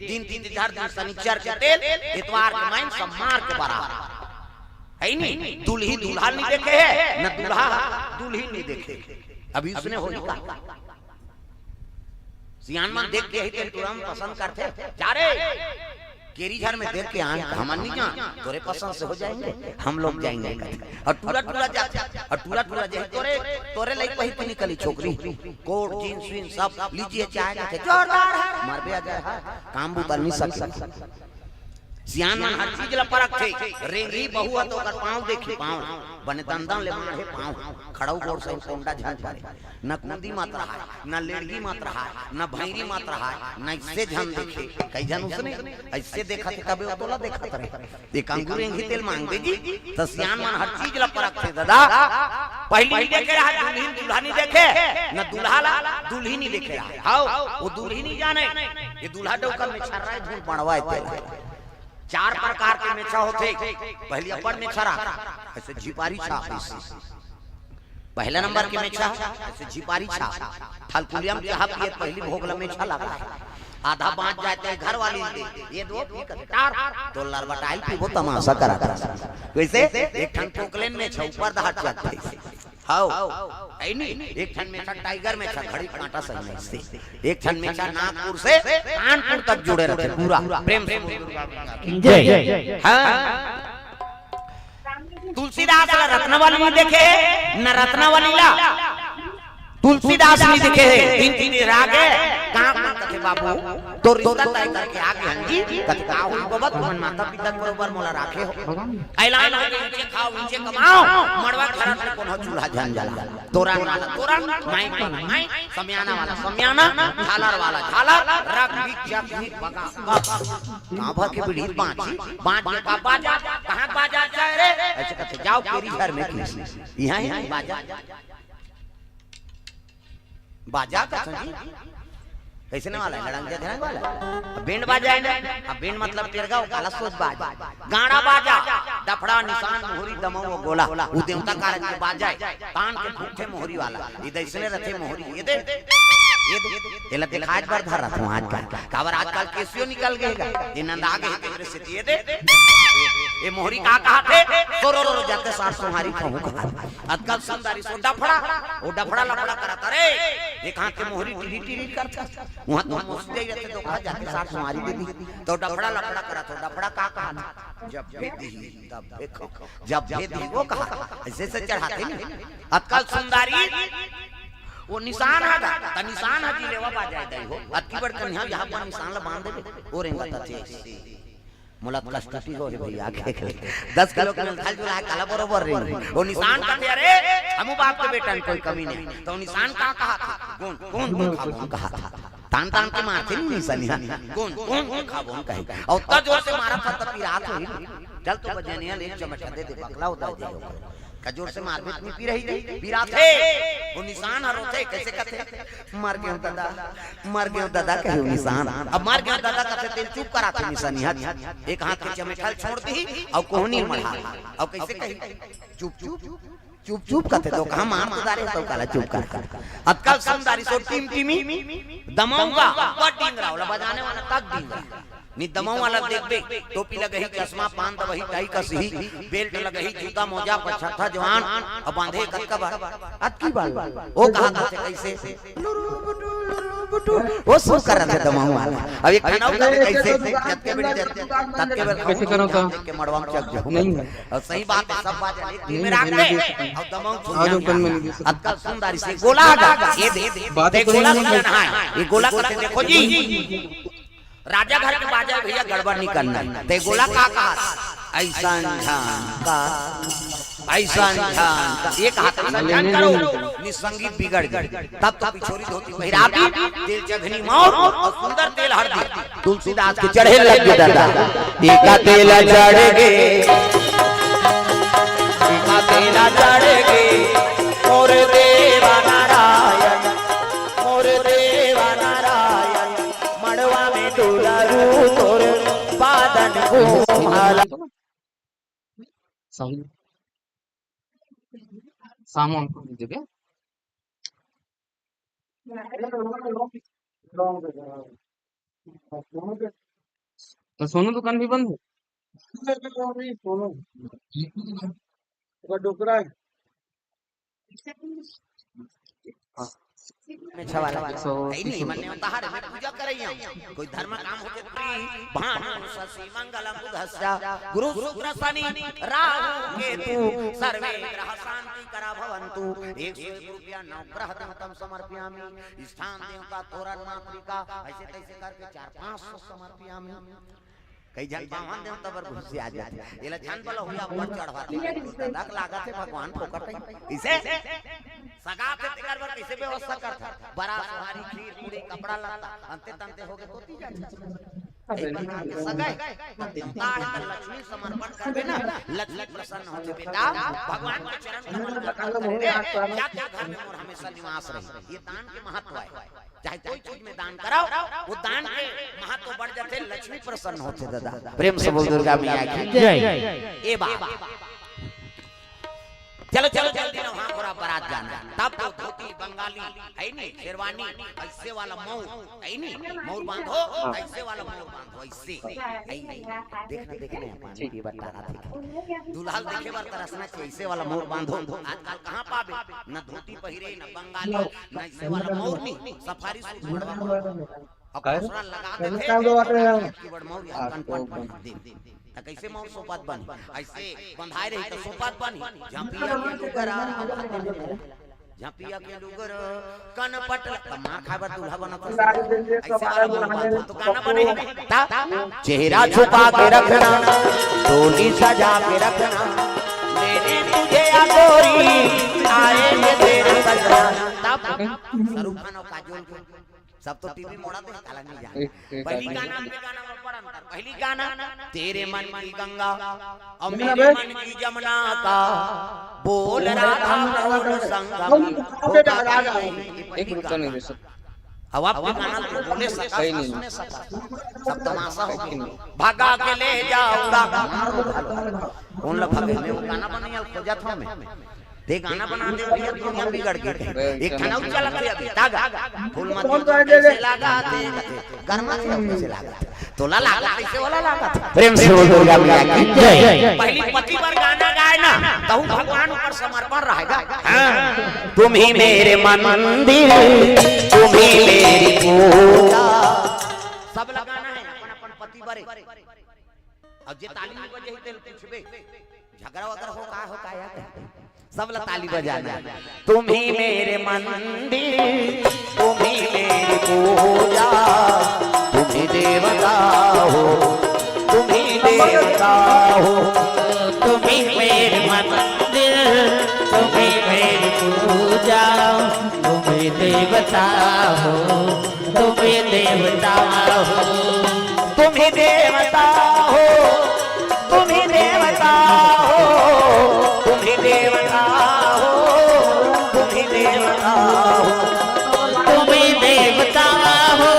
S1: दिन 3 दिन शनिचर के तेल इतवार के माइन सम्मार के बराबर है नहीं दुल्ही दूल्हा नहीं देखे है न दूल्हा दुल्ही नहीं देखे अभी उसने हो का सियान मन देख के ही तेरे तुरंत पसंद करते जा रे केरी घर में देख के आन हमन नहीं जा तोरे पसंद से हो जाएंगे हम लोग जाएंगे और टूरा टूरा जा और टूरा टूरा जे तोरे तोरे लई वही पे निकली छोकरी कोट जींस विन सब लीजिए चाय के जोरदार है मार पे आ जाए काम बुतर नहीं सकता सियान मन हर चीज ला परख थे रेंगी बहु तो कर पांव देखी पांव बने दंदन ले मारे पांव खड़ाऊ गोड़ से सोंडा झंझ मारे न कुंदी मत रहा न लेड़गी मत रहा न भैरी मत रहा न इससे झन देखे कई जन उसने ऐसे देखा थे कबे तोला देखा रहे एक अंगूर एंगी तेल मांग देगी तो सियान मन हर चीज ला परख थे दादा पहली ही देखे रहा दुल्हन दूल्हा नहीं देखे न दूल्हा ला दुल्ही नहीं देखे रहा हां वो दुल्ही नहीं जाने ये दूल्हा डोकर में छर रहा है झूठ बनवाए थे 4 प्रकार के मेछा होते पहली अपन मेछा ऐसे झिपारी छाप पहला नंबर के मेछा ऐसे झिपारी छाप थालकुलियम छाप ये पहली भोगला मेछा लगा आधा बांट जाते हैं घर वाली ये दो तो लड़बटाई थी वो तमाशा करा वैसे एक ठन पोकलेन में ऊपर दहाड़ जाते हाउ आई नहीं एक क्षण में टाइगर में घड़ी कांटा सही नहीं से एक क्षण में नागपुर से कानपुर तक जुड़े रहते पूरा प्रेम से जय। हाँ तुलसीदास रत्नावली नहीं देखे न रत्नावली ला तुलसीदास नहीं देखे है तीन तीन राग है कहां कथे बाबू तो रिश्ता तय करके आगे हंजी कथे का हुई बाबा तुमन माता पिता के बरोबर मोला राखे हो ऐलान हो गई नीचे खाओ नीचे कमाओ मड़वा खरत में कोनो चूल्हा जल जाला तोरण वाला तोरण माइक वाला माइक समियाना वाला समियाना झालर वाला झालर रग बीच जात ही बगा गांव भर के बीड़ी पांच का बाजा कहां बाजा जाए रे ऐसे कथे जाओ केरी घर में यहां बाजा बाजा का संजी कैसे ना वाला लड़ंग धरंग वाला बैंड बाजा है ना अब बैंड मतलब तेरगा काला सोच बाजा गाड़ा बाजा डफड़ा निशान मोहरी दमऊ गोला वो देवता कारक के बाजा है कान के फूटे मोहरी वाला इधर इसने रथे मोहरी ये दे ये दिखाज पर धर रहा हूं आज का काबर आजकल केसियो निकल गएगा ये नंद आगे के से ये दे ये मोहरी का कहा थे रो जाते सार सुहारी कहूं कहा आजकल सुंदरी सो डफड़ा वो डफड़ा लफड़ा करता रे ये कहां के मोहरी टीरी टीरी करता वहां तो मुस्ते रहते तो कहा जाते सार सुहारी दे दी तो डफड़ा लफड़ा करा तो डफड़ा का कहा जब भेदी तब देखो जब भेदी वो कहा ऐसे से चढ़ाते नहीं आजकल सुंदरी वो निशान है का निशान है जी लेवा बाजाए दई हो अतकी बड़ कन्या यहां पर निशान ला बांध दे और एंगा तथे मुलत कष्टटी हो रे भैया के 10 किलो के थाल जुला काला बरोबर रे वो निशान कथे अरे हमू बाप के बेटा कोई कमी नहीं तो निशान का कहा था कौन कहा था तान तान के मारते नहीं निशानिया कौन खाबो कहे और त जोर से मारा था त पिरात हो चल तो बजनिया ले चमटा दे बकला उतार दे कजोर से मार भी पी रही पीरा थे वो निशान हरो थे कैसे कथे मर गए दादा कहे निशान अब मर गए दादा कथे तेल चुप करा थे निशानी हाथ एक हाथ के चमेठल छोड़ दी और कोहनी मढ़ा और कैसे कही चुप कथे तो कहां मार उतारे तो काला चुप कर अतकल समदारी सो टीम टीमी दमाऊंगा बट डिंगरा वाला बजाने वाला तक डिंगरा नी दमाऊ वाला देख बे टोपी लगही चश्मा पान दबही टाई कसही बेल्ट लगही जूता मोजा पछठा जवान अब बांधे कक्का बार अतकी बाल ओ कहा करते कैसे वो सब कर रहे थे दमाऊ वाला अब एक खनाऊ करे कैसे जब के बेटे तब के
S2: कैसे करो तो
S1: के मड़वा में चक जाओ
S2: नहीं
S1: और सही बात है सब बात है में राख दे और दमाऊ अतका सुंदरी से गोला ये दे गोला सुनना है ये गोला करते देखो जी राजा घर के बाजा भैया गड़बड़ नहीं करना ते गोला का कहा ऐसा एक हाथ ध्यान करो नि संगीत बिगड़ गई तब तो पिछोरी धोती पहिराबी तेल जघनी मौत और सुंदर तेल हरदी तुलसीदास के चढ़े लग गए दादा टीका तेल चढ़ गए टीका तेल चढ़ गए और देवा नारायण और देवा नारायण मड़वा में डोलारू तोर बादन को माला
S2: सामान को दे दे तो सोनू दुकान भी बंद है सोनू डोकरा है
S1: में छवाला नहीं मन्ने ताहारे में पूजा करैया कोई धर्म काम होते भानु शशि मंगलम बुधस्या गुरु शुक्र शनि राहु केतु सर्वे ग्रह शांति करा भवन्तु 100 रुपया नवग्रह तम समर्पयामि स्थान देवता तोरण मातृका ऐसे तैसे करके 4-500 समर्पयामि कई जन पावन देवता पर घुसे आ जाते एला ध्यान वाला हुआ ऊपर चढ़वाते लग लागत है भगवान फोकट इसे सगा के तेकर पर कैसे व्यवस्था करता बड़ा सुहारी खीर पूरी कपड़ा लता अंते तंते हो गए कोती जाते सगाई देवता है लक्ष्मी समर्पण करबे ना लक्ष्मी प्रसन्न होते बेटा भगवान के चरण कमल में क्या क्या घर में मोर हमेशा निवास रहे ये दान के महत्व है चाहे कोई चीज में दान कराओ वो दान के महत्व बढ़ जाते लक्ष्मी प्रसन्न होते दादा प्रेम से बोल दुर्गा मैया की जय ए बाबा चलो चलो जल्दी ना वहां पूरा बारात जाना है। तब तो धोती बंगाली है नहीं, शेरवानी ऐसे वाला मऊ है नहीं, मऊ बांधो ऐसे वाला मऊ बांधो ऐसे है नहीं। देखना देखना पानी की बता रहा था दुल्हा देखे बार तरसना चाहिए ऐसे वाला मऊ बांधो। आजकल कहां पाबे ना धोती पहिरे ना बंगाली ना ऐसे वाला मऊ नहीं, सफारी सूट और दूसरा लगा देते कीवर्ड मऊ या कनपट दे कैसे मऊ सोपात बनी ऐसे बंधाई रही तो सोपात बनी। झांपिया के डुगर झांपिया के डुगर कनपट मां खाबर दूल्हा बना तो ऐसे वाला बोल तो गाना बने चेहरा छुपा के रखना डोली सजा के रखना मेरे तुझे गोरी आएंगे तेरे सजना। तब शाहरुख खान और काजोल सब तो टीवी मोड़ा दे काला नहीं जाए। पहली गाना में बड़ा अंतर, पहली गाना तेरे मन की गंगा और मेरे मन की जमुना का बोल राधा प्रभु संगम।
S2: एक रुपया नहीं दे सकता।
S1: अब आप गाना तो बोले सका ही नहीं, सब तमाशा हो गया। भागा के ले जाऊंगा कौन ला भागे में वो गाना बनाया खोजा था मैं दे गाना बना दे भैया दुनिया बिगड़ गई। एक खाना ऊंचा लगता है तागा फूल मत से लगा दे गरमा से लगा तोला लगा ऐसे वाला लगा प्रेम से बोल दुर्गा मैया की जय। पहली पति पर गाना गाए ना तो भगवान ऊपर समर्पण रहेगा। हां तुम ही मेरे मंदिर तुम ही मेरी पूजा सब लगाना है अपन अपन पति बरे। अब जे ताली में बजे तेल पूछबे झगड़ा वगैरह हो का यार सब ताली बजाना। तुम ही मेरे मंदिर तुम ही मेरी पूजा तुम ही देवता हो तुम ही देवता हो
S3: तुम ही मेरे मंदिर तुम ही मेरी पूजा तुम ही देवता हो तुम ही देवता हो
S1: तुम ही देवता हो तुम ही देवता हो तुम ही देवता हो तुम ही देवता हो
S3: तुम ही देवता हो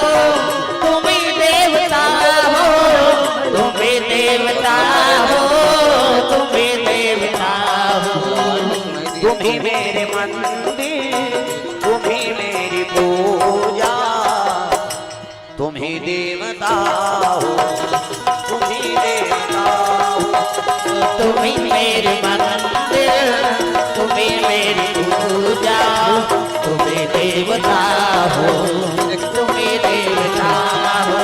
S3: तुम ही देवता हो तुम ही देवता हो तुम ही देवता हो
S1: तुम ही मेरे मंदिर तुम ही मेरी पूजा तुम ही देवता हो तुम ही देवता हो
S3: तुम ही मेरे मंदिर तुम ही मेरी पूजा तुम ही देवता हो तुम ही देवता हो।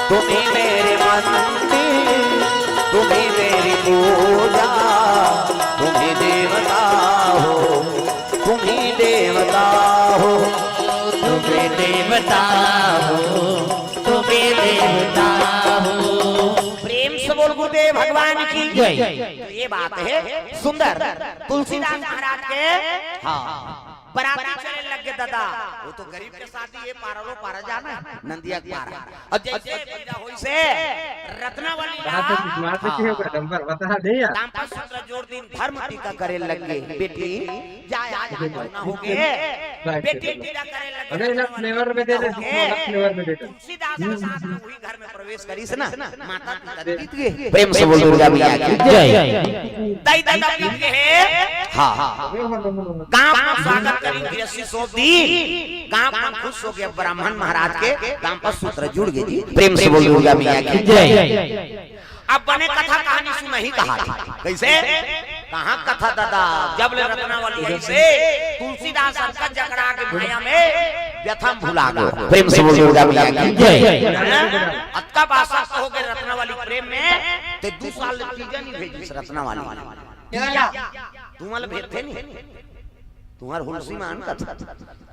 S1: तुम ही मेरे मंदिर तुम ही मेरी पूजा तुम ही देवता हो तुम ही देवता हो
S3: तुम ही देवता हो तुम ही देवता हो।
S1: प्रेम से बोल गुरुदेव भगवान की
S3: जय।
S1: ये बात है सुंदर तुलसीदास महाराज के हाँ बराती चले लग गए दादा वो तो गरीब के साथ ही ये पारलो पारा जाना है नंदिया पारा। और जैसे पैदा हुई से रत्नावली दाम्पत्य सूत्र जोड़ दिन धर्म टीका करे लग गए बेटी जाए आज ना हो गए बेटी टीका करे लग गए तुलसीदास के साथ में वही घर में प्रवेश करी से ना माता पिता बीत गए। प्रेम से बोल दुर्गा मैया की जय। दाई दादा बीत गए हां गांव में स्वागत करी गृहस्थी सौंप दी गांव में खुश हो गया ब्राह्मण महाराज के दाम्पत्य सूत्र जुड़ गए जी। प्रेम से बोल दुर्गा मैया की जय। अब बने कथा कहानी सुन नहीं कहा कैसे कहां कथा दादा जब ले रत्नावली ऐसे तुलसीदास का जकड़ा के माया में व्यथम भुला गया। प्रेम से बोल दुर्गा मैया की जय। अक्का बासा हो गए रत्नावली प्रेम में ते 2 साल तीजा नहीं भेजी रत्नावली तुम्हारे भेजते नहीं तुम्हार हुलसी मान कथा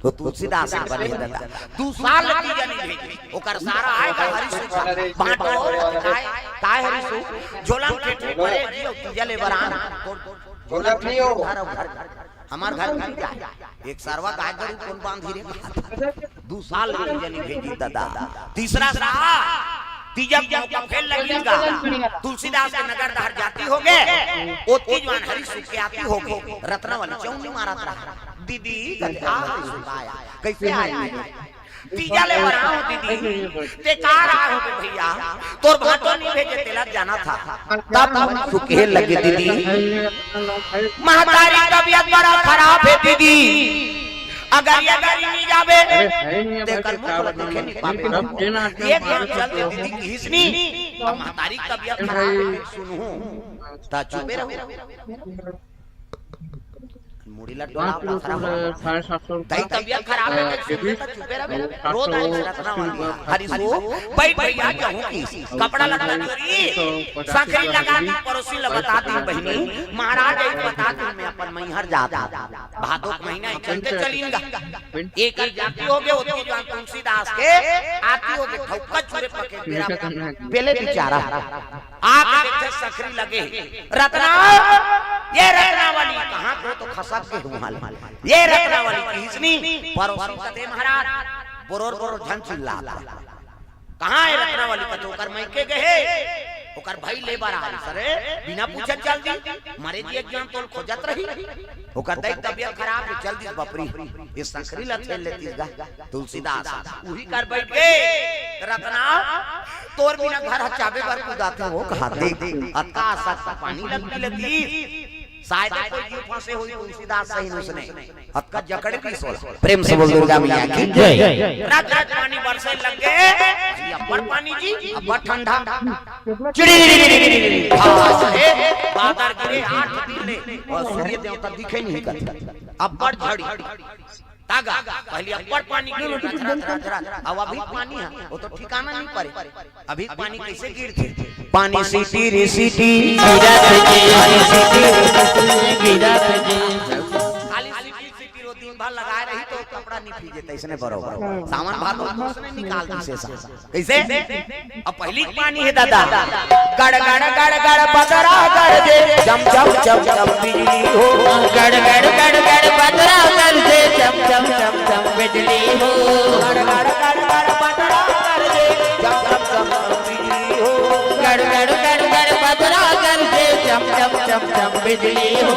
S1: तो तुलसीदास के बने दादा 2 साल की जनी भेजी ओकर सारा आए का हरिसु बाटो काय हरिसु झोला ठेठी पड़े जियो तुजले बरान झोला नहीं हो हमार घर में जाए एक सरवा गाय गरु कौन बांधी रे 2 साल की जनी भेजी दादा तीसरा साल तीजब मौका फेल लगेगा तुलसीदास के नगर दहर जाती होगे ओती जवान हरिसु के आती होगे रत्नावली चौनी मारत रहा दीदी कथा आया कैसे आया तीजा ले बराओ दीदी ते कार आ हो भैया तोर भाटो नहीं भेजे तेला जाना था तब सुखे लगे दीदी महतारी तबीयत बड़ा खराब है दीदी अगर ये गाड़ी नहीं जावे देखकर मुख देखे नहीं पावे एक बार चल दीदी की हिस्नी महतारी तबीयत खराब है सुनो ता चुपे रहो मुड़ी लड्डूला खराब है तबीयत खराब है चुपे रहो रोज आई रत्नावली हरिसु बैठ भैया कहूं की कपड़ा लगा चोरी सखरी लगा दी पड़ोसी ल बता दी बहनी महाराज एक बता दी मैं अपन मैहर जाता भादो महीना चलते चलींगा एक ही जाती होगे उतनी जो तुलसीदास के आती होगे ठौका चूरे पके मेरा बेले बेचारा आके देखे सखरी लगे रत्ना ये रत्नावली कहां को तो खसक के हुमाल ये रत्नावली की हिस्नी पड़ोसी कते महाराज बोरोर बोरोर झन चिल्ला कहां है रत्नावली का तोकर मैं के गए ओकर भाई ले बार आ सरे बिना पूछे चल दी मारे जी एक जान तोल खोजत रही ओकर दई तबीयत खराब है चल दी बपरी ये सखरी ला खेल लेती गा तुलसीदास उही कर बैठ गए रत्ना तोर बिना घर चाबे पर कुदाते हो कहा देख अक्का सक पानी लगती लेती शायद कोई जीव फंसे हुई तुलसीदास सही उसने अक्का जकड़ की सोल प्रेम से बोल दुर्गा मैया की जय रात रात पानी बरसे लग गए अब्बर पानी जी अब्बर ठंडा चिड़ी बादल गिरे 8 दिन ले और सूर्य देवता दिखे नहीं करते अब्बर झड़ी तागा पहले अब्बर पानी गिरे अब अभी पानी है वो तो ठिकाना नहीं पड़े अभी पानी कैसे गिरते पानी सीटी रे सीटी गिरा खाली सीटी रो दिन भर लगाए रही तो कपड़ा नहीं भीजे इसने बरोबर सामान भात उसने निकाल दी से कैसे अब पहली पानी है दादा गड़ गड़ गड़ गड़ बदरा कर दे जम जम जम जम बिजली हो
S3: गड़ गड़ गड़ गड़ बदरा कर दे जम जम जम जम बिजली हो
S1: गड़ गड़ गड़ गड़ बदरा कर दे जम जम जम जम बिजली हो
S3: गड़ गड़ गड़ गड़ बदरा कर दे जम जम जम जम बिजली हो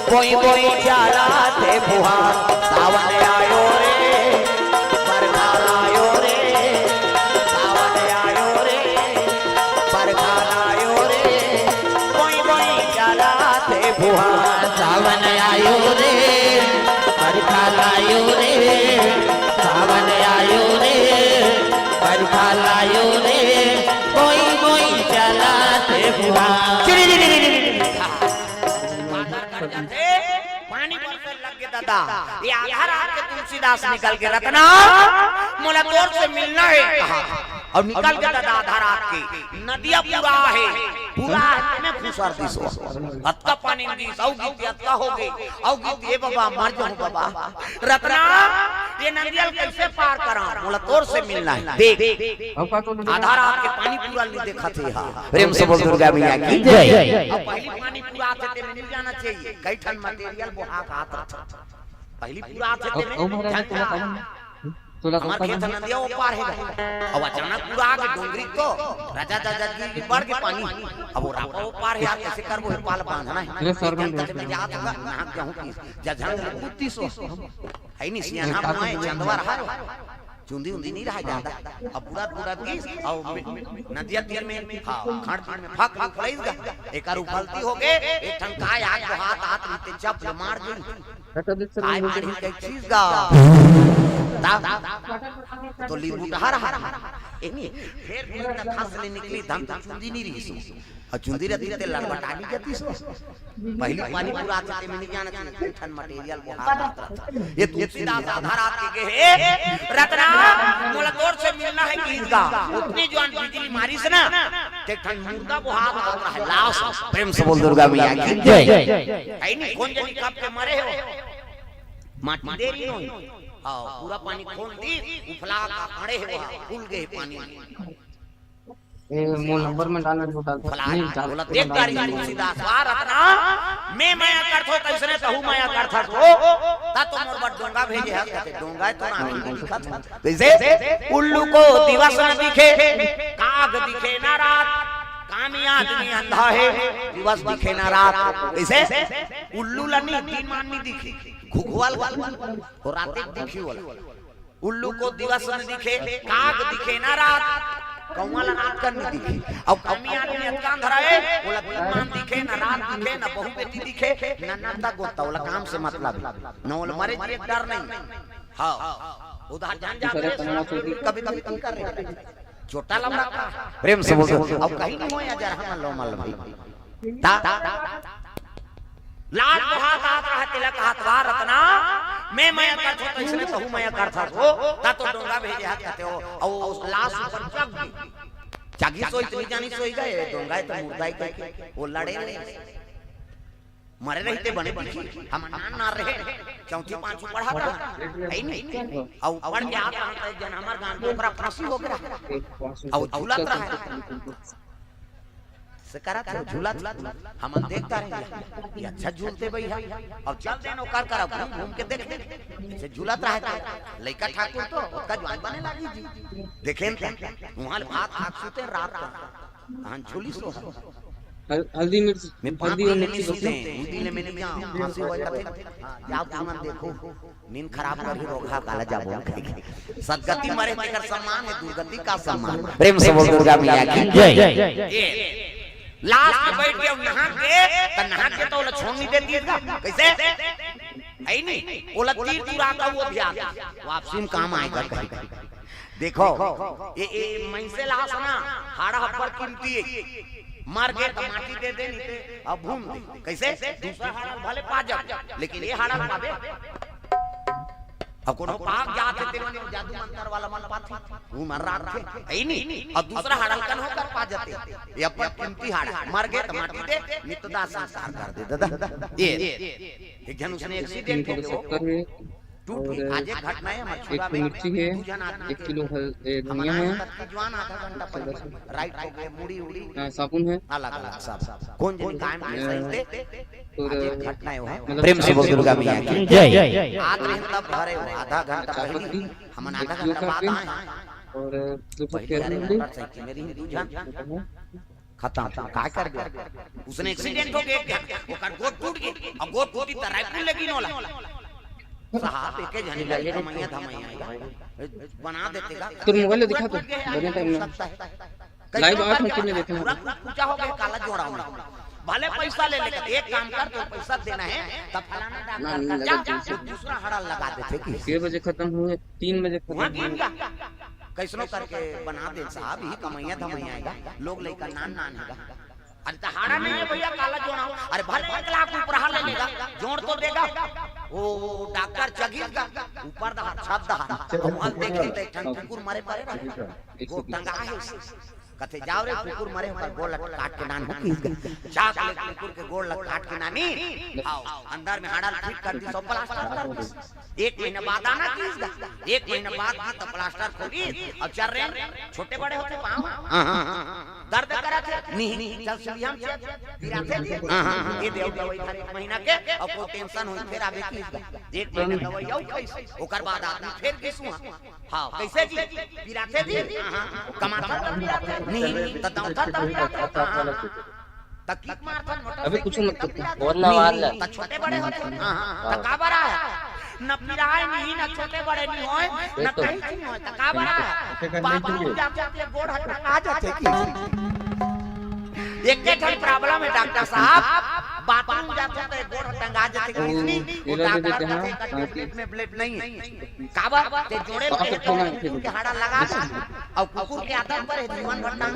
S1: कोई कोई जाला थे फुहार सावन आयो रे बरखा आयो रे सावन आयो रे बरखा आयो रे कोई कोई जाला थे फुहार
S3: सावन आयो रे बरखा लायो रे सावन आयो रे बरखा लायो रे कोई कोई चला थे फुहार
S1: पानी बरसे लग गया दादा ये आधा रात के तुलसीदास निकल के रत्ना मोला तोर से मिलना है कहा और निकल के दादा आधा रात के नदिया पूरा है में फुसर दिसो अत्ता पानी दी औ गीत अत्ता हो गई औ गीत ए बाबा मर जाऊं बाबा रत्ना ये नदिया कैसे पार करा मोला तोर से मिलना है देख आधा रात के पानी पूरा नहीं देखा थे हां प्रेम से बोल दुर्गा मैया की जय अब पहली पानी पूरा आते ते मिल जाना चाहिए कई ठन मटेरियल बोहा का हाथ पहली पूरा आते ते हमार खेत नदिया वो पार है अब अचानक पूरा आगे डोंगरी को राजा दादा जी बढ़ के पानी अब वो रापा वो पार है यार कैसे करबो है पाल बांधना है तक में जात होगा नहा जाऊं की जझंग कुत्ती सो है नहीं सियाना बनाए चंदवा रहा चुंदी उंदी नहीं रहा जाता अब पूरा पूरा की और नदिया तीर में हां खाड़ में फक फक फैलगा एक आर उफलती हो गए एक ठन काय आग को हाथ हाथ नीचे चप मार दी काय मारी के चीज गा तो लीबू हर हर एनी फिर खास ले निकली धम चुंदी नहीं रही और चुंदी रहती ते लड़बटा भी जाती सो पहली पानी पूरा आते में नहीं जाना चाहिए ठन मटेरियल को हाथ ये तुलसीदास आधा रात के गए रत्ना मोला तोर से मिलना है किस का उतनी जवान बिजली मारी से ना ते ठन मुर्गा को हाथ रहा है लाश प्रेम से बोल दुर्गा मैया की जय है नहीं कौन जनी कब के मरे हो माटी दे रही नहीं आओ पूरा पानी खोल दी उफला का खड़े है फूल गए पानी
S2: ये मोल नंबर में डालना छोटा नहीं
S1: बोला देख गाड़ी सीधा स्वार अपना मैं माया करथो कैसने कहू माया करथा तो ता तो मोर बड डोंगा भेजे है कहते डोंगा तो ना दिखत कैसे उल्लू को दिवस न दिखे काग दिखे ना रात कामी आदमी अंधा है दिवस दिखे ना रात कैसे उल्लू लनी तीन माननी दिखी घुघवाल और रात दिखी वाला उल्लू को दिवस न दिखे काग दिखे ना रात कौवाला रात कर नहीं दिखे अब कमी आदमी अटकान धरा है बोला मान दिखे ना रात दिखे ना बहू बेटी दिखे ना नाता गोता बोला काम से मतलब न बोला मरे जी एक डर नहीं हां उधर जान जा कभी कभी तुम कर रहे छोटा लंबा प्रेम से बोल अब कहीं नहीं होया जरा हम लो मल भाई ता लाल हाथ हाथ रहा तिलक हाथवा रत्ना मैं कर छो इसने कहू मैं कर था हो ता तो डोंगा भेजे हाथ कहते हो और उस लाश ऊपर जागी सोई इतनी जानी सोई गए डोंगा तो मुर्दा ही के वो लड़े नहीं मरे रहते बने दिखी हम ना रहे चौथी पांचवी पढ़ा था है नहीं और पढ़ के आता है जन हमार गांव में ओकरा फांसी हो गया और झूलत रहा से करा था झूला हम देखता रहे ये अच्छा झूलते भैया अब चल देनो कर कर घूम के देख से झूलत रहा था लइका ठाकुर तो उसका जवान बने लागी जी देखें वहां हाथ हाथ सुते रात को हां झूली सो
S2: हल्दी मिर्च
S1: में हल्दी और मिर्च सुते हल्दी ले मैंने क्या फांसी हो जाते जाओ तुम देखो नींद खराब कर ही रोगा काला जाबो सदगति मरे तेकर सम्मान है दुर्गति का सम्मान प्रेम से बोल दुर्गा मैया की जय लास्ट में बैठ के नहा के तो छोड़नी दे दिएगा कैसे है नहीं बोला तीर तुरा का वो भी आता वापसी में काम आएगा कहीं देखो ये मई से लाश ना हाड़ा हब्बर कीमती है मार के तो माटी दे दे नहीं अब घूम दे कैसे दूसरा हाड़ा भले पा जा लेकिन ये हाड़ा पावे अब कोनो पाक जाते तेरे में जादू मंत्र वाला मन पाथी वो मर रहा थे है नहीं अब दूसरा हड़लकन होकर पा जाते ये अब कीमती हाड़ा मर गए तो माटी दे नित्यदा संस्कार कर दे दादा ये एक जन उसने एक्सीडेंट हो गया टूट आज एक घटना है मछुआ में
S2: मिर्ची है 1 किलो धनिया है
S1: जवान आधा घंटा पहले राइट हो गए मुड़ी उड़ी
S2: साबुन है
S1: अलग अलग सब कौन जिन कायम सही थे
S2: और
S1: घटना है प्रेम से बोल दुर्गा मैया की जय आज तब भरे आधा घंटा पहले हम आधा घंटा बाद आए
S2: और जो पहले
S1: मेरी हिंदू जान खत्म का कर गया उसने एक्सीडेंट हो गया ओकर गोद टूट गई अब गोद टूटी त राइफल लगी नोला साहब एके जाने जाइए मैया धमैया बना देते का
S2: तो मोबाइल दिखा दो बढ़िया टाइम में लाइव आठ में कितने देखे
S1: पूरा पूछा हो गया काला जोड़ा होना भले पैसा ले लेकर एक काम कर तो पैसा देना है तब फलाना डॉक्टर का दूसरा हड़ा लगा देते कि
S2: 6 बजे खत्म हुए 3 बजे खत्म
S1: कैसनो करके बना दे साहब ही कमैया धमैया आएगा लोग लेकर नान नान हैगा अरे तहाड़ा नहीं है भैया काला जोड़ा अरे भले 1 लाख ऊपर ले लेगा जोड़ तो देगा वो डॉक्टर चगीगा ऊपर दा छत दा हम देखे ते ठन कुकुर मारे पड़े वो टंगा है कथे जाओ रे कुकुर मरे पर गोल काट के नान चाक ले कुकुर के गोल काट के नानी आओ अंदर में हाड़ा फिट कर दी सब प्लास्टर कर दी 1 महीना बाद आना कीसगा 1 महीना बाद भी तो प्लास्टर खोली अब चल रहे छोटे बड़े होते पांव दर्द करा थे नहीं चल चल हम गिराते ये देव दवाई थारे 1 महीना के अब को टेंशन होई फिर आवे कीसगा 1 महीना दवाई आउ कैसे ओकर बाद आदमी फिर किसुआ हां कैसे जी गिराते जी कमाता तब गिराते नहीं तो दाउता तब गिराते तकलीफ मारता मोटर
S2: अभी कुछ मत करो
S3: और ना मार ले
S1: तो छोटे बड़े होते हां तो का बड़ा है न पिराए नहीं न छोटे बड़े नहीं होए न कहीं नहीं होए तो का बड़ा है बाबू जाके गोड़ हटा आ जाते की एक ठन प्रॉब्लम है डॉक्टर साहब बाथरूम जाते तो गोड़ टंगा जाते किसनी वो डॉक्टर कहते पेट में ब्लड नहीं है काबा ते जोड़े के हाड़ा लगा दे और कुकुर के आदत पर जीवन भर टांग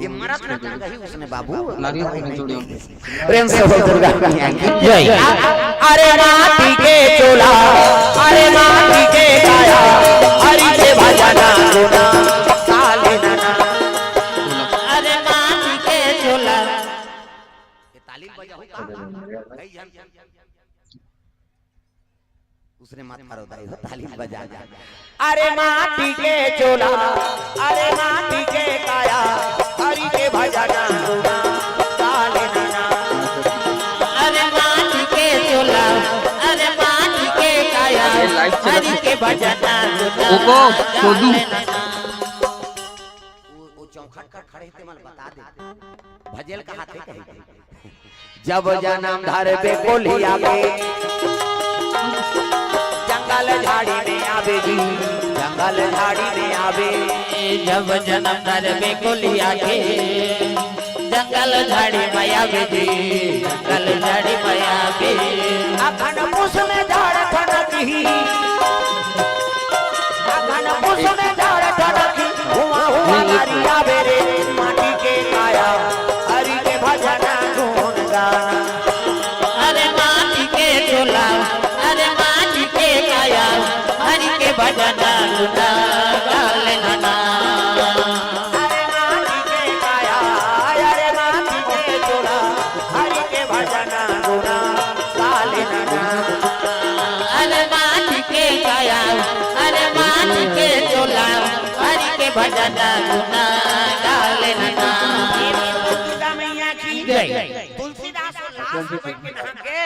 S1: ये मरत न कर गई उसने बाबू
S2: नारियल में जोड़ियो
S1: प्रेम से बोल दुर्गा मैया की जय अरे माटी के चोला अरे माटी के काया हरि के भजना गुना काले नना
S3: अरे माटी के चोला
S1: तालीम बजा हो का उसने मत करो दाई हो ताली बजा। अरे माटी के चोला, अरे माटी के काया, हरि के भजना गुना काले नैना।
S3: अरे माटी के चोला, अरे माटी के काया, हरि के भजना गुना काले नैना।
S1: वो चौखट कर खड़े थे मन बता दे भजल कहा थे कहीं जब जन्म धर पे कोलिया के जंगल झाड़ी में आवे जी, जंगल झाड़ी में आवे।
S3: जब जन्म धर पे कोलिया के जंगल झाड़ी में आवे जी, जंगल झाड़ी में आवे।
S1: अखन पुष में झाड़ ठनकी, अखन पुष में झाड़ ठनकी, हुआ हुआ हरी आवे रे माटी के काया, हरि के भजना गुण गाना।
S3: अरे माटी के चोला, अरे माटी के काया, हरि के भजना गुना काले नैना।
S1: अरे माटी के काया, अरे माटी के चोला, हरि के भजना गुना काले नैना।
S3: अरे माटी के काया, अरे माटी के चोला, हरि के भजना गुना काले नैना।
S1: दुर्गा मैया की
S3: जय।
S1: तुलसीदास को लाश में बैठ के नहा के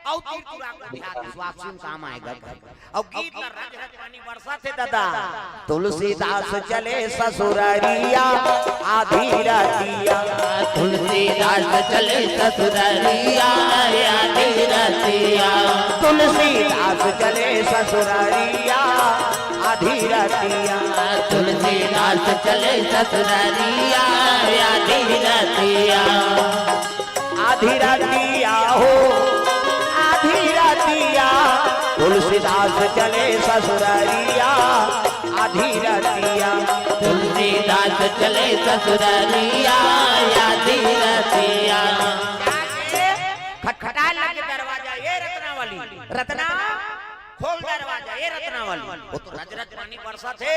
S1: और त्रिपुरा को ध्यान स्वाक्षिम काम आएगा और गीत में रज रज पानी वर्षा थे दादा। तुलसीदास चले ससुरारिया आधी रातिया,
S3: तुलसीदास चले ससुरारिया आधी रातिया।
S1: तुलसीदास चले ससुरारिया आधी रातिया,
S3: तुलसीदास चले ससुरारिया आधी रातिया।
S1: आधी रातिया हो आधी रातिया, तुलसीदास चले ससुरारिया आधी रातिया।
S3: तुलसीदास चले ससुरारिया आधी रातिया।
S1: खटखटा लगे दरवाजा, ये रत्नावली, रत्ना खोल दरवाजा, ये रत्नावली। वो तो रज रज पानी बरसा थे,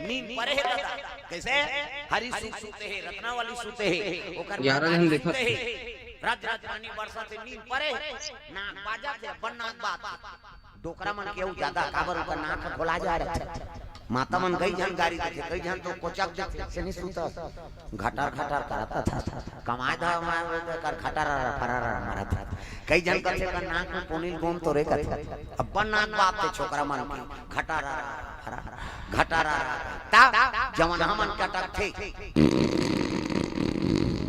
S1: नींद परे है दादा। कैसे हरि सूते है, रत्नावली सूते है, ओकर
S2: यार हम देखा
S1: रज रज पानी बरसा थे, नींद परे नाक बाजा थे, बन नाक बात डोकरा मन केहू ज्यादा काबर ओकर नाक खोला जा रहा है। माता मन कई जन गाड़ी देखे, कई जन तो कोचक से नहीं सुनता, घटार घटार करता था, कमाए था कर घटार फरार मारा था। कई जन कहते का नाक में पोनील गोम तो रे करते, अपन नाक बाप थे छोकरा मन की घटार फरार घटार ता जवन हमन कटक थे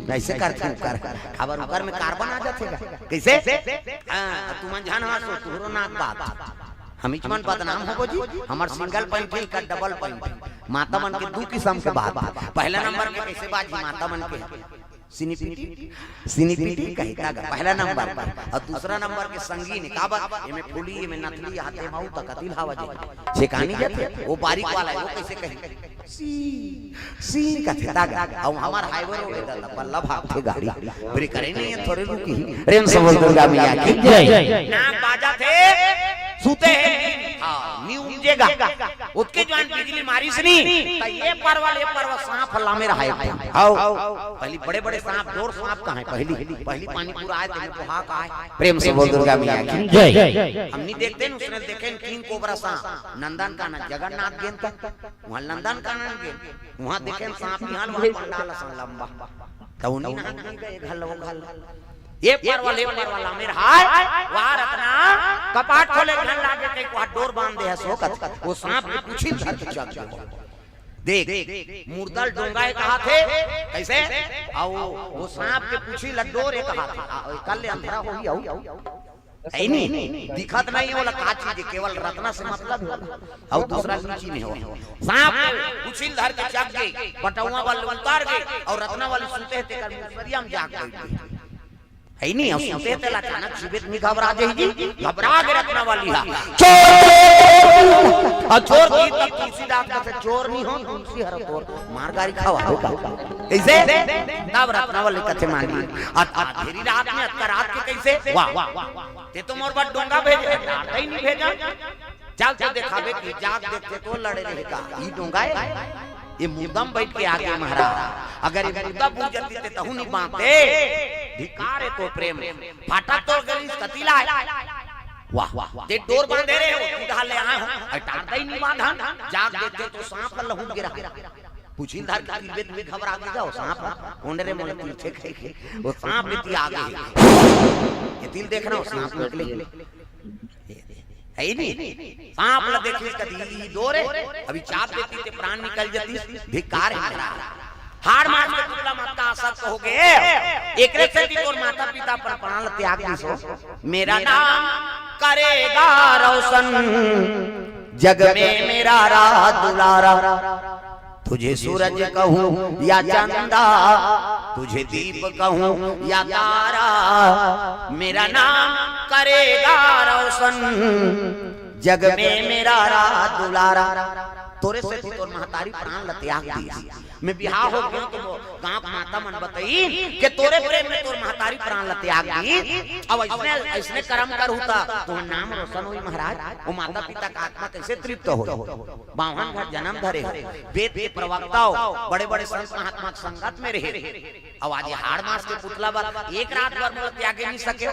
S1: कैसे करते कर खबर उकर में कार्बन आ जाते कैसे। हां तू मन जान हां सो तोरो नाक बाप हम इचमन बदनाम हो जी। हमार सिंगल पॉइंट का डबल पॉइंट माता मन के दो किस्म के बात। पहला नंबर के कैसे बाजी माता मन के सिनी पीटी कही का पहला नंबर पर, और दूसरा नंबर के संगीन काबर एमे फूली एमे नथली हाथे माऊ तक कतिल हवा जे से कहानी जाते वो बारीक वाला है, वो कैसे कही सी का था और हमार हाईवे रो गया बल्ला भाग थे गाड़ी ब्रेक करे नहीं थोड़े रुकी प्रेम से बोल दुर्गा मैया की जय। नाक बाजा थे सूते हैं हां न्यू जगह उसके जवान बिजली मारी सनी तो ये परवा सांप लामे रहा है। आओ पहली बड़े बड़े सांप दौड़ सांप कहां है, पहली पानी पूरा आए तो पोहा का है। प्रेम से बोल दुर्गा मैया की जय। हम नहीं देखते न उसने देखे किंग कोबरा सांप नंदन कानन जगन्नाथ गेन का वहां नंदन कानन गेन वहां देखे सांप निहाल वहां पंडाल सा लंबा तो उन्हीं ना गए घल वो घल ये परवा मेरे हाय वहां रत्ना कपाट खोले घन लागे कई को डोर बांध दे है सोकत वो सांप के कुछ ही धर के चल गया। देख मुर्दल डोंगाए कहा थे कैसे आओ वो सांप के कुछ ही लड्डोर एक कहा था कल अंधरा हो ही आओ है नहीं दिखत नहीं है वाला का चीज केवल रत्ना से मतलब है और दूसरा नीची नहीं हो। सांप कुछ ही धर के चल गए पटौआ वाले उतार गए और रत्ना वाले सुते थे कर मुसरियम जाग गई है नहीं हम सुते थे अचानक शिविर में घबरा गई जी घबरा के रत्ना वाली हा चोर की तुलसीदास का से चोर नहीं हो तुलसी हर तोर मार गाड़ी खावा कैसे तब रत्ना वाली कथे मानी अधेरी रात में रात के कैसे वाह ते तो मोर बात डोंगा भेजे डाटा ही नहीं भेजा चल चल दिखावे की जाग देखते तो लड़े रहेगा ई डोंगा ये मुर्दम बैठ के आगे महाराज अगर ये मुर्दा पूछ जाती थे तहु नहीं बांधते धिकार है तो प्रेम फाटा तो गरीस कतिला वाह वाह ते डोर बांधे रहे हो सीधा ले आए हो हटाता ही नहीं बांधा जाग देते तो सांप का लहू गिरा पूछिन धार की वेद में खबर आ गई जाओ सांप ओंडरे मोले पीछे खे वो सांप नीति आगे ये तिल देखना हो सांप निकले है ही नहीं सांप ला देखी कदी डोर है अभी चाप देती ते प्राण निकल जाती भिकार है मेरा हार मार के पुतला माता आसक्त हो गए एकरे से भी और माता पिता पर प्राण त्याग दिसो मेरा नाम करेगा रोशन जग में मेरा रात दुलारा तुझे सूरज कहूं या चंदा तुझे दीप कहूं या तारा मेरा नाम करेगा रोशन जग में मेरा रात दुलारा तोरे से तोर महतारी प्राण ल त्याग दी मैं बिहार हो गया तो गांव माता मन बताई कि तोरे प्रेम में तोर महतारी प्राण ल त्याग दी अब इसने कर्म कर होता तो नाम रोशन हुई महाराज वो माता पिता का आत्मा कैसे तृप्त हो बावन घर जन्म धरे वेद के प्रवक्ताओं बड़े बड़े संत महात्मा संगत में रहे अब आज हाड़ मास के पुतला बार एक रात भर मोल त्यागे नहीं सके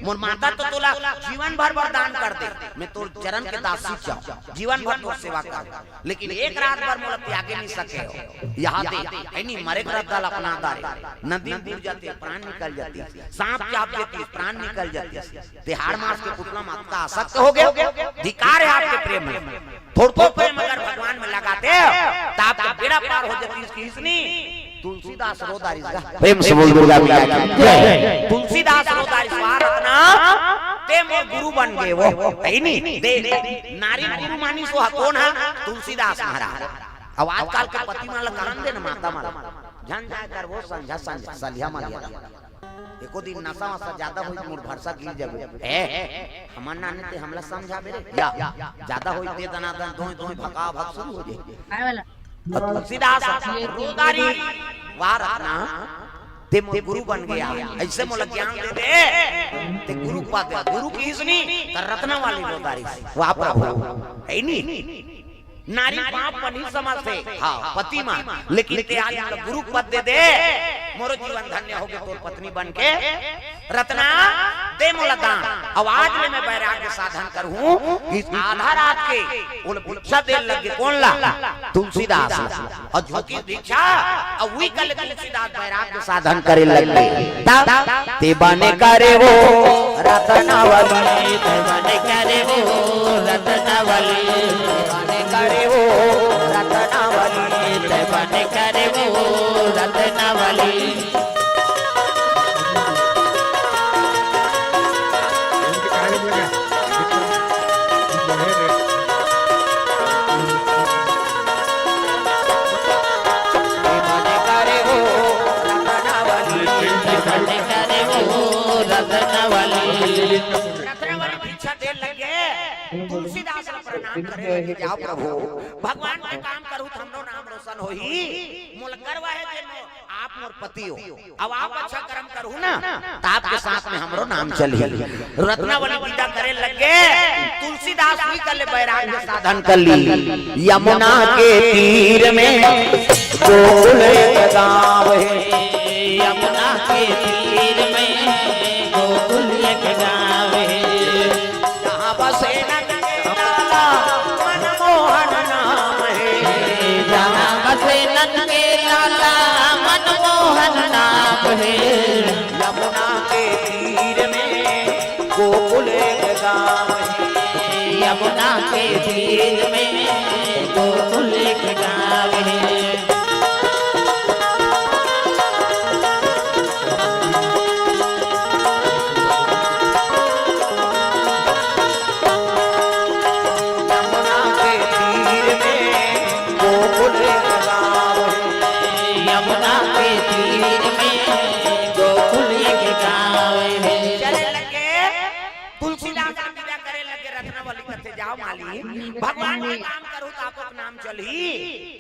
S1: मोर माता तो तोला जीवन भर वरदान कर दे मैं तोर चरण के दासी चाहूं जीवन भर तोर सेवा कर लेकिन एक रात भर मोल त्यागे नहीं सके हो यहाँ दे नहीं मरे दल अपना दारे नदी डूब जाते प्राण निकल जाती सांप चाप देती प्राण निकल जाती तिहाड़ मास के पुतला माता आसक्त हो गए धिकार है आपके प्रेम में थोड़ा प्रेम अगर भगवान में लगाते तो आपका बेड़ा पार हो जाती इसकी इसनी तुलसीदास रोदारी
S4: प्रेम से बोल दुर्गा मैया की जय।
S1: तुलसीदास रोदारी स्वार अपना ते मोर गुरु बन गए वो है नहीं दे नारी गुरु मानी सो कौन है तुलसीदास महाराज अब आजकल के पति माला कारण दे न माता माला जान जाए कर वो संझा संझा सलिया मालिया एको दिन नशा वसा ज्यादा होई मोर भरसा गिर जाबे ए हमन नाने ते हमला समझा बेरे या ज्यादा होई ते दनादन दोय दोय भका भक शुरू हो जाए आए वाला तुलसीदास रोदारी वार अपना ते मोर गुरु बन गया ऐसे मोला ज्ञान दे दे ते गुरु पा दे गुरु की इसनी रत्ना वाली रोदारी वाह प्रभु है नहीं नारी बाप पनी समझते हाँ पति मां लेकिन ते आज गुरु पद दे दे मोरो जीवन धन्य हो गया तोर पत्नी बन के रत्ना दे मोला दान आवाज में मैं वैराग्य साधन करूं इस आधा रात के उल भिक्षा दे लगे कौन ला तुलसीदास और झोंकी भिक्षा और वही कल तुलसीदास वैराग्य साधन करे लगे ते बने करे वो रत्नावली ते बने करे वो रत्नावली बने करे वो रत्नावली ते बने करे वो रत्नावली तुलसीदास प्रणाम करे जाओ प्रभु भगवान के काम करू हमरो नाम रोशन होई मोल करवा है जे आप मोर पति हो अब आप अच्छा कर्म करू ना तो आपके साथ में हमरो नाम चली रत्नावली विदा करे लगे तुलसीदास भी कर ले वैराग्य साधन कर ली यमुना के तीर में गोकुल एक गाँव है यमुना के तीर में गोकुल एक गाँव है जहाँ बसे यमुना के तीर में गोकुल एक गाँव है यमुना के तीर में गोकुल एक गाँव है यमुना के तीर में गोकुल एक गाँव है यमुना के तीर में गोकुल एक गाँव है चले लगे तुलसीदास विदा करे लगे रत्नावली करते जाओ माली भगवान का काम करूं तो आपको नाम चली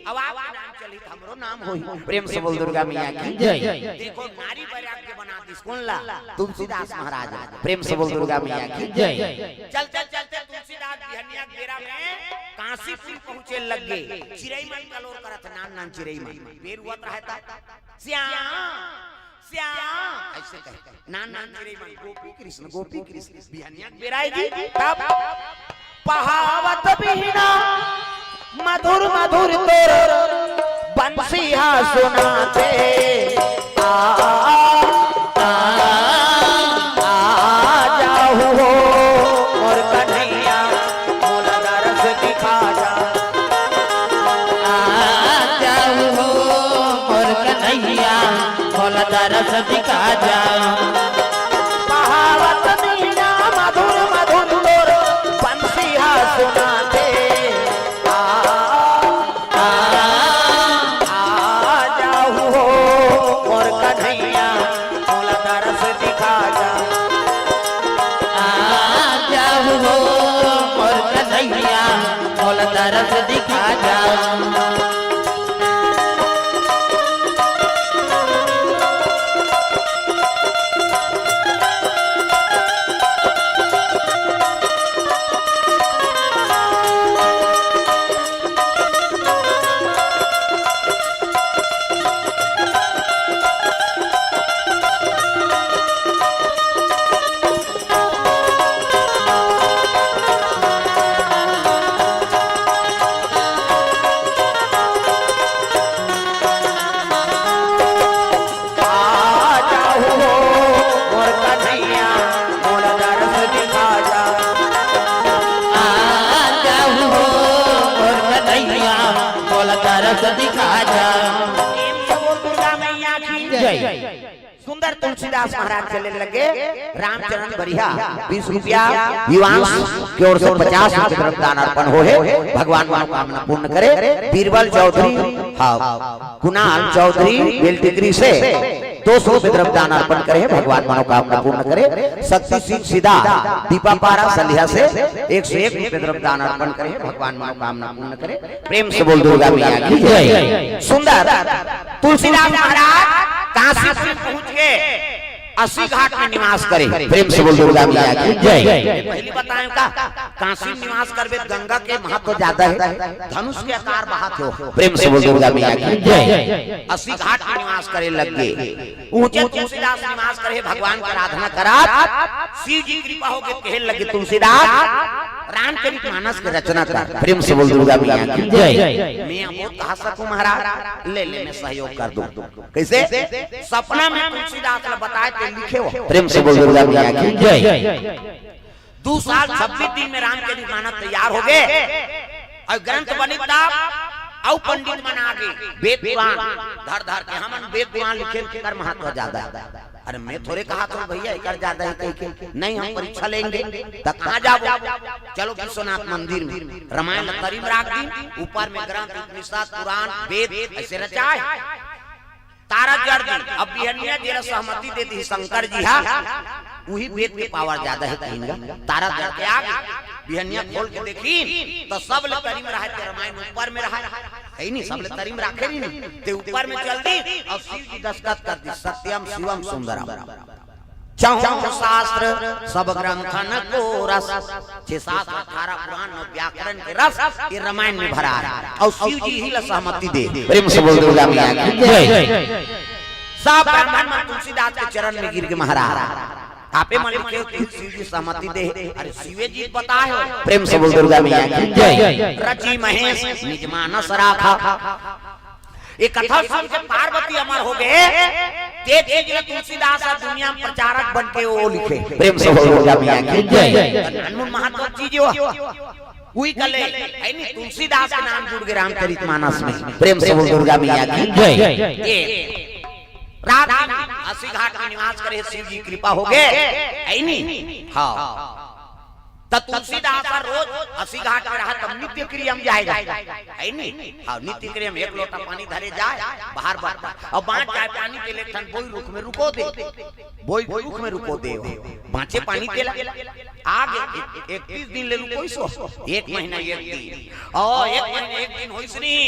S1: अब आपका नाम चली तो हमरो नाम होई प्रेम से बोल दुर्गा मैया की जय देखो नारी वैराग्य बना दी कौन ला तुलसीदास महाराज प्रेम से बोल दुर्गा मैया की जय चलते चलते तुलसीदास बिहनिया घेरा में काशीपुर पहुंचे लगे चिरई मन कलोर करत नान नान चिरई मन बेर हुआ रहता श्याम श्याम ऐसे कहे ना ना तेरे मन गोपी कृष्ण बिहनिया बेराएगी तब पहावत बिना मधुर मधुर तोर बंसिया सुनाते आ जाओ और कन्हैया मोला दरस दिखा जा
S3: जाऊ और कन्हैया भोला दरस दिखा जा
S1: पहावत बिना मधुर मधुर तोर बंसिया सुनाते
S3: दरस दिखा जा दिखा जा
S1: दुर्गा मैया की जय। सुंदर तुलसीदास महाराज चलने लगे रामचरण बढ़िया 20 रुपया युवांश की ओर से 50 रुपये दान अर्पण हो है भगवान मनोकामना पूर्ण करे। बीरबल चौधरी कुणाल चौधरी बेलटिकरी से 200 रुपये दान अर्पण करे भगवान मनोकामना पूर्ण करे। शक्ति सिंह सीधा दीपापारा सलिया से 101 रुपये दान अर्पण करे भगवान मनोकामना पूर्ण करे। प्रेम से बोल दुर्गा मैया की जय। सुंदर तुलसीदास महाराज काशी से पहुंच के 80 घाट में निवास करे। प्रेम से बोल दुर्गा मैया की जय। पहले बताएं का काशी निवास करबे गंगा के महत्व ज्यादा है, धनुष के आकार बहात हो। प्रेम से बोल दुर्गा मैया की जय। 80 घाट में निवास करे लगे ऊंचे तुलसीदास निवास करे भगवान की आराधना करा। शिव जी कृपा हो के कहने लगे तुलसीदास रामचरित मानस की रचना कर। प्रेम से बोल दुर्गा मैया की जय। मैं बहुत कहा सकूं महाराज ले ले मैं सहयोग कर दूं। कैसे सपना में तुलसीदास ने बताए थे लिखे हो। प्रेम से बोल दुर्गा मैया की जय। 2 साल 26 दिन में रामचरित मानस तैयार हो गए और ग्रंथ बनित और पंडित बना गए वेद पुराण धर धर के हम वेद पुराण लिखे कर महत्व ज्यादा है। अरे मैं थोड़े कहा तो भैया एक ज्यादा है कहीं के नहीं हम परीक्षा लेंगे तो कहाँ जाओ चलो विश्वनाथ मंदिर में रामायण तरीम राख दी ऊपर में ग्रंथ उपनिषद पुराण वेद ऐसे रचाए तारा जड़ दी। अब बिहनिया जरा सहमति दे दी शंकर जी हा वही वेद के पावर ज्यादा है कहीं तारा जड़ के आगे बिहनिया खोल के देखी तो सब ले तरीम रहा है रामायण ऊपर में रहा है नहीं सब ले तरीम राखे नहीं ते ऊपर में चल दी और शिव जी दस्तखत कर दी सत्यम शिवम सुंदरम चौं शास्त्र सब ग्रंथन को रस 6 7 18 पुराण और व्याकरण के रस ये रामायण में भरा है और शिव जी ही सहमति दे। प्रेम से बोल दुर्गा मैया की जय। सब ब्राह्मण मन तुलसीदास के चरण में गिर के महाराज आपे मन लिखे शिव जी सहमति दे। अरे शिवे जी बताए प्रेम से बोल दुर्गा मैया की जय। रची महेश निज मानस राखा ये कथा सुन के पार्वती अमर हो गए ते तेज तुलसीदास दुनिया में प्रचारक बन के वो लिखे। प्रेम से बोल दुर्गा मैया की जय। अनमोल महत्व चीज हुई कले है नहीं तुलसीदास के नाम जुड़ गए रामचरित मानस में। प्रेम से बोल दुर्गा मैया की जय। रात 80 घाट में निवास करे शिव जी कृपा हो गए है नहीं हाँ तुलसीदास रोज 80 घाट में रहा तब नित्य क्रियम जाएगा है नहीं हाँ नित्य क्रियम 1 लोटा पानी धरे जाए बाहर बाहर और बांट जाए पानी के लेखन बोई रुख में रुको दे बोई रुख में रुको दे बांचे पानी के आगे 31 दिन ले लू कोई सो 1 महीना 1 दिन और 1 महीना 1 दिन होइस नहीं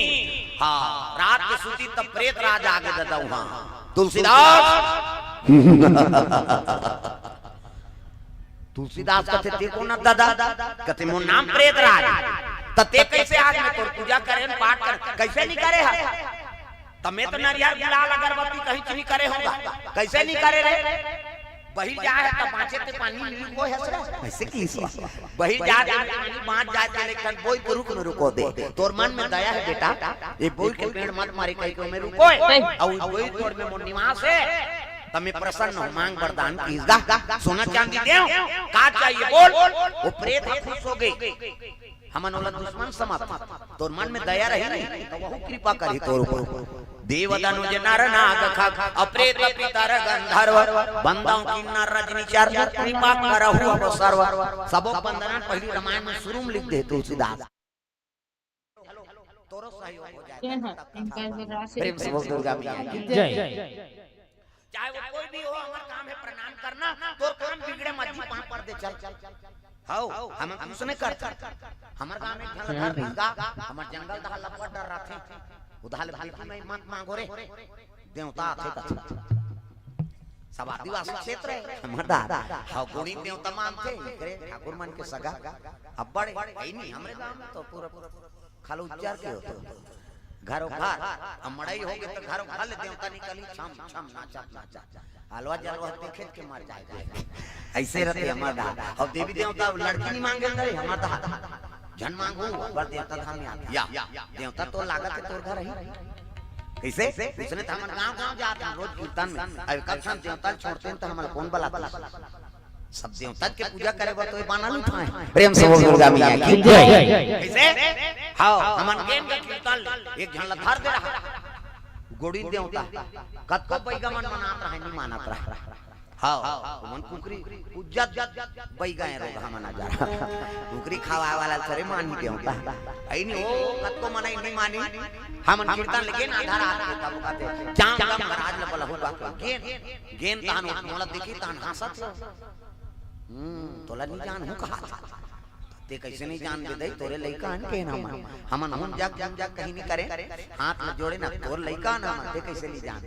S1: हाँ रात के सूती तब प्रेत राज आगे दादा वहां तुलसीदास तुलसीदास कहते ते को न दादा कहते मोर नाम प्रेत राज तते कैसे आज मैं तोर पूजा करे पाठ कर कैसे नहीं करे है तमे तो नारियल गुलाल अगरबत्ती कहीं चीनी करे होगा, कैसे नहीं करे रे? बहिर जाए त बाँचे ते पानी मिली को है सर ऐसे की बहिर जाए पानी बाँच जाए लेकिन बोई को रुक न रुको दे, तोर मन में दया है बेटा, ये बोई के पेड़ मत मारे कहीं को में रुको और बोई तोर में मोर निवास है, तमे प्रसन्न हो, मांग वरदान कीजिएगा, सोना चांदी देओ, का चाहिए बोल। वो प्रेत खुश हो गई, हमन ओला दुश्मन समाप्त, तोर मन में दया रही नहीं तो वहु कृपा करी तोर ऊपर। देवदानुज नर नाग खग अप्रेत पितर गंधर्व बंदाओं की नर रजनी चार कृपा करहु अब सर्व। सबो बंदना पहली रामायण में शुरू में लिख दे तुलसीदास। तोरो सहयोग हो जाए। प्रेम से बोल दुर्गा मैया की जय। चाहे वो कोई भी हो, हमारा काम है प्रणाम करना, तोर काम बिगड़े मत जी वहां पर दे चल हाउ हम कुछ नहीं कर, हमार गांव में घर भिगा हमार जंगल दा लपट डर रथे उधाल भालकी में मत मांगो रे, देवता थे कछ सब आदिवासी क्षेत्र है हमर दा हाउ गुणी देवता मानते करे ठाकुर मन के सगा अब बड़े है नहीं हमरे गांव में तो पूरा खाली उच्चार के होते घरों घर अब मड़ाई हो गए तो घरों घर देवता निकली छम छम नाचा नाचा हलवा जलवा देखे के मर जाए ऐसे रहते हमार दा। और देवी देवता लड़की नहीं मांगे करे हमार दा जन मांगू पर देवता धाम में आते या देवता तो लागत है तोर घर ही कैसे उसने तो हमारे गांव जाते हैं रोज कीर्तन में, अब कब शाम देवता छोड़ते हैं तो हमारा कौन बुलाता, सब देवता के पूजा करे तो ये बाना नहीं उठाए।
S4: प्रेम से बोल दुर्गा मैया की जय।
S1: कैसे हां हमन गेम का कीर्तन एक झन लथार दे रहा गोड़ी देवता कत को बैगा मन मनात रहा नहीं मानत रहा हां मन कुकरी उज्जत बैगा रो हमन आ जा कुकरी खावा वाला करे मानी देवता आई नहीं ओ कत को मनाई नहीं मानी हमन कीर्तन लेके ना आधार आते तब कहते चांग गम महाराज ने बोला होगा गेन गेन तान मोला देखी तान हंसत तोला नहीं जान हूं कहा ते कैसे नहीं जान दे दई तोरे लइका हन के नाम हमन हम जग कहीं नहीं करे हाथ में जोड़े ना तोर लइका नाम ते कैसे नहीं जान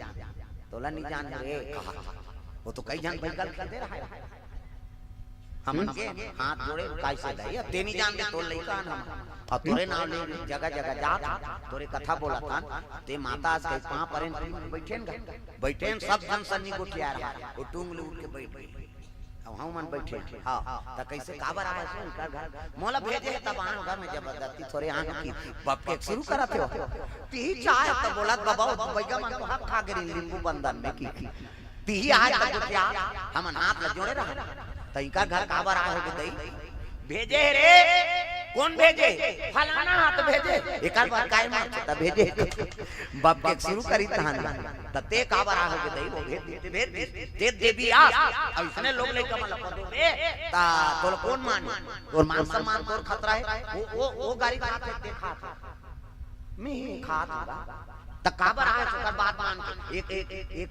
S1: तोला नहीं जान रे कहा वो तो कई जान बैगल कर दे रहा है हमन के हाथ जोड़े कैसे दई अब ते नहीं जान दे तोर लइका नाम और तोरे नाम ले जगह जगह जा तोरे कथा बोलतान ते माता आज के पांव पर बैठेन सब जन सन्नी को किया रहा वो टूंग उठ के बैठ अब हम मन बैठे हां त कैसे काबर आए सो इनका घर मोला भेजे तब आन घर में जबरदस्ती थोड़े आन की बाप के शुरू करते हो ती चाय त बोलत बाबा बैगा मन तो हक खा गरी नींबू बंधन में की ती आज तक क्या हम हाथ ल जोड़े रहा त इनका घर काबर आए हो गई भेजे रे कौन भेजे फलाना हाथ भेजे एक बार काय मार त भेजे बाप के शुरू करी तहन तते काबर आ हो गई वो भेज दे देवी आ अब इसने लोग लेके मला पद दे ता तोल कौन मान और मान सम्मान तोर खतरा है वो गाड़ी खाते देखा मैं खाता त काबर आ कर बात मान एक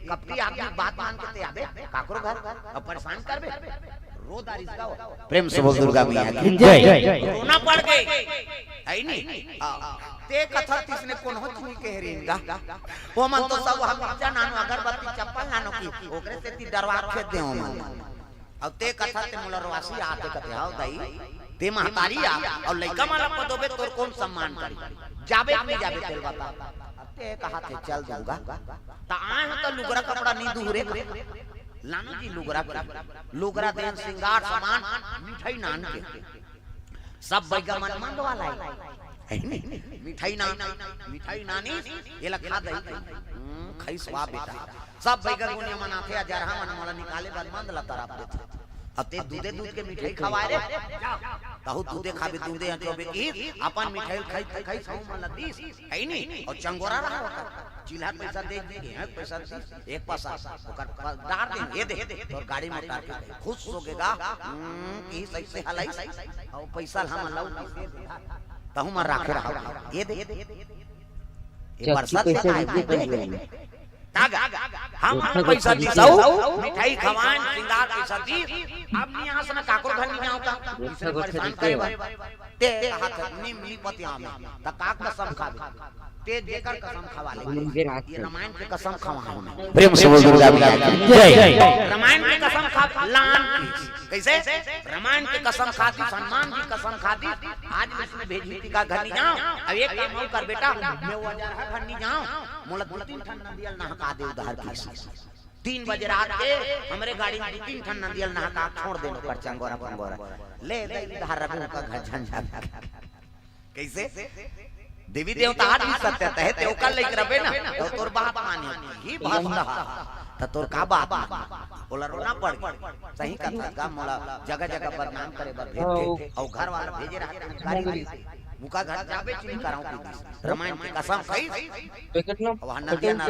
S1: कपटी आदमी बात मान के ते आबे काकरो घर अब परेशान करबे रोदारी का
S4: प्रेम से बोल दुर्गा मैया की जय।
S1: रोना पड़ गई है नहीं ते कथा तिसने कोन हो चुनी के हेरिंगा वो मन तो सब हम जा नानो अगरबत्ती चप्पल नानो की ओकरे से ती डरवा खेत दे हो मन अब ते कथा ते मुलरवासी आते कते हाउ दई ते महतारी आ और लइका माला पदोबे तोर कौन सम्मान करी जाबे नहीं जाबे तेल बता ते कहा थे चल दूंगा ता आ तो लुगरा कपड़ा नहीं दूरे लाना जी लुगरा देन श्रृंगार सामान मिठाई नान के सब बैगा मन मंगवा लाई मिठाई नानी ये लखा दई खाई स्वाद बेटा सब बैगा गुनिया मनाथे आ जरहा मन मोला निकाले बाद मंद ला तरफ देथे अब ते दूध के मिठाई खवाए रे कहू दूधे खाबे दूधे अंचोबे की अपन मिठाई खाई सौ मन लतीस है नहीं और चंगोरा रहा होता चिल्हा पैसा दे है पैसा एक पैसा ओकर डार दे ये दे और गाड़ी में उतार के खुश हो गेगा की सही से हलाई और पैसा हम लौ तहु में राखे रहा ये दे ये बरसात से तागा हम पैसा दी सौ मिठाई खवान सिंगार पैसा दी अब नहीं यहां से ना काकुर घर नहीं जाऊंगा इसे परेशान करे ते हाथ नहीं मिली पतिया में त काक का सब खा तेज देकर कसम खवा ले। ये रामायण की कसम खवा हूं।
S4: प्रेम से बोल दुर्गा मैया की जय।
S1: रामायण की कसम खा लान कैसे रामायण की कसम खाती, हनुमान की कसम खाती। आज इसने भेजी थी का घर नहीं जाऊं। अब एक काम और कर बेटा, मैं वो हजार घर नहीं जाऊं। मोला 2-3 ठन नदियल नहका दे उधार की। 3 बजे रात के हमरे गाड़ी में 2-3 ठन नदियल नहका छोड़ दे कर चंगोरा पंगोरा ले दे इधर रखू का घर झंझट। कैसे देवी देवता आज भी सत्य है ते ओकल लेकर रबे ना तो तोर बात माने ही भाषा त तोर का बात बोला रोना पड़ सही कथा का मोला जगह जगह बदनाम करे बर भेजे और घर वाला भेजे रहते गाड़ी मुका घर जाबे चीनी कराऊं की रामायण की कसम कही
S2: पैकेट ना
S1: वहां नदिया ना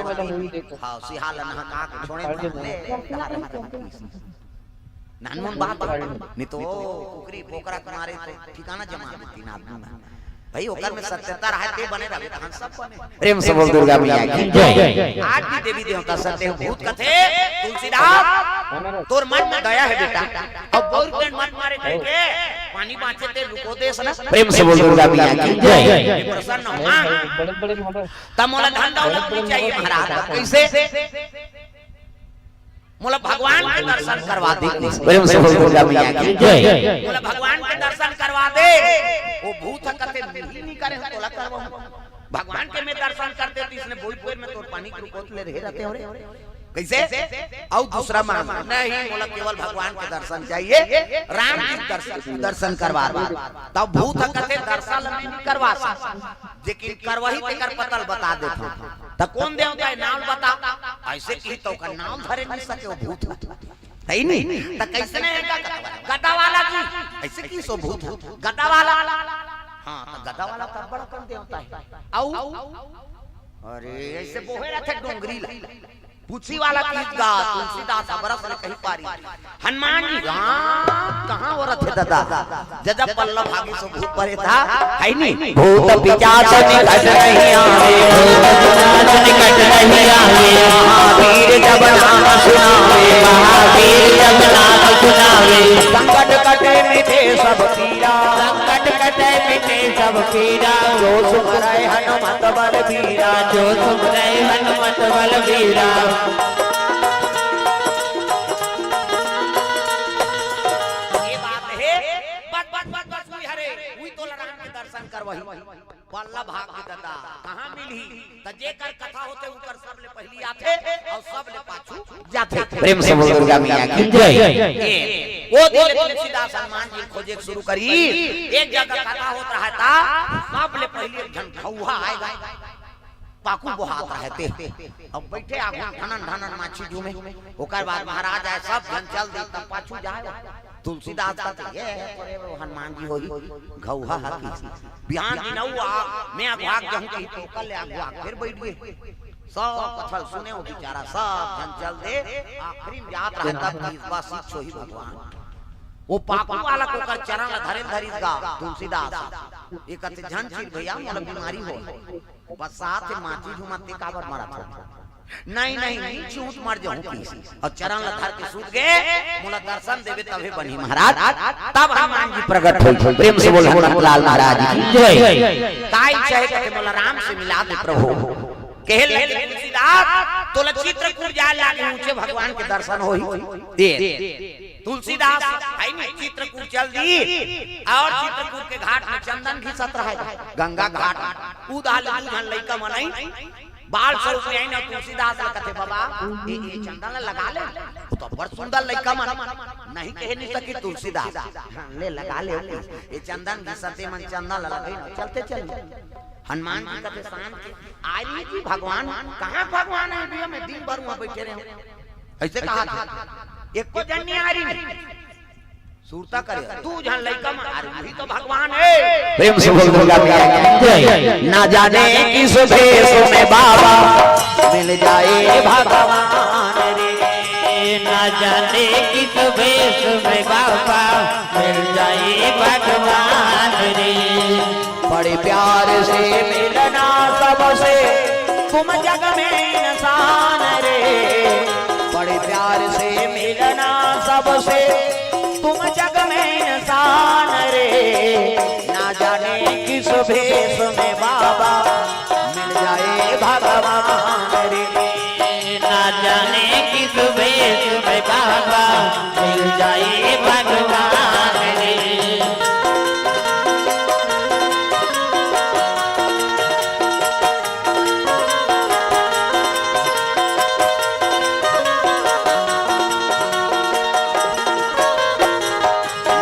S1: हां सिहाल ना का छोड़े नानमन बात नहीं तो कुकरी पोकरा तुम्हारे तो ठिकाना जमा देती ना आदमी भाई ओकर में सत्यता रहे ते बने रहे हम सब बने।
S4: प्रेम से बोल दुर्गा मैया की जय।
S1: आज भी देवी देवता सत्य भूत कथे तुलसीदास तोर मन में गया है बेटा। अब बहुत पेड़ मत मारे करके पानी बांचे ते रुको देस ना।
S4: प्रेम से बोल दुर्गा मैया की जय।
S1: प्रसन्न हो बड़े तमोला धन दौलत नहीं चाहिए महाराज। कैसे मोला भगवान के दर्शन करवा दे।
S4: प्रेम से बोल दुर्गा मैया की जय।
S1: मोला भगवान के दर्शन करवा दे। वो भूत कथे नहीं करे तोला करवा भगवान के में दर्शन करते तो इसने बोल में तोर पानी के कोतले रहे रहते हो कैसे और दूसरा मांग नहीं मोला केवल भगवान के दर्शन चाहिए। राम के दर्शन करवा तब भूत कथे दर्शन नहीं करवा लेकिन करवाही तेकर पतल बता देते त कौन देवता है नाम बता ऐसे की तो का नाम धरे नहीं सके वो भूत है नहीं त कैसे नहीं गदा वाला की ऐसे की सो भूत गदा वाला हां गदा वाला का बड़ा कौन देवता है औ अरे ऐसे बोहे रखे डोंगरी पूछी वाला गीत गा तुलसीदास बरस ने कही पारी हनुमान जी कहां हो रथे दादा जब पल्लव भागी सो भूत परे था है नहीं
S4: भूत पिशाच निकट नहीं आवे, निकट नहीं आवे। महावीर जब नाम सुनावे, महावीर जब नाम सुनावे। संकट कटे मिटे सब पीरा, संकट कटे मिटे सब पीरा। जो सुमरै हनुमत बल बीरा, जो सुमरै हनुमत बल बीरा।
S1: पल्लव भाग दादा कहां मिली त जेकर कथा होते ऊपर सब ले पहली आथे और सब ले पाछू जाथे।
S4: प्रेम से बोल दुर्गा मैया की जय।
S1: वो दिल तुलसीदास हनुमान जी खोजे शुरू करी। एक जगह कथा होता है ता सब ले पहले झंझौहा आएगा पाकू बहात रहते अब बैठे आगू धनन धनन माछी जू में ओकर बाद महाराज आए सब जन चल दी तब पाछू जाए तुलसीदास का ये हनुमान जी होई घौहा हकी बिहान दिन हुआ मैं भाग जाऊं कि तो कल आगू फिर बैठ गए सब कथल सुने हो बेचारा सब जन चल दे आखिरी में याद रहता इस बात सीख ही भगवान वो पापू वाला को कर चरण धरे धरिस गा तुलसीदास एक कहते झन चीर भैया मोला बीमारी हो बस साथ में माची झुमते काबर मरा था नहीं नहीं नहीं चूत मर जाऊं की और चरण धर के सूत गए मोला दर्शन देवे तबे बनी महाराज तब हनुमान जी प्रकट हुए।
S4: प्रेम से बोल हनुमान लाल महाराज की जय।
S1: ताई चाहे के मोला राम से मिला दे प्रभु कहे लगे तुलसीदास तोला चित्रकूट जाए लागे ऊंचे भगवान के दर्शन होई दे तुलसीदास आई नहीं चित्रकूट चल दी और चित्रकूट के घाट में चंदन घिसत रहे गंगा घाट उदाल दूधन लइका मनई बाल स्वरूप में आई ना तुलसीदास कहते बाबा ये चंदन लगा ले तो बड़ सुंदर लइका मन नहीं कहे नहीं सकी तुलसीदास ले लगा ले ये चंदन घिसते मन चंदन लगे चलते चल हनुमान जी कहते शान के आई जी भगवान कहां भगवान है इंडिया में दिन भर वहां बैठे रहे ऐसे कहा था एक को जन नहीं आ रही सूरता करे तू जहां लइका में आ रही तो भगवान है।
S4: प्रेम से बोल दुर्गा मैया की जय। ना जाने किस भेष में बाबा मिल जाए भगवान रे,
S3: ना जाने किस भेष में बाबा मिल जाए भगवान रे।
S1: बड़े प्यार से मिलना सबसे तुम जग में इंसान रे, बड़े प्यार से मिलना सबसे तुम जग में इंसान रे। ना जाने किस भेष में बाबा मिल जाए भगवान रे।
S3: ना जाने किस भेष में बाबा मिल जाए भगवान रे।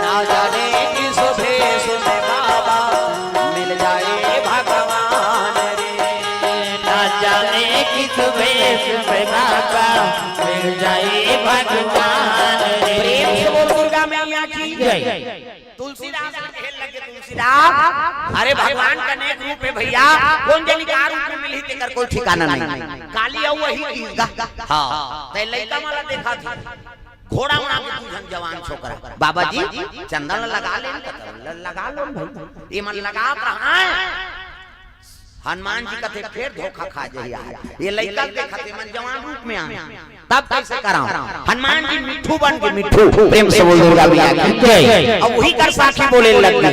S1: ना जाने किस भेष में बाबा मिल जाए भगवान रे।
S3: ना जाने किस भेष में बाबा मिल जाए भगवान रे।
S1: प्रेम से बोल दुर्गा मैया की
S3: जय।
S1: तुलसीदास खेल लगे तुलसीदास। अरे भगवान का नेक रूप है भैया, कौन जनी का रूप में मिली तेकर कोई ठिकाना नहीं। काली औ वही कीगा हां ते लइका वाला देखा था घोड़ा उड़ा के तुझन जवान छोकरा। बाबा जी चंदन लगा ले, लगा लो भाई, ये मन लगा रहा है। हनुमान जी कहते फिर धोखा खा जाइए, ये लइका देखते मन जवान रूप में आ, तब कैसे कराऊं। हनुमान जी मिठू बन के, मिठू प्रेम से बोल दुर्गा मैया की जय। अब वही कर साखी बोले लगी,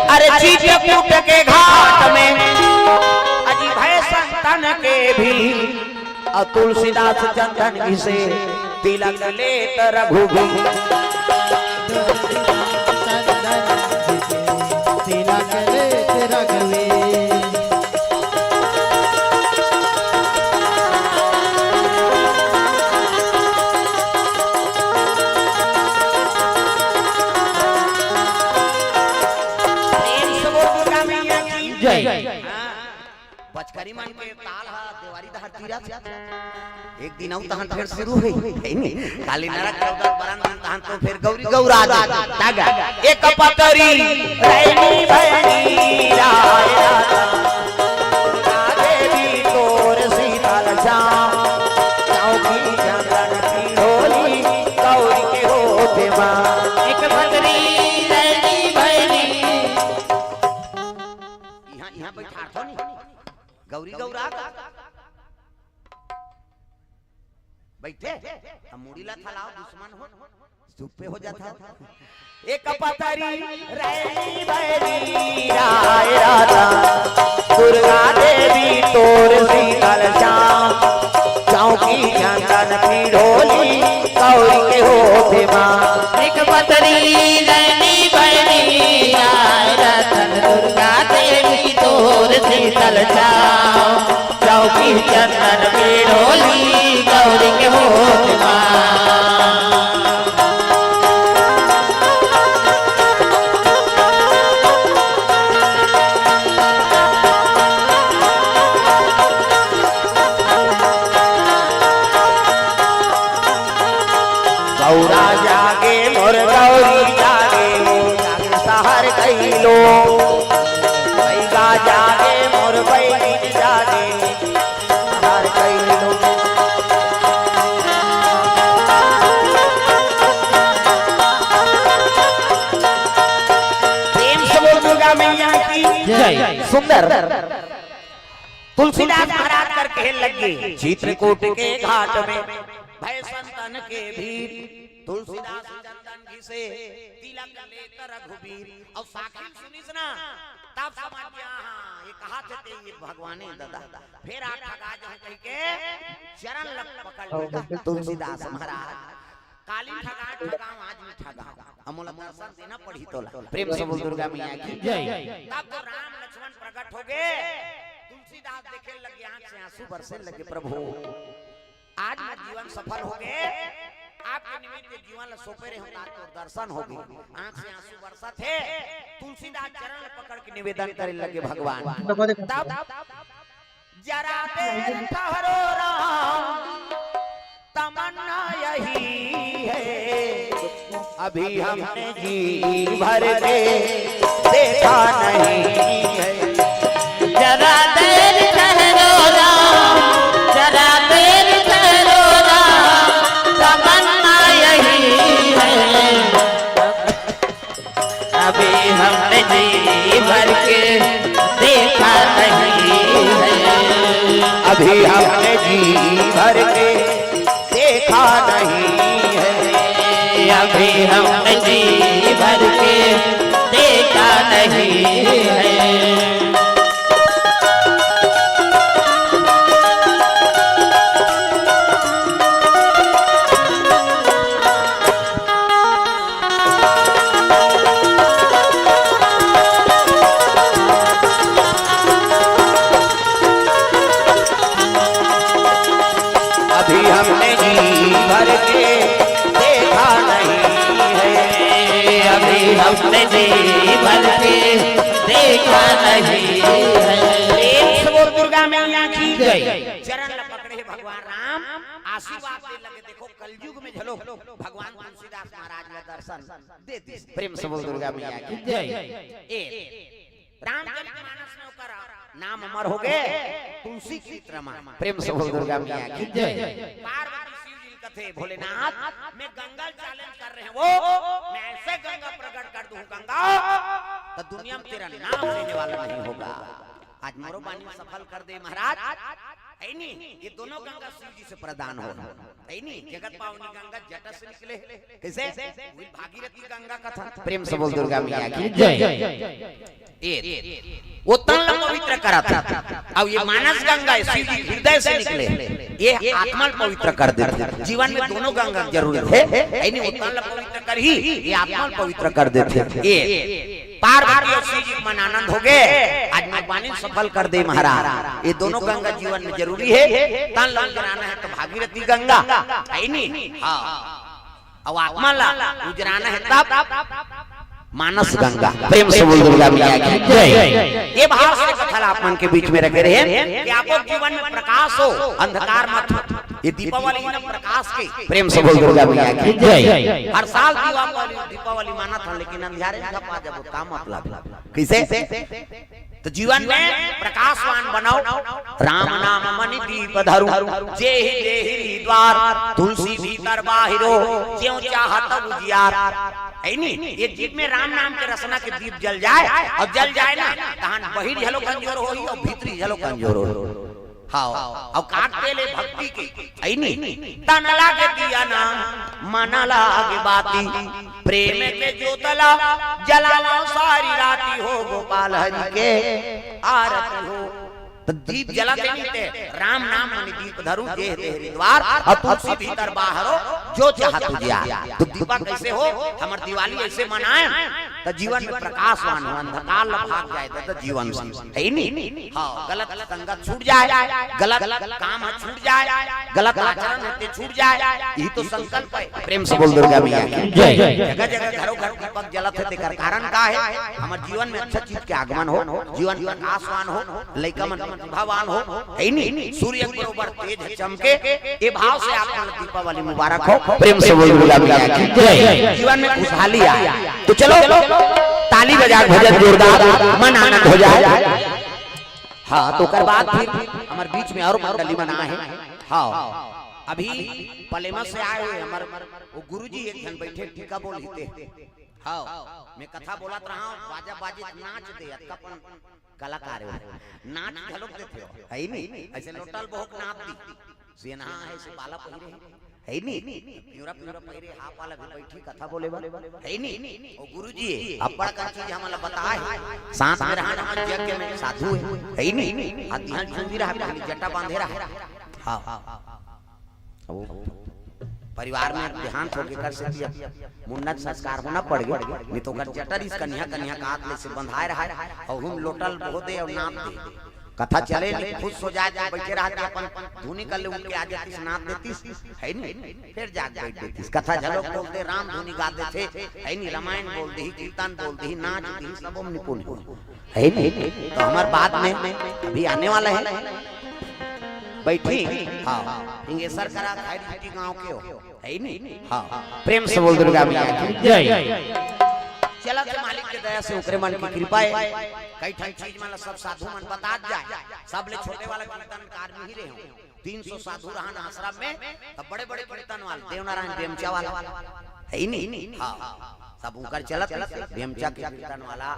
S1: अरे चित्रकूट के घाट में अजी भय संतन के भी, और तुलसीदास चंदन घिसे तिलक लेत रघुवीर।
S5: तिलक लेत रघुवीर।
S3: जय।
S1: बचकरी मन के ताल हा देवारी दहर तीरा एक दिन औ तहन फिर शुरू है नहीं काली नरक रौदर बरन तहन तो फिर गौरी गौरा तागा एक पतरी रैनी भैनी राय राधा देवी तोर सीतल श्याम चौकी चंदन की होली गौरी के होते मां।
S3: एक पतरी रैनी भैनी
S1: यहाँ बैठा तो नहीं गौरी गौरा बैठे हम मुड़ीला थलाओ दुश्मन हो चुप पे हो जाता। एक पतरी रैनी भैनी राय राधा दुर्गा देवी तोर सीतल श्याम चौकी चंदन की ढोली गौरी के होते मां।
S3: एक पतरी रैनी भैनी आय रतन दुर्गा देवी तोर शीतल छाव चौकी चंदन की ढोली गौरी के होत मां।
S1: गौरा जागे मोर गौरी जागे वो जागे सहर कैलो बैगा जागे मोर बैगिन जागे सहर कैलो। प्रेम से बोल दुर्गा मैया की
S3: जय।
S1: सुंदर तुलसीदास महाराज कर कहने लगे चित्रकूट के घाट में भय संतन के भीर तुलसीदास चंदन घिसे तिलक लेकर रघुवीर। और साखी सुनिस ना तब समझ गया हां ये कहा थे ये भगवाने दादा फिर आ ठगा जो कह के चरण लग पकड़ लिया तुलसीदास महाराज। काली ठगा ठगाओ आज भी ठगाओ अमोल दर्शन देना पड़ी तोला। प्रेम से बोल दुर्गा मैया की
S3: जय।
S1: तब तो राम लक्ष्मण प्रकट हो गए। तुलसीदास देखे लगे आंख से आंसू बरसे लगे प्रभु आज मैं जीवन सफल हो गए, आपके निमित्त जीवन सौंपे रहे हम आपको दर्शन हो गए। आंख से आंसू बरसा थे। तुलसीदास चरण पकड़ के निवेदन करे लगे भगवान तब जरा देर ठहरो राम तमन्ना यही है अभी हमने जी भर के देखा नहीं है।
S3: जरा देर ठहरो राम जरा देर ठहरो राम तमन्ना यही है अभी हमने जी भर के देखा नहीं है।
S1: अभी हमने जी भर के देखा नहीं है।
S3: अभी हमने जी भर के देखा नहीं रही है।
S4: अभी हमने जी भर के देखा नहीं है,
S3: अभी हमने जी भर के देखा नहीं है।
S1: बोल दुर्गा मैया की जय। चरण पकड़े भगवान राम आशीर्वाद दे लगे। देखो कलयुग में झलो भगवान तुलसीदास महाराज ने दर्शन दे दी। प्रेम से बोल दुर्गा मैया की जय। रामचरितमानस में ओकर नाम अमर हो गए तुलसी की रमा। प्रेम से बोल दुर्गा मैया की जय। पार्वती शिव जी कथे भोलेनाथ मैं गंगा चैलेंज कर रहे हैं वो मैं ऐसे गंगा प्रकट कर दूं गंगा तो दुनिया में तेरा नाम लेने वाला नहीं होगा। आज मोरो बानी सफल कर दे महाराज। है नहीं ये दोनों गंगा शिव जी से प्रदान हो। है नहीं जगत पावनी गंगा जटा से निकले कैसे वही भागीरथी गंगा कथा। प्रेम से बोल दुर्गा मैया की जय। वो तन पवित्र करा था। अब ये मानस गंगा शिव जी हृदय से निकले ये आत्मा पवित्र कर देते। जीवन में दोनों गंगा जरूरी है। नहीं वो तन पवित्र कर ही ये आत्मा पवित्र कर देते। ये पार्वती और शिव जी मन आनंद हो गए। आज भगवान सफल कर दे महाराज। ये दोनों गंगा जीवन में जरूरी है। तन लन गिराना है तो भागीरथी गंगा है नहीं। हाँ अब आत्मा ला गुजराना है तब मानस गंगा। प्रेम से बोल दुर्गा मैया की जय। ये भाव से कथा आप मन के बीच में रखे रहे कि आपको जीवन में प्रकाश हो अंधकार मत हो। ये दीपावली ना प्रकाश के। प्रेम से बोल दुर्गा मैया की जय। हर साल दीपावली माना था लेकिन अंधियारे में छपा जब काम मतलब कैसे तो जीवन में प्रकाशवान बनाओ। राम नाम मनि दीप धरु जेहि देहि द्वार तुलसी भीतर बाहिरो ज्यों चाहत उजियार। है नहीं ये जीव में राम नाम के रसना के दीप जल जाए और जल जाए ना तहन बहिर झलो कमजोर होई और भीतरी झलो कमजोर हो। हाँ अब काटते ले भक्ति के है नहीं तन लागे दिया नाम मन लागे बाती प्रेम के ज्योतला जलाला सारी राती हो गोपाल हरि के आरती हो। तो दीप जलाते नहीं राम नाम मनि दीप धरु जे देहि द्वार और तुलसी भीतर बाहरो जो चाहत उजियार। तो दीपा कैसे हो हमर दिवाली ऐसे मनाए तो जीवन में प्रकाशवान हो अंधकार भाग जाए तो जीवन है नहीं। हाँ गलत संगत छूट जाए गलत काम छूट जाए गलत आचरण होते छूट जाए यही तो संकल्प है। प्रेम से बोल दुर्गा मैया की जय। जगह जगह घरों घर दीपक जलत है तेकर कारण का है हमारे जीवन में अच्छा चीज के आगमन हो जीवन प्रकाशवान हो लइका मन भावान हो। है नहीं सूर्य के ऊपर तेज चमके ये भाव से आपको दीपावली मुबारक हो। प्रेम से बोल दुर्गा मैया की जय। जीवन में खुशहाली आए तो चलो ताली बजा भजन जोरदार मन आनंद हो जाए। हाँ तो कर बात फिर हमारे बीच में और मंडली बना है। हाँ अभी पलेमा से आए हुए हमारे वो गुरुजी एक जन बैठे टीका बोलते। हाँ मैं कथा बोलत रहा हूँ बाजा बाजी नाच दे अपन कलाकार नाच झलक देते हो है नहीं ऐसे लोटल बहुत नाच दी सेना है से बाला पहिरे है नहीं पूरा पूरा पहिरे हाफ वाला भी बैठी कथा बोले है नहीं ओ गुरुजी अब्बड़ का चीज हमला बताए सांस में रहना हम यज्ञ में साधु है नहीं हाथ झुंझी रहा खाली जटा बांधे रहा। हां परिवार में देहांत होके कर से मुन्नत संस्कार होना पड़ गया नहीं तो कर जटर इस कन्या कन्या का हाथ से बंधाए रहा और हम लोटल बहुदे और नाम दे कथा चले नहीं खुश हो जाए बैठे रहते अपन धुनी कर ले उनके आ जाती नाच देती है नहीं फिर जाग बैठ देती कथा झलक बोलते राम धुनी गाते थे है नहीं रामायण बोल दे कीर्तन बोल दे नाच दी सब हम निपुण है नहीं। तो हमारे बाद में अभी आने वाला है बैठी। हाँ इंगेसर करा खैरी गांव के हो है नहीं। हाँ प्रेम से बोल दुर्गा मैया की जय। चला के मालिक के दया से ओकरे मन की कृपा है कई ठई चीज मन सब साधु मन बता जाए सब ले छोटे वाला कीर्तनकार में ही रहे 300 साधु रहन आश्रम में तब बड़े बड़े कीर्तन वाले देवनारायण बेमचा वाला है नहीं। हां सब उनकर चलत बेमचा के कीर्तन वाला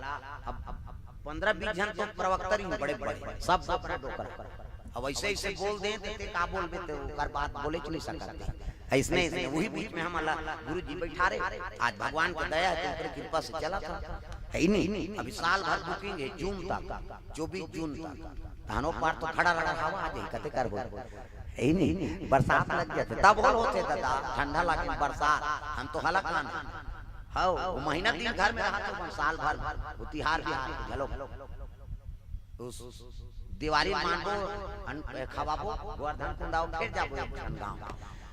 S1: अब 15-20 जन तो प्रवक्ता ही बड़े बड़े सब अपना डोकर अब ऐसे ऐसे बोल दे ते का बोल बे तो ओकर बात बोले नहीं सकते ऐसने वही बीच में हम अल्लाह गुरुजी बैठा रहे आज भगवान की दया है तो कृपा से चला था है ही नहीं। अभी साल भर बुकिंग है जून तक, 24 जून तक धानों पर तो खड़ा रहा हवा आज ही कते कर है ही नहीं। बरसात लग जाते तब बोल होते दादा, ठंडा लगे बरसात हम तो हला कान हाँ वो महीना दिन घर में रहा तो साल भर वो तिहार भी चलो उस दिवाली मानबो खवाबो गोवर्धन कुंडाओ फिर जाबो गांव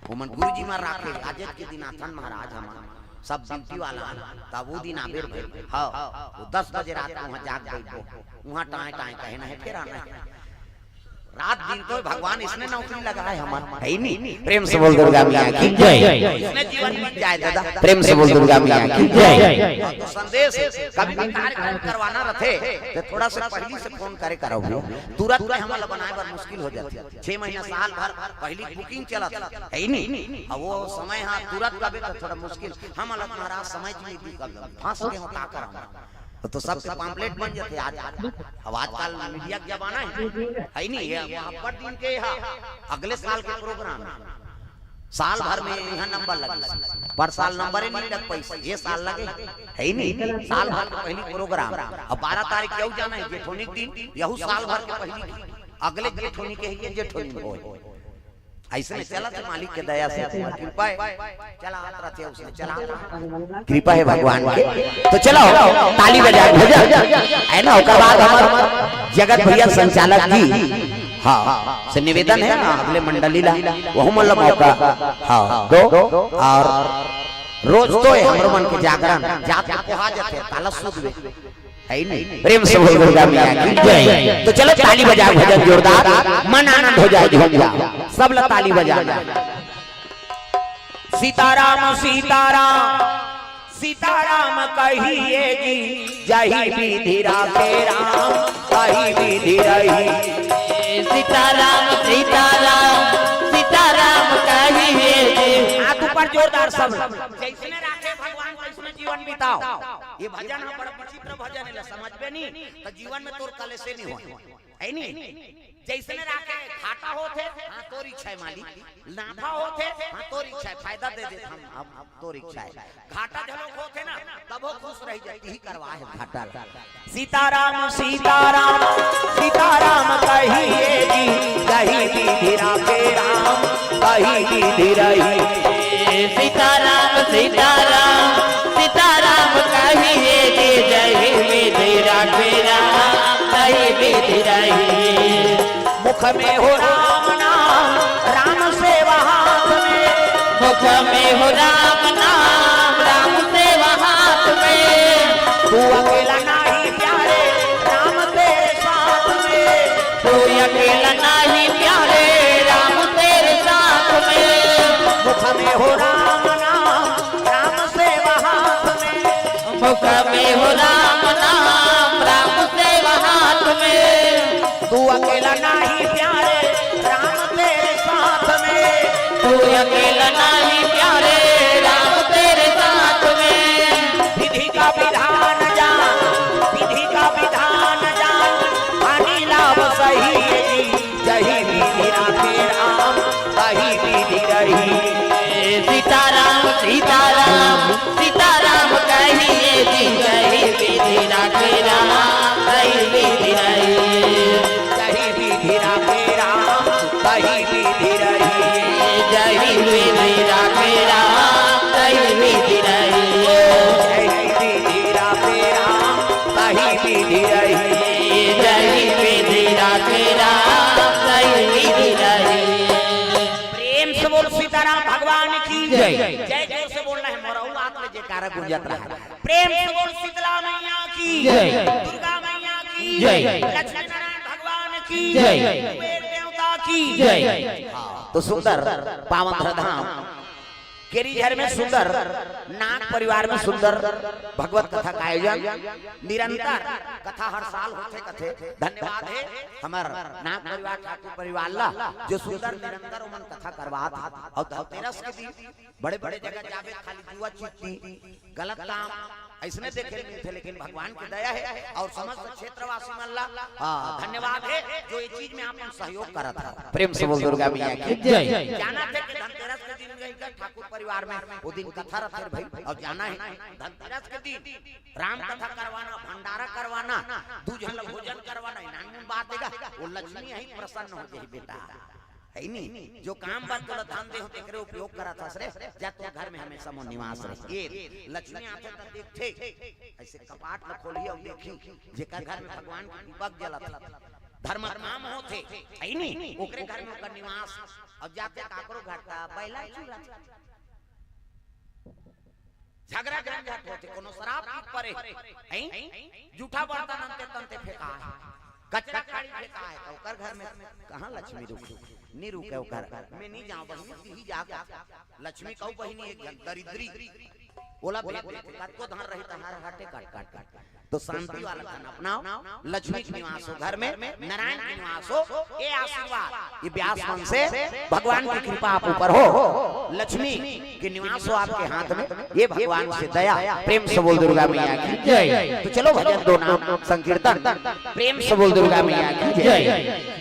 S1: वो मन गुरुजी मार राखे आज के दिन आथन महाराज हम सब ड्यूटी वाला तब वो दिन आबेर भइल हां वो 10 बजे रात को वहां जाग गई वहां टाए टाए कहे ना है फिर आना रात दिन तो भगवान इसने नौकरी लगाए हमारा है नहीं। प्रेम से बोल दुर्गा मैया की जय। इसने जीवन बीत जाए दादा, प्रेम से बोल दुर्गा मैया की जय। तो संदेश कभी भी कार्यक्रम करवाना रहे तो थोड़ा सा पहले से फोन करे करो तुरंत में हमला बनाए बर मुश्किल हो जाती है। 6 महीना साल भर पहली बुकिंग चलत है ही नहीं। अब वो समय हां तुरंत कबे तो थोड़ा मुश्किल हम अलग महाराज समय जी दी कर फांस के होता कर तो सबके पम्पलेट बन जाते आज। अब आजकल मीडिया का जमाना है नहीं है पर दिन के अगले साल के प्रोग्राम साल भर में यहाँ नंबर लगे पर साल नंबर ही नहीं लग पैसा ये साल लगे है ही नहीं। साल भर का पहली प्रोग्राम अब 12 तारीख क्यों जाना है जेठोनिक दिन यहू साल भर के पहली अगले जेठोनी के है जेठोनी हो ऐसे में चला तो मालिक के दया से कृपा है चला आत रहते उसने चला कृपा है भगवान की। तो चलो ताली बजा है ना ओकर बाद हमार जगत भैया संचालक की हाँ से निवेदन है ना अगले मंडली ला वह मतलब मौका हाँ दो और रोज तो है हमरो मन के जागरण जात को कहा जाते ताला सुध है नहीं। प्रेम से बोल दुर्गा मैया की जय। तो चलो ताली बजा भजन जोरदार मन आनंद हो जाए झूम जाओ सब लोग ताली बजाना। सीताराम सीताराम सीताराम कहिए जी जही विधि राखे राम कही विधि रही।
S3: सीताराम सीताराम सीताराम कहिए जी।
S1: हाथ ऊपर जोरदार सब जैसे राखे भगवान वैसे जीवन बिताओ। ये भजन हम बड़ा विचित्र भजन है समझ में नहीं तो जीवन में तोर कले से नहीं हो है नहीं। जैसे राखे घाटा होते हां तोर इच्छा है मालिक नाफा होते हां तोर इच्छा है फायदा दे दे हम तोर इच्छा है घाटा झलोक होते ना तब वो खुश रह जाती ही करवा है घाटा। सीताराम सीताराम सीताराम कहिए जी कही विधि राखे राम कही विधि रही।
S3: सीताराम सीताराम सीताराम कहिए जी जय विधि राखे राम कही विधि रही।
S1: मुख में हो राम नाम राम सेवा हाथ में
S3: मुख में हो राम नाम राम सेवा हाथ में।
S1: तू अकेला नहीं प्यारे राम तेरे साथ में
S3: तू अकेला नहीं प्यारे राम तेरे साथ में।
S1: मुख में हो राम नाम राम सेवा हाथ में
S3: मुख में हो राम नाम राम सेवा हाथ में।
S1: तू अकेला नहीं प्यारे राम तेरे साथ में
S3: तू अकेला नहीं प्यारे राम तेरे साथ में।
S1: विधि का विधान जान विधि का विधान जान हानि लाभ सही जी जही विधि राखे राम कही विधि रही।
S3: सीताराम सीताराम सीताराम कहिए जी जय विधि राखे राम कही विधि रही।
S1: कही विधि राखे राम कही विधि रही।
S3: जय विधि राखे राम कही विधि रही।
S1: कही विधि राखे राम कही विधि रही।
S3: जय विधि राखे राम कही विधि रही।
S1: प्रेम से बोल सीताराम भगवान की जय। जय जय से बोलना है मोरऊ आत्मा जयकारा गुंजत रहा। प्रेम से बोल शीतला मैया की जय दुर्गा मैया की जय लक्ष्मी नारायण भगवान की जय कुबेर देवता की जय। तो सुंदर पावन धाम केरीझर में सुंदर नाग परिवार में सुंदर भगवत कथा का आयोजन निरंतर कथा हर साल होते कथे। धन्यवाद है हमार नाग परिवार ठाकुर परिवार ला जो सुंदर निरंतर उमन कथा करवात और धनतेरस के दिन बड़े बड़े जगह जावे खाली जुआ चिट्टी गलत काम ऐसने देखे थे लेकिन भगवान की दया है और समस्त क्षेत्रवासी मल्ला धन्यवाद है जो ये चीज में आप सहयोग करा था। प्रेम से बोल दुर्गा मैया की जय। जाना थे कि धनतेरस के दिन गई का ठाकुर परिवार में, वो दिन कथा रखे भाई, अब जाना है धनतेरस के दिन राम कथा करवाना, भंडारा करवाना, दूजन भोजन करवाना, इनाम बात देगा, वो लक्ष्मी यही प्रसन्न हो जाए बेटा, है नहीं जो काम बात तो धान दे होते करे उपयोग करा था सरे, जा तो घर में हमेशा मो निवास रहे। ये लक्ष्मी आते तो देखते ऐसे कपाट न खोलिए और देखी जेकर घर में भगवान की दीपक जलत धर्म काम होते, है नहीं ओकरे घर में ओकर निवास। अब जाते काकरो घाटा बैला चूरा झगड़ा झंझट होते, कोनो शराब पी परे, हैं झूठा बर्तन अंते तंते फेंका है, कचरा खाड़ी फेंका है, तो ओकर घर में कहां लक्ष्मी रुकी नहीं रुके, ओकर मैं नहीं जाऊं बहिनी ही जा, लक्ष्मी कहू बहिनी एक दरिद्री बोला भेद काट को धान रही तहार हटे काट काट काट, तो शांति वाला धन अपनाओ, लक्ष्मी के निवास हो घर में, नारायण के निवास हो, ये आशीर्वाद ये व्यास मन से भगवान की कृपा आप ऊपर हो, लक्ष्मी के निवास हो आपके हाथ में, ये भगवान से दया। प्रेम से बोल दुर्गा मैया की जय। तो चलो भजन दो नाम संकीर्तन, प्रेम से बोल दुर्गा मैया की जय।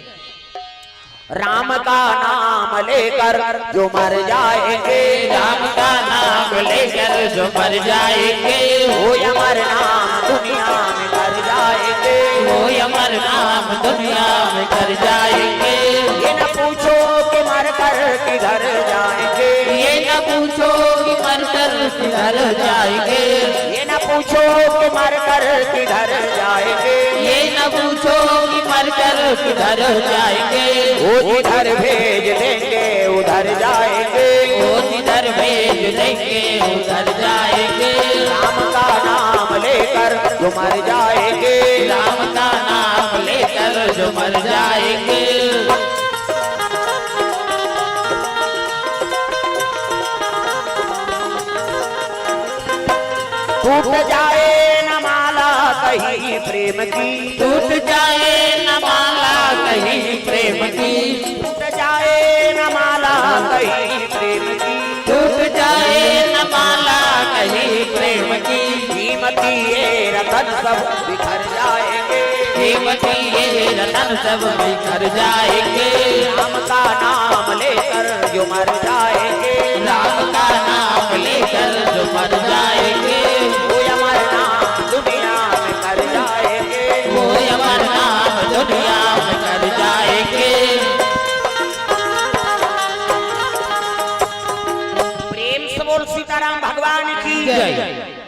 S1: राम का नाम लेकर जो मर जाएंगे,
S3: राम का नाम लेकर जो मर जाएंगे,
S1: वो अमर नाम दुनिया में कर जाएंगे,
S3: वो अमर नाम दुनिया में कर जाएंगे।
S1: ये न पूछो कि मर कर किधर जाएंगे,
S3: ये न पूछो कि मर कर किधर जाएंगे,
S1: ये न पूछो कि मर कर किधर जाएंगे,
S3: ये न पूछो कि मर कर किधर जाएंगे,
S1: वो जिधर भेज देंगे उधर जाएंगे,
S3: वो जिधर भेज देंगे उधर जाएंगे।
S1: राम का नाम लेकर जो मर जाएंगे,
S3: राम का नाम लेकर जो मर जाएंगे।
S1: टूट जाए न माला कहीं प्रेम की,
S3: टूट जाए न माला कहीं प्रेम की,
S1: टूट जाए न माला कहीं प्रेम की,
S3: टूट जाए न माला कहीं प्रेम की,
S1: कीमती ये रतन सब बिखर जाएंगे,
S3: कीमती ये रतन सब बिखर जाएंगे।
S1: राम का नाम लेकर जो मर जाएंगे,
S3: राम का नाम लेकर जो मर जाएंगे,
S1: वो अमर नाम दुनिया में कर जाएंगे,
S3: वो अमर नाम दुनिया में कर जाएंगे।
S1: प्रेम से बोल सीताराम भगवान की
S3: जय।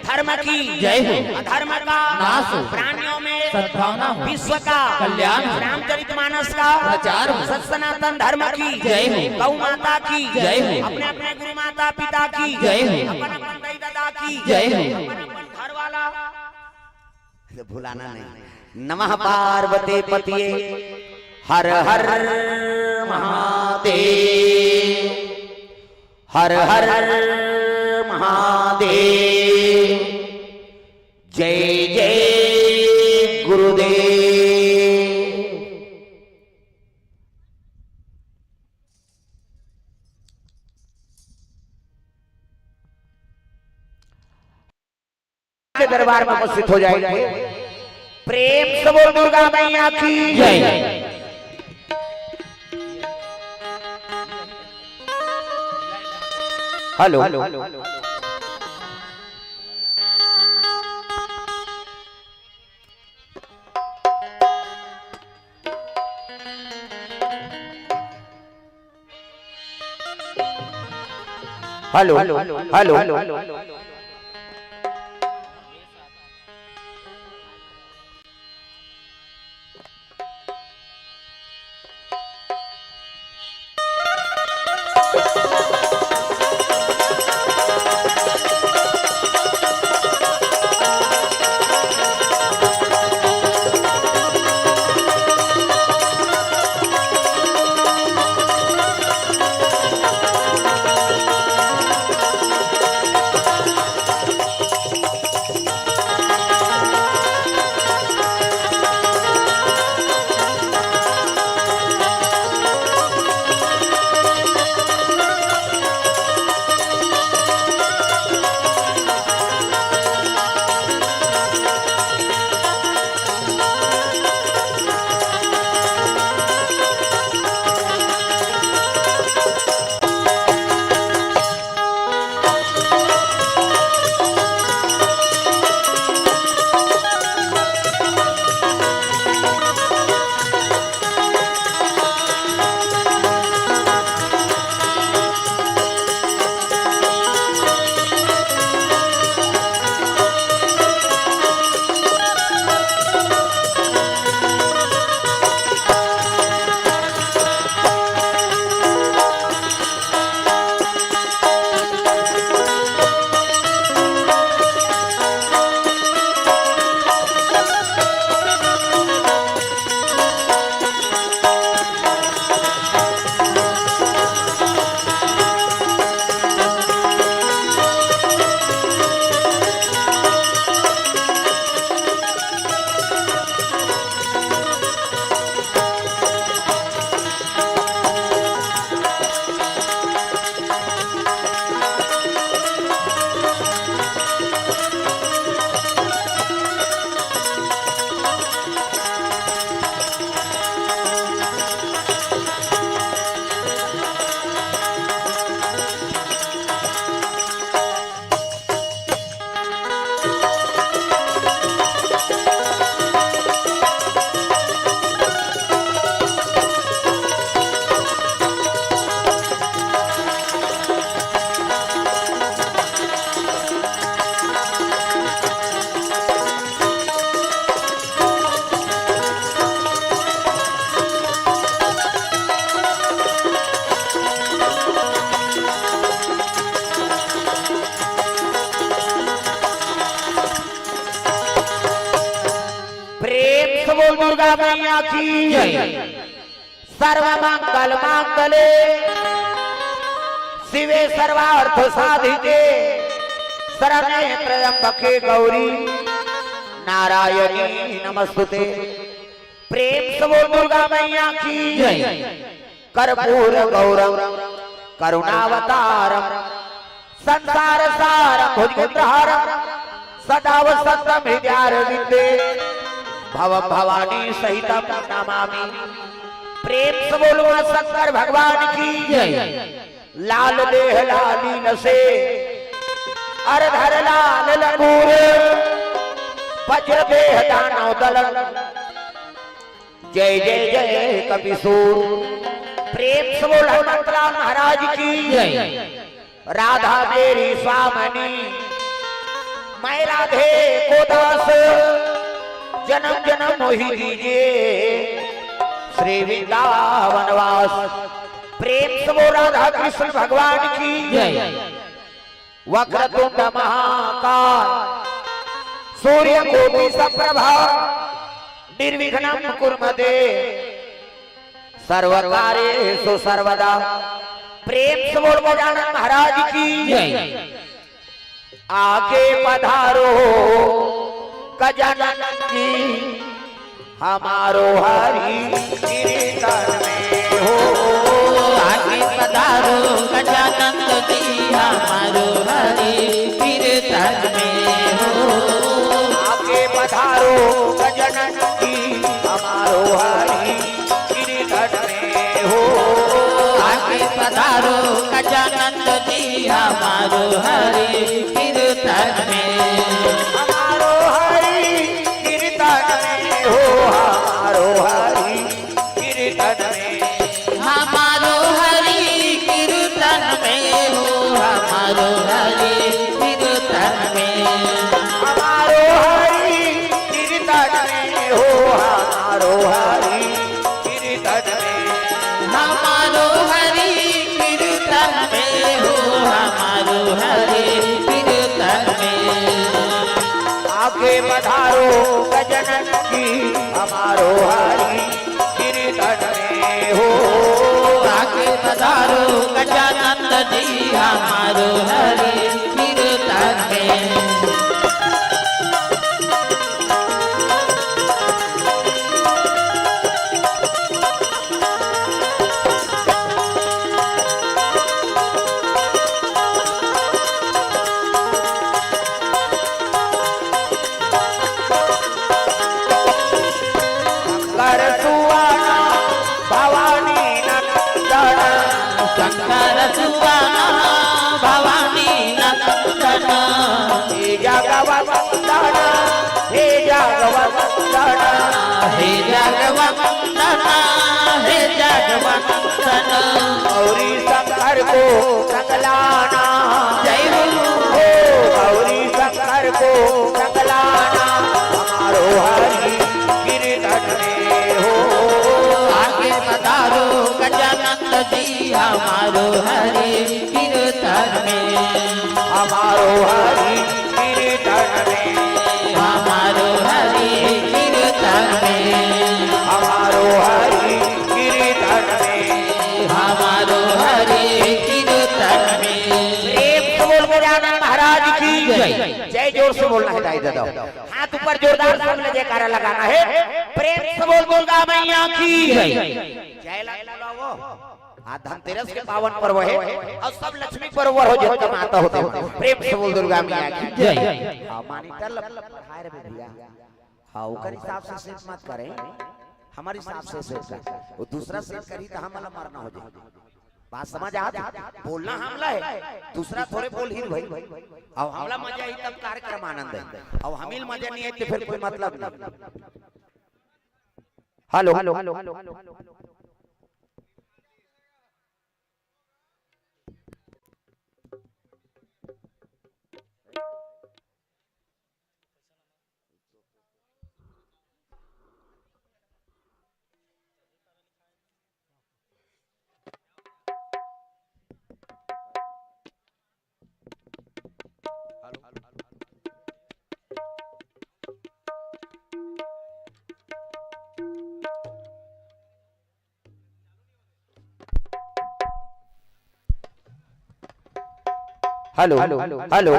S1: धर्म की
S3: जय हो।
S1: अधर्म का
S3: नाश हो।
S1: प्राणियों में
S3: सद्भावना हो।
S1: विश्व का
S3: कल्याण हो।
S1: रामचरितमानस का
S3: प्रचार हो।
S1: सत सनातन धर्म की
S3: जय हो।
S1: गौ माता की
S3: जय हो।
S1: अपने अपने गुरु माता पिता की
S3: जय हो।
S1: अपन अपन दाई दादा की
S3: जय हो।
S1: अपन अपन घर वाला भुलाना नहीं। नमः पार्वती पतिये हर हर महादेव, हर हर महादेव, जय जय गुरुदेव। के दरबार में उपस्थित हो जाएंगे। प्रेम से बोल दुर्गा मैया की
S3: जय।
S1: Hello hello hello hello Durga मैया की जय। सर्व मंगल मांगले शिवे सर्वार्थ साधिके शरण्ये त्र्यंबके गौरी नारायणी नमस्तुते। प्रेम से बोल दुर्गा मैया की जय। कर्पूर गौरव करुणावतारम संसार सारम भुजगेन्द्रहारम सदा वसंतम हृदयारविंदे भवम भवानी सहितम नमामि। प्रेम से बोलो शंकर भगवान की जय। लाल देह लालीन से अरधर लाल लंगूर वज्र देह दानव दलन जय जय जय कपिसूर। प्रेम से बोलो हनुमान महाराज की जय। राधा मेरी स्वामनी मैं राधे को दास जन्म जन्म मोहि दीजिए श्री वृंदावन वास। प्रेम से वो राधा कृष्ण भगवान की जय। वक्रतुंड महाकाल सूर्य कोटि समप्रभा निर्विघ्नं कुर्मते सर्वकार्येषु सर्वदा। प्रेम से बोल गजानन महाराज की जय। आके पधारो गजानन जी हमारो हरि कीर्तन में हो।
S3: आगे पधारो गजानन जी हमारो हरि कीर्तन में हो।
S1: आगे पधारो गजानन जी हमारो हरि कीर्तन में हो।
S3: आगे पधारो गजानन जी हमारो हरि कीर्तन में।
S1: हमारो हरि कीर्तन में हो। हमारो हरि कीर्तन में।
S3: हमारो हरि कीर्तन में हो। हमारो हरि कीर्तन में।
S1: हमारो हरि कीर्तन में हो। हमारो हरि कीर्तन में।
S3: हमारो हरि कीर्तन में हो। हमारो हरि कीर्तन में।
S1: आगे पधारो गजानन जी हमारो हरि कीर्तन में हो।
S3: आगे पधारो गजानन जी हमारो हरि कीर्तन में।
S1: कर सुआना भवानी नंदन
S3: शंकर सुवाना भवानी नंदन।
S1: हे जगवंदन हे जगवंदन
S3: हे जगवंदन हे जगवंदन।
S1: गौरी शंकर को संगलाना
S3: जय हो।
S1: गौरी शंकर को संगलाना हमारो हरि कीर्तन में हो।
S3: आगे पधारो गजानन जी हमारो हरि कीर्तन में।
S1: हमारो हरि कीर्तन में।
S3: हमारो हरि कीर्तन में।
S1: हमारो हरि कीर्तन में।
S3: हमारो हरि कीर्तन में।
S1: प्रेम से बोल गजानन महाराज की जय। जय जोर से बोलना है दे दो। हाथ ऊपर जोरदार से जयकारा लगाना है। प्रेम से बोल दुर्गा मैया की जय। जय लगाओ। आज धनतेरस के पावन पर्व है और सब लक्ष्मी पर्व हो जितना माता होते हैं। प्रेम से बोल दुर्गा मैया की जय। हाँ मॉनिटर हाय रे भैया। हाँ ओकर हिसाब से सेट मत करें हमारे हिसाब से सेट कर। वो दूसरा सेट करी तो हमला मरना हो जाए। बात समझ आ। बोलना हमला है दूसरा थोड़े बोल ही भाई। अब हमला मजा ही तब कार्यक्रम आनंद है। अब हमिल मजा नहीं है तो फिर कोई मतलब नहीं। Hello hello hello hello hello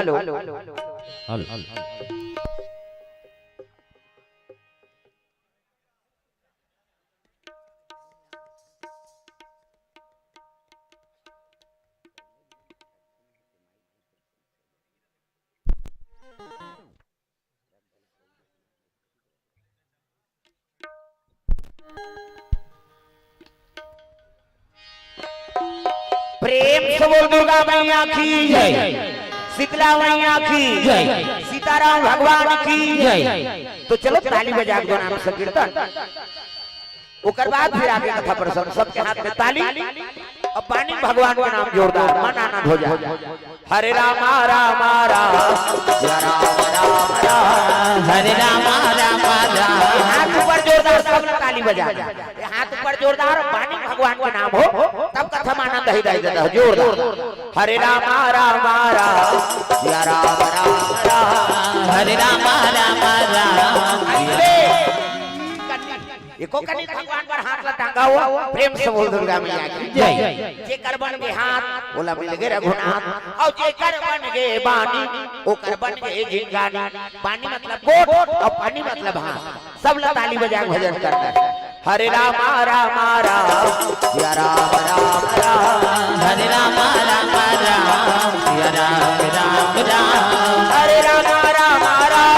S1: प्रेम से बोल दुर्गा मैया की जय, शीतला मैया की जय, सीताराम भगवान की जय। तो चलो ताली बजा दो नाम संकीर्तन। ओकर बाद फिर आगे कथा प्रसंग, सबके हाथ में ताली और पानी भगवान का नाम जोरदार मन आनंद हो जाए। हरे राम राम राम या राम राम राम,
S3: हरे राम राम राम।
S1: हाथ ऊपर जोरदार सब ताली बजा, हाथ ऊपर जोरदार पानी भगवान का नाम हो तब कथा में आनंद ही देता है जोरदार। हरे राम राम राम या राम राम राम,
S3: हरे राम राम राम।
S1: एको कनी भगवान पर हाथ लटांगा हुआ प्रेम से बोल दुर्गा मैया की जय। जे कर बन के हाथ बोला मिल गए रघुनाथ, और जे कर बन गए बानी ओ कर बन गए झिंगानी। पानी मतलब गोट और पानी मतलब हाथ। सब लोग ताली बजा भजन करता है। हरे राम राम राम या राम राम राम,
S3: हरे राम राम राम या राम राम राम।
S1: हरे राम राम राम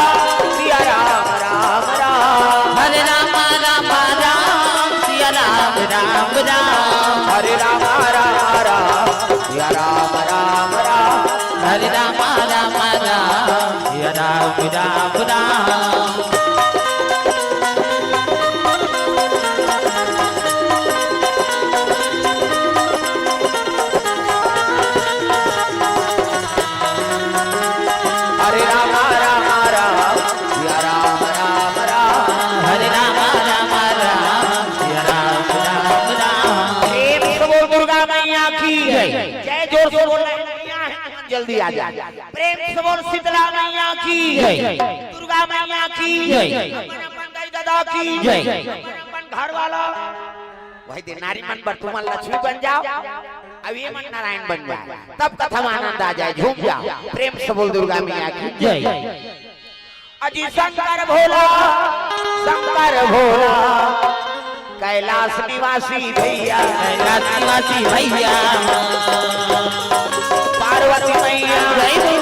S1: या राम राम राम,
S3: हरे राम राम राम सिया राम राम राम।
S1: हरे राम राम राम या राम राम राम,
S3: हरे राम राम राम या राम राम राम।
S1: हरे राम राम राम या राम राम राम,
S3: हरे राम राम राम सिया राम राम राम।
S1: प्रेम से बोल दुर्गा मैया की जय। जय जोर से बोल मैया है जल्दी आ जा। प्रेम से बोल शीतला मैया की जय, दुर्गा मैया की जय, दादा की जय। घर वाला वही दे नारी मन पर तुम लक्ष्मी बन जाओ, अब ये मन नारायण बन जाए, तब कथा में आनंद आ जाए, झूम जाओ। प्रेम से बोल दुर्गा मैया की जय। अजी शंकर भोला शंकर भोला कैलाश निवासी भैया,
S3: कैलाश निवासी भैया,
S1: पार्वती मैया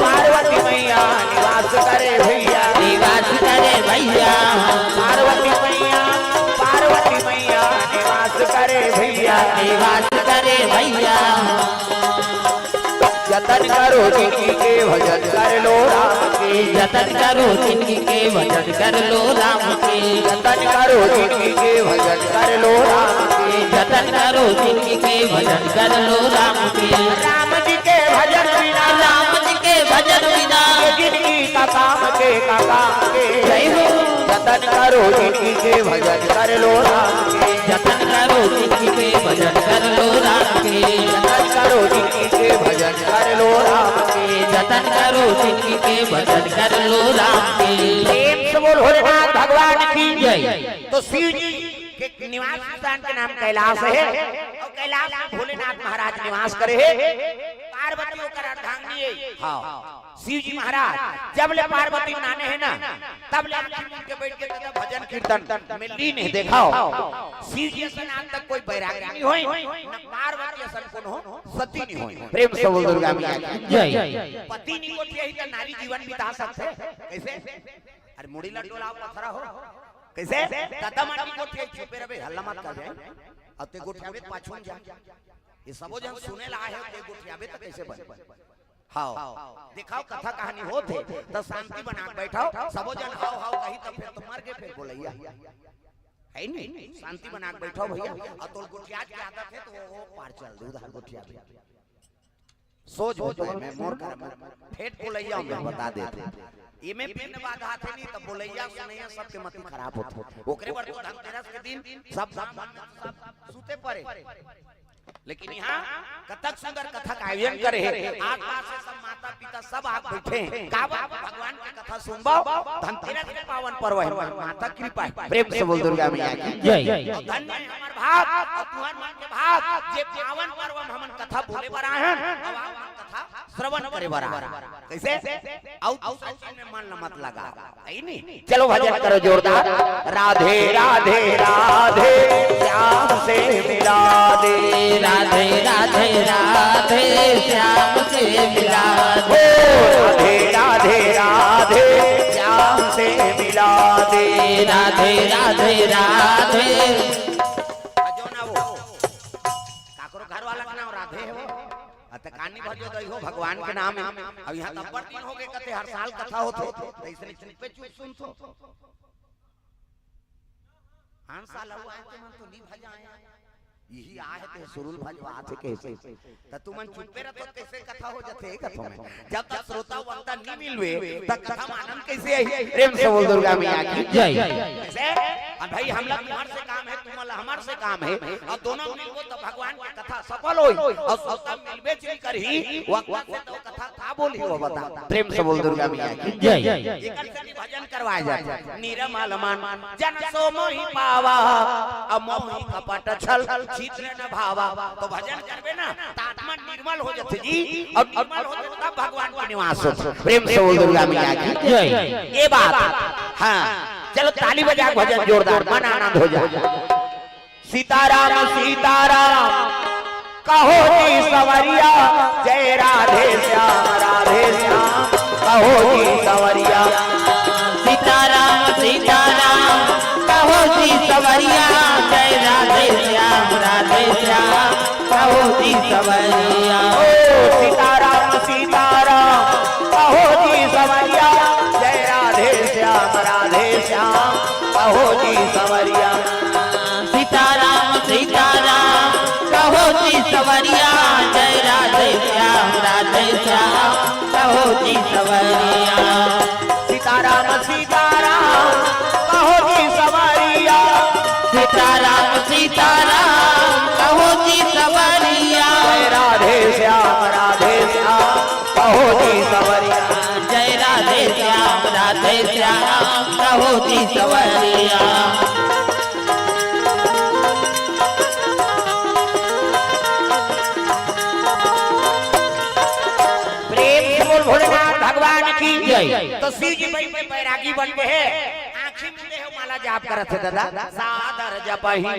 S1: पार्वती मैया निवास करे भैया,
S3: निवास करे भैया,
S1: पार्वती मैया निवास करे भैया,
S3: निवास करे भैया।
S1: जतन करो जिंदगी के भजन कर लो राम के,
S3: जतन करो जिंदगी के भजन कर लो राम के,
S1: जतन करो जिंदगी के भजन कर लो राम के,
S3: जतन करो जिंदगी के भजन कर लो राम के।
S1: राम जी के भजन बिना
S3: राम जी के भजन बिना
S1: जिंदगी का काम के
S3: जय हो।
S1: जतन करो जिंदगी के भजन कर लो राम के,
S3: जतन करो जिंदगी के भजन कर लो राम के,
S1: जतन करो जिंदगी के भजन कर लो राम के,
S3: जतन करो जिंदगी के भजन कर लो राम के।
S1: प्रेम से बोल भोलेनाथ भगवान की जय। तो शिव जी के निवास स्थान के नाम कैलाश है, और कैलाश में भोलेनाथ महाराज निवास करे है। पार्वती होकर अर्धांगिनी है। हाँ शिव जी महाराज जब ले पार्वती मनाने हैं ना, तब ले के बैठ के भजन कीर्तन में लीन है। देखाओ शिव जी से नाम तक कोई बैरागी नहीं होई, न पार्वती सन कौन हो सती नहीं होई। प्रेम से बोल दुर्गा मैया की
S3: जय।
S1: पति नहीं को यही तो नारी जीवन बिता सकते कैसे? अरे मुड़ी लटोला पथरा हो कैसे? दादा माटी को चुपे रहे हल्ला मत कर जाए, अब ते गोठियाबे पाछून जा। ये सबो जन सुने ला है ते गोठियाबे तो कैसे बन। हां दिखाओ कथा कहानी होते तो शांति बना बैठाओ, सबो जन हाउ हाउ कही तो फिर तुम मर के फिर बोलैया है नहीं। शांति बना बैठो भैया, और तो गोठिया की आदत है तो वो पार चल दे उधर गोठिया सोच बोझ में मोर कर फेट बोलैया में बता देते ये में पिन बाधा थे नहीं तब बोलैया सुनैया सबके मति खराब होत ओकरे बर तो धनतेरस के दिन सब सूते पड़े। लेकिन यहाँ कथक सुंदर कथा का आयोजन करे है, आसपास से सब माता पिता सब आग बैठे हैं। का भगवान की कथा सुनबो, धनतेरस के पावन पर्व है, माता कृपा है। प्रेम से बोल दुर्गा मैया की
S3: जय।
S1: धन्य है हमार भाग और तुहार मन के भाग जे पावन पर्व में हमन कथा बोले बर आए हैं। अब आप कथा श्रवण करे बरा कैसे आउ में मन न मत लगा है नहीं। चलो भजन करो जोरदार। राधे राधे राधे श्याम से मिला दे,
S3: राधे राधे राधे श्याम से मिला दे,
S1: राधे राधे राधे श्याम से मिला दे,
S3: राधे राधे राधे।
S1: जो ना वो काकरो घर वाला का नाम राधे है वो कहानी भजो तो हो भगवान के नाम है। अब यहाँ नंबर 3 हो गए कते हर साल कथा होते तो इसने चुप पे चुप सुन तो हां साल हुआ है तुम तो नहीं भजाए यही आए थे सुरुल भजवा थे कैसे त तुमन चुप पे रहतो कैसे कथा हो जाते कथा में। जब तक श्रोता वक्ता नहीं मिलवे तब कथा में आनंद कैसे आई। प्रेम से बोल दुर्गा मैया की
S3: जय।
S1: कैसे और भाई हम लोग तुम्हार से काम है तुम हमार से काम है और दोनों मिलबो तो भगवान की कथा सफल होई और श्रोता मिलबे चल करही वक्त से तो कथा था बोली वो बता। प्रेम से बोल दुर्गा मैया की
S3: जय।
S1: एकर से भजन करवाए जाते निरमल मन जन सो मोहि पावा अमोहि कपट छल चित्र न भावा। तो भजन करबे ना त आत्मा निर्मल हो जाते जी और निर्मल हो जाते तब भगवान के निवास होते। प्रेम से बोल दुर्गा मैया की
S3: जय।
S1: ये बात हां चलो ताली बजा भजन जोरदार मन आनंद हो जाए। सीताराम सीताराम कहो जी सवरिया जय राधे श्याम कहो जी सवरिया।
S3: सीताराम सीताराम कहो जी सवरिया जय राधे श्याम कहो जी सवरिया।
S1: ओ सीताराम सीताराम कहो जी सवरिया जय राधे श्याम कहो जी सवरिया।
S3: सीताराम सीताराम कहो जी सवरिया जय राधे श्याम कहो जी सवरिया।
S1: सीताराम सीताराम कहो जी सवरिया।
S3: सीताराम सीताराम कहो जी सवरिया
S1: जय राधे श्याम कहो जी सवरिया।
S3: जय राधे श्याम कहो जी सवरिया।
S1: भोलेनाथ भगवान की
S3: जय।
S1: तो शिव जी भाई में बैरागी बन गए हैं आंखें मिले हो माला जाप करत थे दादा सादर जपहि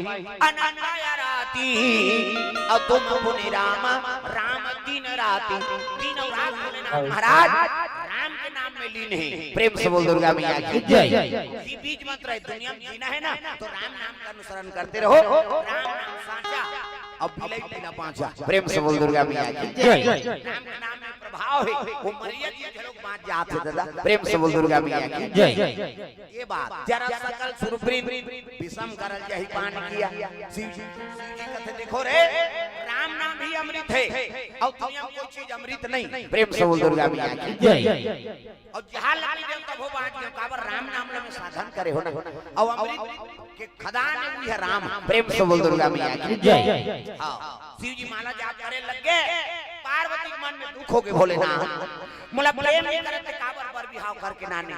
S1: अनन्या राती और तुम पुनि राम राम दिन राती दिन रात भोलेनाथ महाराज राम के नाम में लीन है। प्रेम से बोल दुर्गा मैया की
S3: जय।
S1: ये बीज मंत्र है दुनिया में जीना है ना तो राम नाम का अनुसरण करते रहो। राम नाम साचा अब बिलाई बिना पांचा। प्रेम से बोल दुर्गा मैया की
S3: जय।
S1: राम के नाम में प्रभाव है वो मरिया जी झलक बात जात है दादा। प्रेम से बोल दुर्गा मैया की
S3: जय।
S1: ये बात जरा सकल सुरप्रीत विषम करल जही पान किया शिव जी कहते देखो रे राम नाम ही अमृत है और दुनिया में कोई चीज अमृत नहीं। प्रेम से बोल दुर्गा मैया की
S3: जय।
S1: और जहां लगी देव तब हो बात के काबर राम नाम में साधन करे हो ना और अमृत के खदान हुई है राम। प्रेम से बोल दुर्गा मैया की
S3: जय।
S1: हां शिव जी माला जाप करे लगे पार्वती के मन में दुख हो गए भोलेनाथ मोला प्रेम नहीं करे थे काबर पर बिहाव करके नानी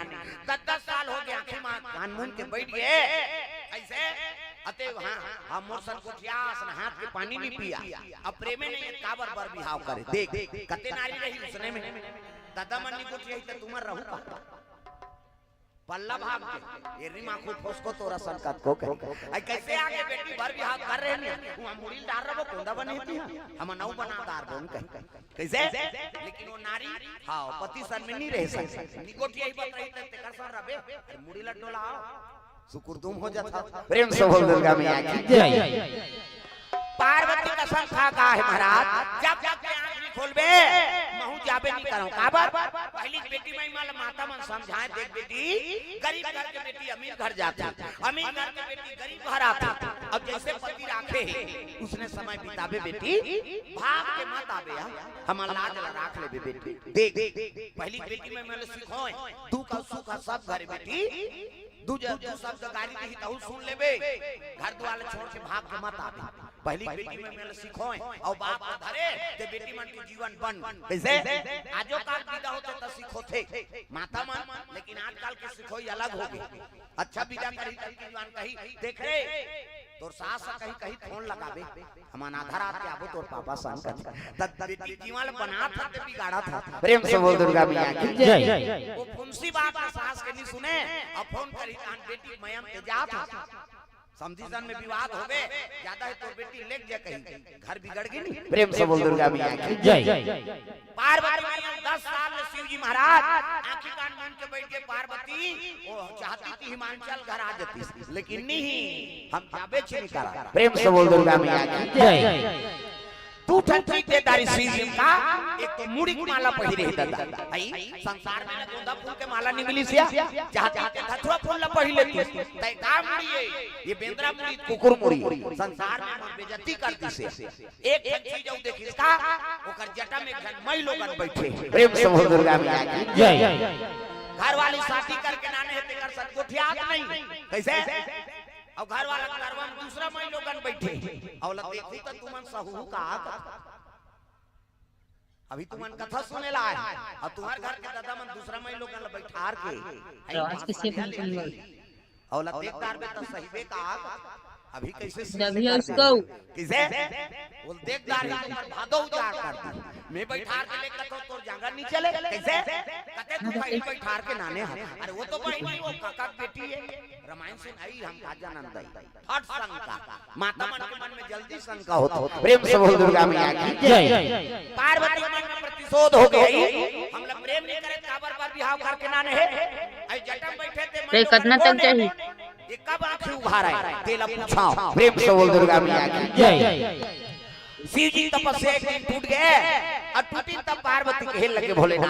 S1: 10 साल हो गए आंखें मां कान मुंह के बैठ गए ऐसे अते हां मोरसन को ठियास न हाथ के पानी नहीं पिया अब प्रेमे नहीं काबर पर बिहाव करे देख कते नारी रही उसने में दादा मन्नी को ठियाई त तुमर रहू का पल्ला भाग के ये रिमा को फसको तोरा संकट को कहे आई कैसे आगे बेटी भर बिहाव कर रहे हैं तू हम मुड़ी डाल रहो कोंदा बने थी हम नौ बनादार बन कहे कैसे लेकिन वो नारी हां पति सन में नहीं रह सकती निकोठी आई बत रही ते कर सर रबे मुड़ी लड्डोला सुकुर तुम हो जाता। प्रेम से बोल दुर्गा मैया की
S3: जय।
S1: पार्वती का संख्या का है महाराज जब जब के आंख नहीं खोलबे महू जाबे नहीं करो काबर पहली बेटी में माल माता मन समझाए देख बेटी गरीब घर के बेटी अमीर घर जाती अमीर घर के बेटी गरीब घर आती अब जैसे पति राखे उसने समय बिताबे बेटी भाग के मत आबे हम लाज राख ले बेटी देख पहली बेटी में माल सिखोए दुख और सुख सब घर बेटी दू सब गाड़ी नहीं तहु सुन लेबे घर द्वार छोड़ के भाग के मत आबे पहली बेटी में मेल सिखोए और बाप को धरे ते बेटी मन के जीवन बन कैसे आजो काल विदा होते त सिखोथे माता मन लेकिन आजकल के सिखोई अलग हो गई। अच्छा विदा करी त जीवन कही देख रे तोर सास कहीं कहीं फोन लगाबे हमान आधा रात के आबो तोर पापा संग तब बेटी जीवाल बना था ते बिगाड़ा था।
S4: प्रेम से बोल दुर्गा मैया की जय।
S1: वो फुंसी बात सास के नहीं सुने अब फोन करी कान बेटी मयम ते जा था समझीसन में विवाद हो गए ज्यादा है तो बेटी लेक जा कहीं घर बिगड़ गई नहीं।
S4: प्रेम से बोल दुर्गा मैया की जय।
S1: पार्वती मैया 10 साल में शिव जी महाराज आंखी कान मान के बैठ के पार्वती वो चाहती थी हिमांचल घर आ जाती लेकिन नहीं हम जाबे छी नहीं करा।
S4: प्रेम से बोल दुर्गा मैया की जय।
S1: तू ठंडी देदारी शिव जी का एक तो मुड़ी की माला पहिरे है दादा भाई संसार में ना गोंदा फूल के माला नहीं मिली सिया चाहते धतुरा फूल ला पहिरे थी तय का मुड़ी है ये बेंद्रा मुड़ी कुकुर मुड़ी संसार में मन बेइज्जती करती से एक चीज औ देखिस का ओकर जटा में घनमई लोगन बैठे।
S4: प्रेम से बोल दुर्गा मैया की जय।
S1: घर वाली शादी करके नाने हेते कर सक गोठियात नहीं कैसे और घर वाला करवा में दूसरा मई लोगन बैठे और देखू त तुमन सहू का अभी तुमन कथा सुने ला है और तुम्हार घर के दादा मन दूसरा मई लोगन ला बैठार के
S6: आज किसे पूछल
S1: और देखदार में त सहीबे का अभी कैसे
S6: जब ही उसको
S1: किसे वो देखदार है तुम्हार भादो उजाड़ कर दी मैं बैठार के लेकर तो तोर जांगर नहीं चले कैसे कते तू भाई बैठार के नाने अरे वो तो बहन वो काका बेटी है रामायण सुन आई हम काजा नंदई हट शंका माता मन के मन में जल्दी शंका होता।
S4: प्रेम से बोल दुर्गा मैया की जय।
S1: पार्वती मन में प्रतिशोध हो गई हम लोग प्रेम नहीं करे काबर बार बिहाव करके नाने है आई जटम बैठे थे
S6: कितना तक चाहिए
S1: ये कब आंखें उघारा है तेला पूछाओ।
S4: प्रेम से बोल दुर्गा मैया की जय।
S1: शिव जी तपस्या एक दिन टूट गए और टूटी तब पार्वती कहे लगे भोले ना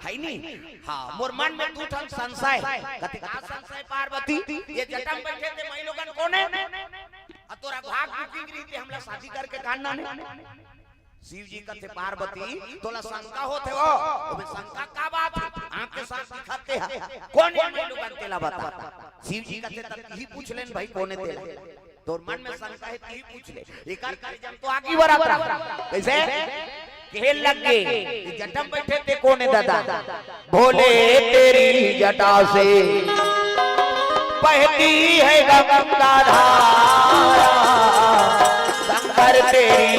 S1: है नहीं हाँ मोर मन में टूट हम संशय कते का संशय पार्वती ये जटम बैठे थे मई लोगन कोने और तोरा भाग बुकिंग रही थी हमला शादी करके काटना ने शिव जी कहते पार्वती तोला शंका होते हो ओमे शंका का बात आंख के साथ दिखाते हैं कौन है मई लोगन तेला बता शिव जी कहते तब ही पूछ लेन भाई कौन है तेला तोर मन में शंका है तू ही पूछ ले एकर कर जब तो आगे बढ़ा कैसे खेल लग गए जटम बैठे थे कौन है दादा
S4: भोले तेरी जटा से बहती है गंगा धारा